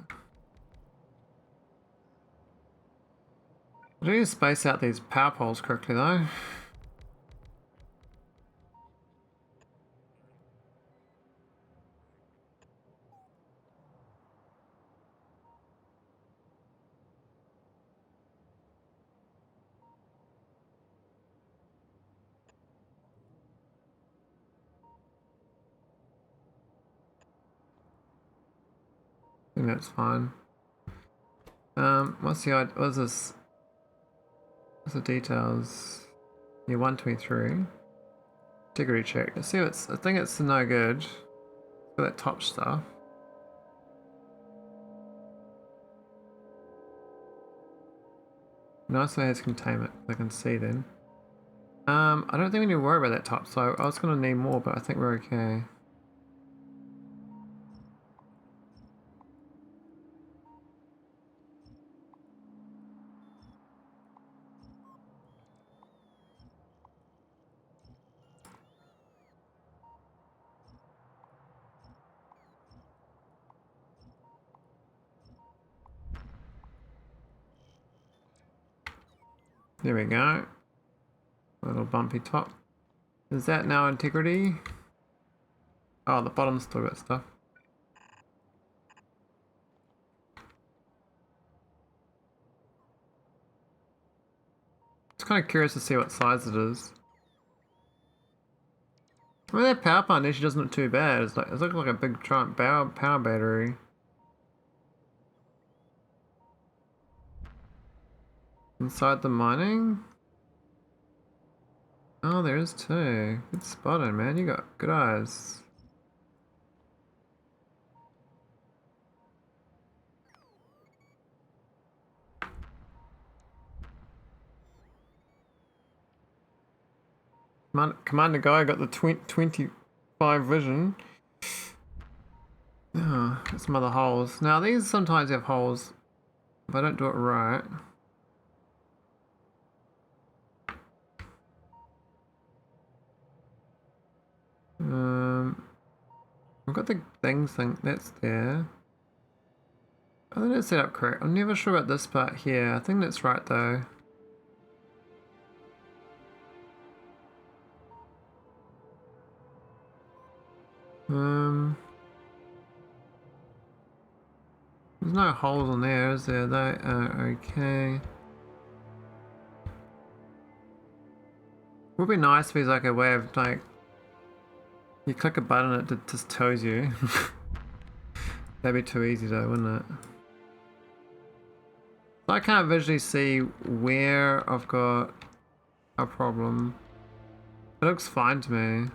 I do need to space out these power poles correctly though. I think that's fine. What's this? What's the details? Yeah, 123. Integrity check. Let's see what's. I think it's no good. For that top stuff. Nice way it has containment. I can see then. I don't think we need to worry about that top. So I was gonna need more, but I think we're okay. There we go. A little bumpy top. Is that now integrity? Oh, the bottom's still got stuff. Just kind of curious to see what size it is. I mean, that power plant actually doesn't look too bad. It's looking like a big giant power battery. Inside the mining? Oh, there is too. Good spotting, man. You got good eyes. Commander guy got the 25 vision. Oh, got some other holes. Now these sometimes have holes if I don't do it right. I've got the thing that's there. I think it's set up correct. I'm never sure about this part here. I think that's right though. There's no holes on there, is there? They are okay. Would be nice if there's like a way of like you click a button and it just tells you. That'd be too easy though, wouldn't it? So I can't visually see where I've got a problem. It looks fine to me.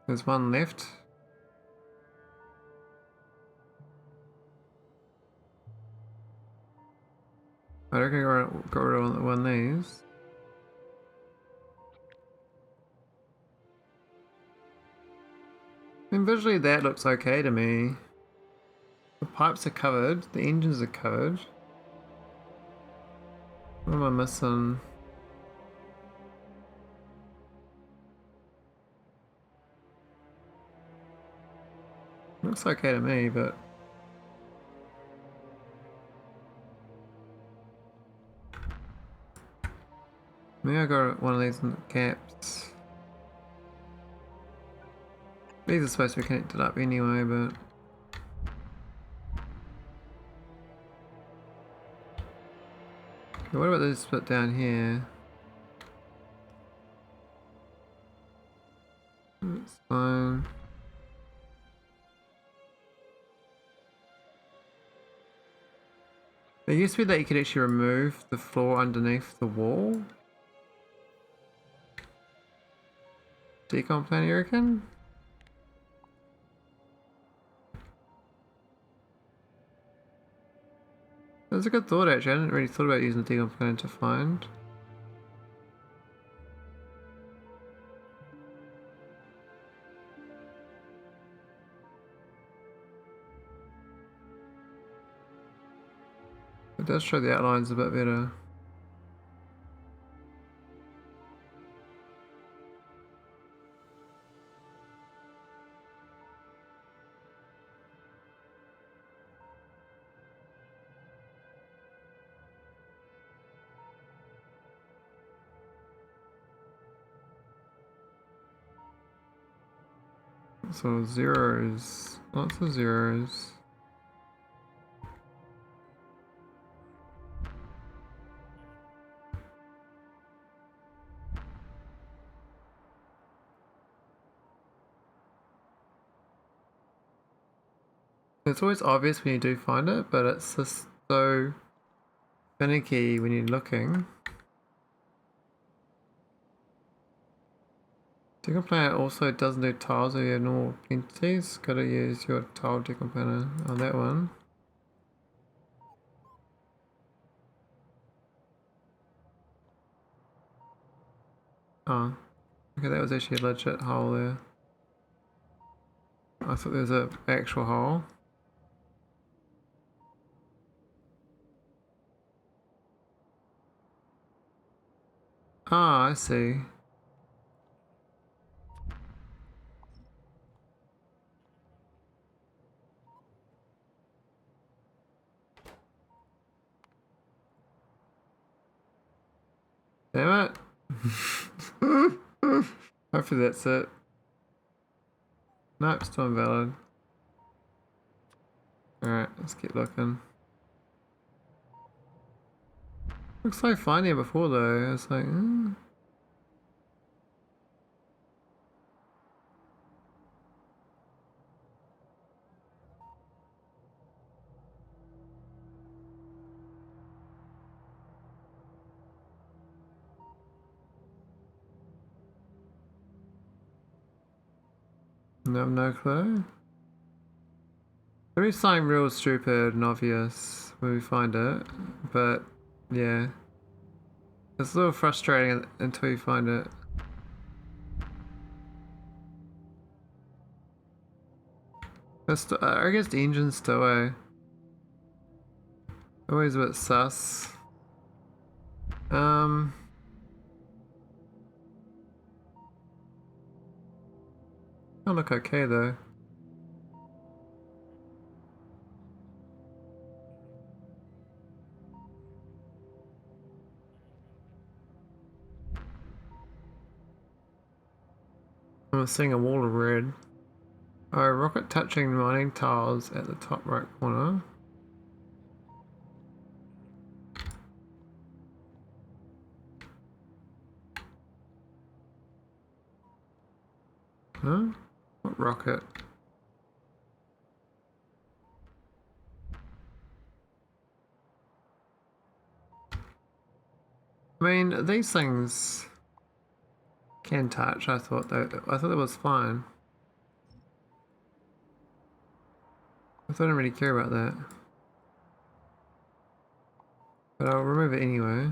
There's one left. I reckon I got rid of one of these. And visually that looks okay to me. The pipes are covered, the engines are covered. What am I missing? Looks okay to me, but maybe I got one of these in the caps. These are supposed to be connected up anyway, but okay, what about this bit down here? That's fine. There used to be that you could actually remove the floor underneath the wall. Decon plan, you reckon? That's a good thought actually, I hadn't really thought about using the decon plan to find. It does show the outlines a bit better. So zeros, lots of zeros. It's always obvious when you do find it, but it's just so finicky when you're looking. Decon planner also doesn't do tiles of your normal entities. Gotta use your tile decon planner on that one. Oh, okay, that was actually a legit hole there. I thought there was an actual hole. Ah, I see. Damn it. Hopefully that's it. Nope, still invalid. Alright, let's keep looking. Looks so fine here before though. It's like, no clue. Maybe something real stupid and obvious when we find it, but yeah. It's a little frustrating until you find it. I guess the engine's still always a bit sus. It'll look okay though. I'm seeing a wall of red. Oh, rocket touching mining tiles at the top right corner. Huh? What rocket? I mean, these things can touch. I thought that was fine. I didn't really care about that. But I'll remove it anyway.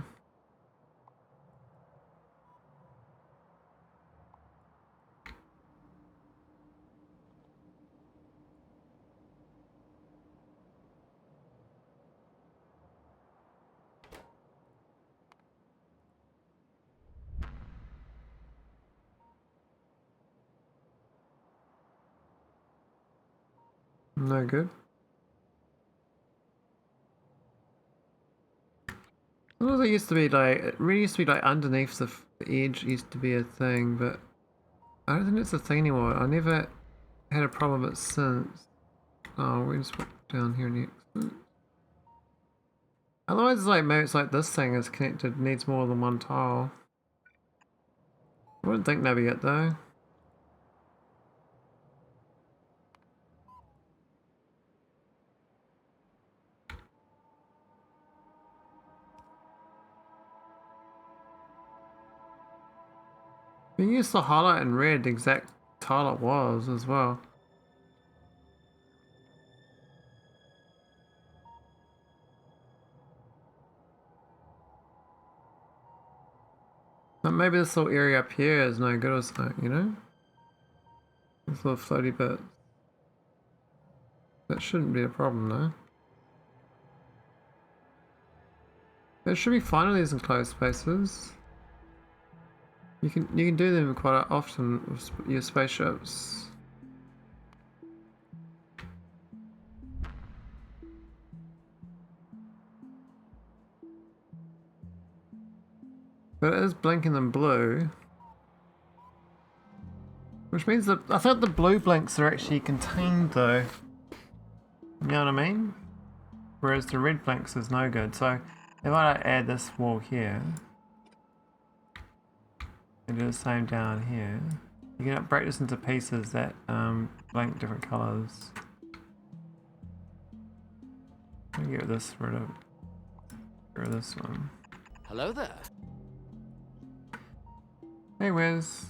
No good. I thought it used to be like, it really used to be like underneath the edge used to be a thing, but I don't think it's a thing anymore. I never had a problem with it since. Oh, we just walk down here next. Otherwise, it's like maybe it's like this thing is connected, needs more than one tile. I wouldn't think that'd be it though. You used to highlight in red the exact tile it was as well. But maybe this little area up here is no good or something, you know? This little floaty bit. That shouldn't be a problem though. There should be fine with these enclosed spaces. You can do them quite often with your spaceships. But it is blinking them blue. Which means that I thought the blue blinks are actually contained though. You know what I mean? Whereas the red blinks is no good. So if I add this wall here, and do the same down here, you can break this into pieces that blink different colours. Let me get rid of this one. Hello there. Hey Wiz.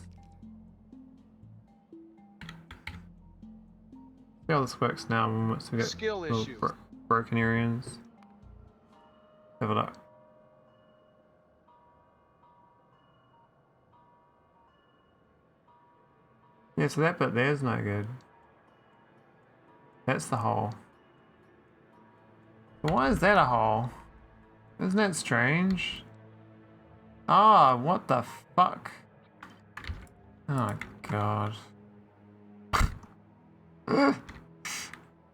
See how this works now once we get Skill little issues. broken areas. Have a look. Yeah, so that bit there's no good. That's the hole. Why is that a hole? Isn't that strange? Ah, what the fuck? Oh god.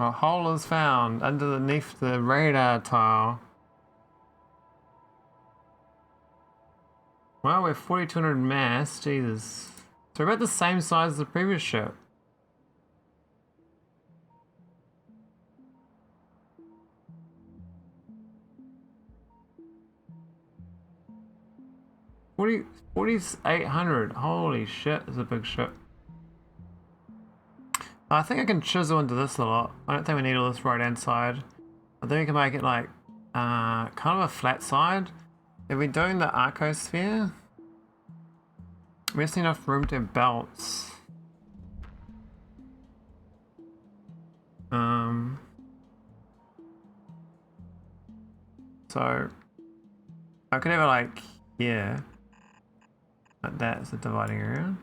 A hole is found underneath the radar tile. Well, we're 4200 mass, Jesus. So we're about the same size as the previous ship. Forty 4800. Holy shit, it's a big ship. I think I can chisel into this a lot. I don't think we need all this right hand side. I think we can make it like kind of a flat side. If we're doing the arcosphere, we just need enough room to have belts. So I could have it like here, like that is the dividing area,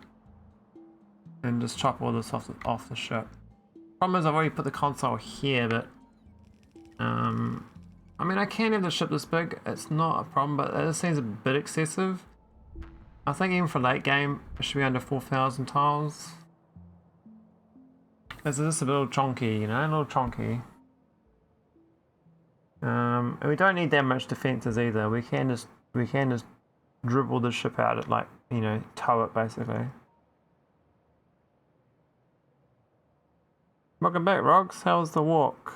and just chop all this off the ship. Problem is I've already put the console here, but I mean I can have the ship this big, it's not a problem, but it seems a bit excessive. I think even for late game it should be under 4,000 tiles. It's just a little chonky, you know, a little chonky. And we don't need that much defenses either. We can just dribble the ship out at, like, you know, tow it basically. Welcome back, Rogs. How was the walk?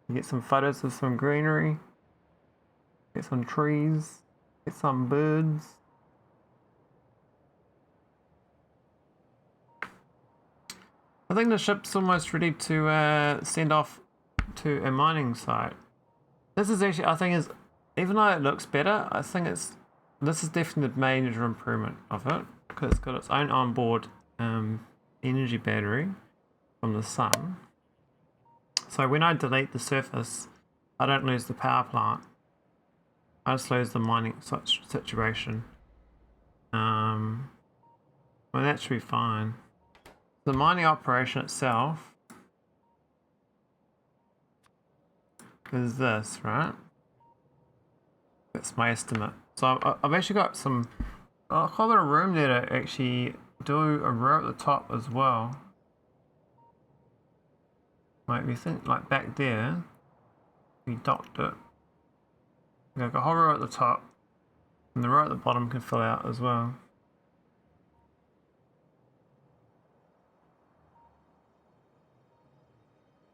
You get some photos of some greenery. Get some trees. Get some birds. I think the ship's almost ready to send off to a mining site. This is actually, I think, is even though it looks better, I think this is definitely the major improvement of it because it's got its own onboard energy battery from the sun. So when I delete the surface, I don't lose the power plant. I just lose the mining situation. Well, that should be fine. The mining operation itself is this, right? That's my estimate. So I've actually got quite a bit of room there to actually do a row at the top as well. Like, if you think like back there, we docked it. We've got a whole row at the top, and the row at the bottom can fill out as well.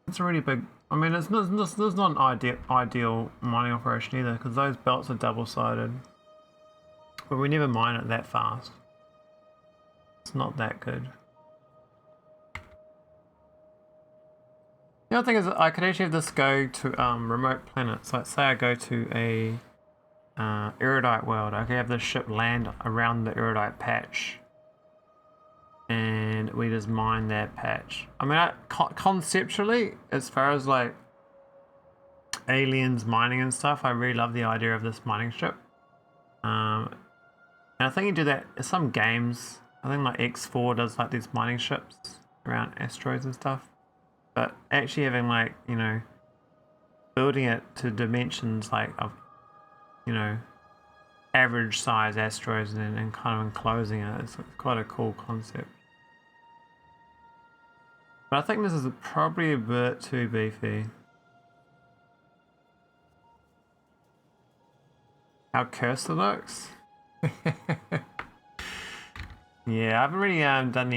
It's a really big. I mean, it's not an ideal mining operation either, because those belts are double-sided. But we never mine it that fast. It's not that good. The other thing is I could actually have this go to remote planets. Like say I go to a erudite world, I could have this ship land around the erudite patch. And we just mine that patch. I mean, conceptually, as far as like aliens mining and stuff, I really love the idea of this mining ship. And I think you do that in some games. I think like X4 does like these mining ships around asteroids and stuff. But actually having like, you know, building it to dimensions like of, you know, average size asteroids and kind of enclosing it, it's quite a cool concept. But I think this is probably a bit too beefy. How cursed it looks. Yeah, I haven't really done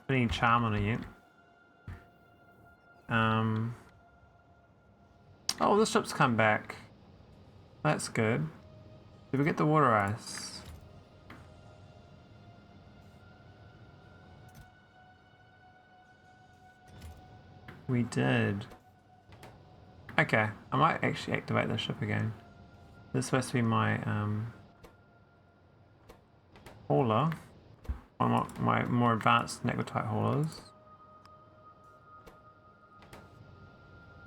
any charm on it yet. Oh, the ship's come back. That's good. Did we get the water ice? We did. Okay, I might actually activate the ship again. This is supposed to be my hauler. My more advanced necrotite haulers.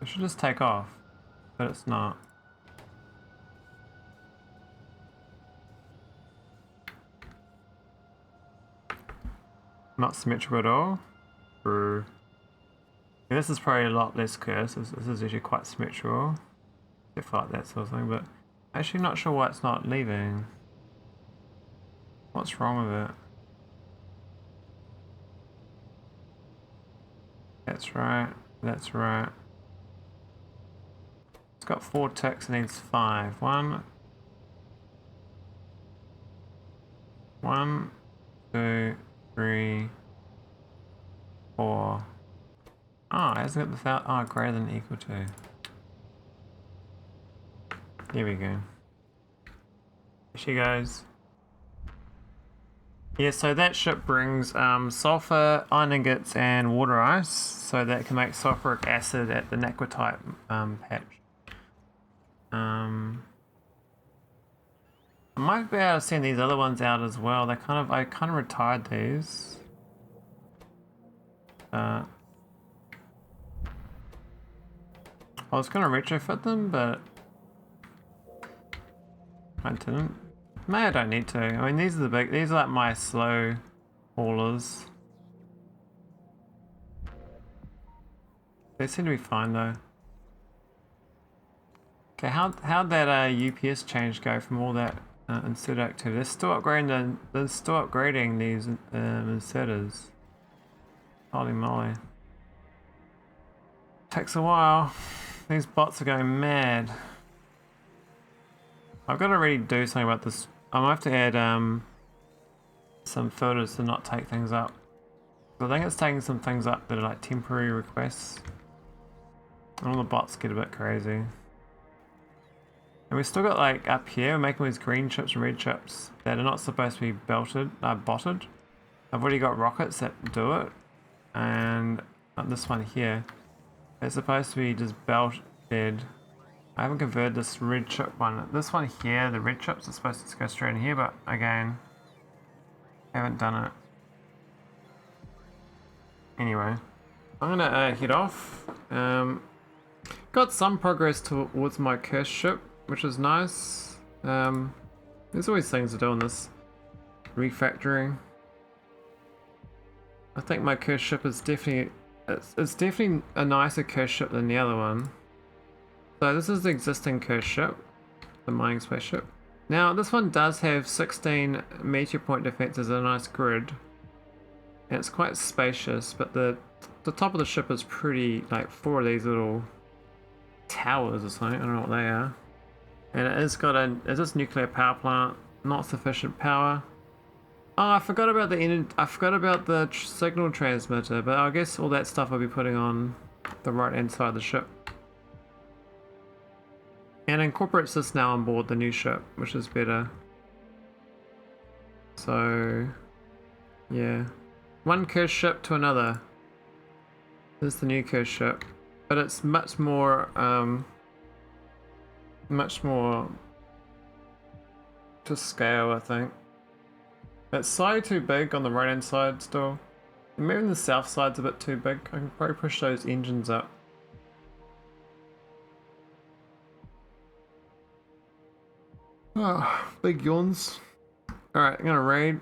It should just take off, but it's not. Not symmetrical at all. Brr. Yeah, this is probably a lot less cursed. This is actually quite symmetrical. If like that sort of thing, but actually not sure why it's not leaving. What's wrong with it? That's right. That's right. It's got 4 ticks and needs 5. 1, 2, 3, 4. Oh, it hasn't got the foul. Oh, greater than equal to. There we go. There she goes. Yeah, so that ship brings sulfur, iron ingots, and water ice, so that can make sulfuric acid at the necrotite patch. I might be able to send these other ones out as well. I kind of retired these. I was gonna retrofit them, but I didn't. Maybe I don't need to. I mean, these are like my slow haulers. They seem to be fine though. Okay, how'd that UPS change go from all that insert activity? They're still upgrading these inserters. Holy moly. Takes a while. These bots are going mad. I've got to really do something about this. I might have to add some filters to not take things up. I think it's taking some things up that are like temporary requests. And all the bots get a bit crazy. And we still got like up here, we're making these green chips and red chips that are not supposed to be botted. I've already got rockets that do it. And this one here, it's supposed to be just belted. I haven't converted this red chip one. This one here, the red chips are supposed to go straight in here, but again, haven't done it. Anyway, I'm gonna head off. Got some progress towards my cursed ship, which is nice. There's always things to do in this refactoring. I think my cursed ship is definitely it's definitely a nicer cursed ship than the other one. So this is the existing cursed ship, the mining spaceship. Now this one does have 16 meteor point defenses and a nice grid. And it's quite spacious, but the top of the ship is pretty, like 4 of these little towers or something, I don't know what they are. And it's this nuclear power plant, not sufficient power. Oh, I forgot about the signal transmitter, but I guess all that stuff I'll be putting on the right hand side of the ship. And incorporates this now on board the new ship, which is better. So, yeah. One cursed ship to another. This is the new cursed ship. But it's much more to scale, I think. It's slightly too big on the right hand side still. And maybe the south side's a bit too big. I can probably push those engines up. Oh, big yawns. Alright, I'm gonna raid.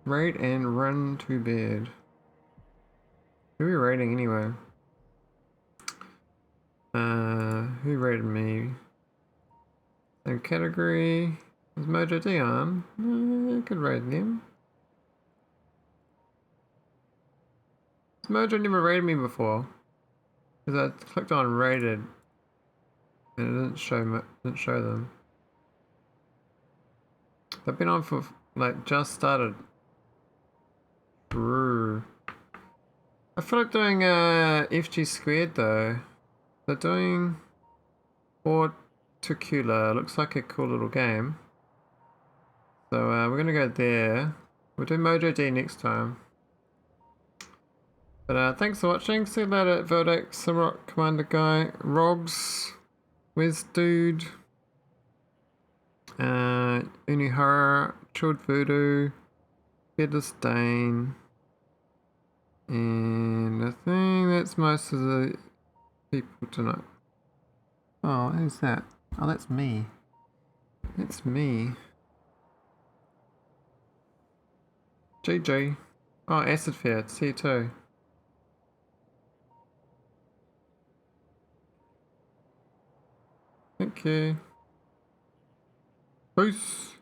Raid and run to bed. Who are we raiding anyway? Who raided me? Same category. Is Mojo D on? I could raid them. Mojo never raided me before. Because I clicked on raided. And it didn't show them. They've been on for, like, just started. Brr. I feel like doing FG squared though. They're doing Tequila. Looks like a cool little game. So we're gonna go there. We'll do Mojo D next time. But thanks for watching. See you later, Vodex, Simrock, Commander Guy, Rogs, Where's Dude, Unihara, Chilled Voodoo, Fearless Dane, and I think that's most of the people tonight. Oh, who's that? Oh, that's me. That's me. GG. Oh, Acid Fair, see you too. Thank you. Peace.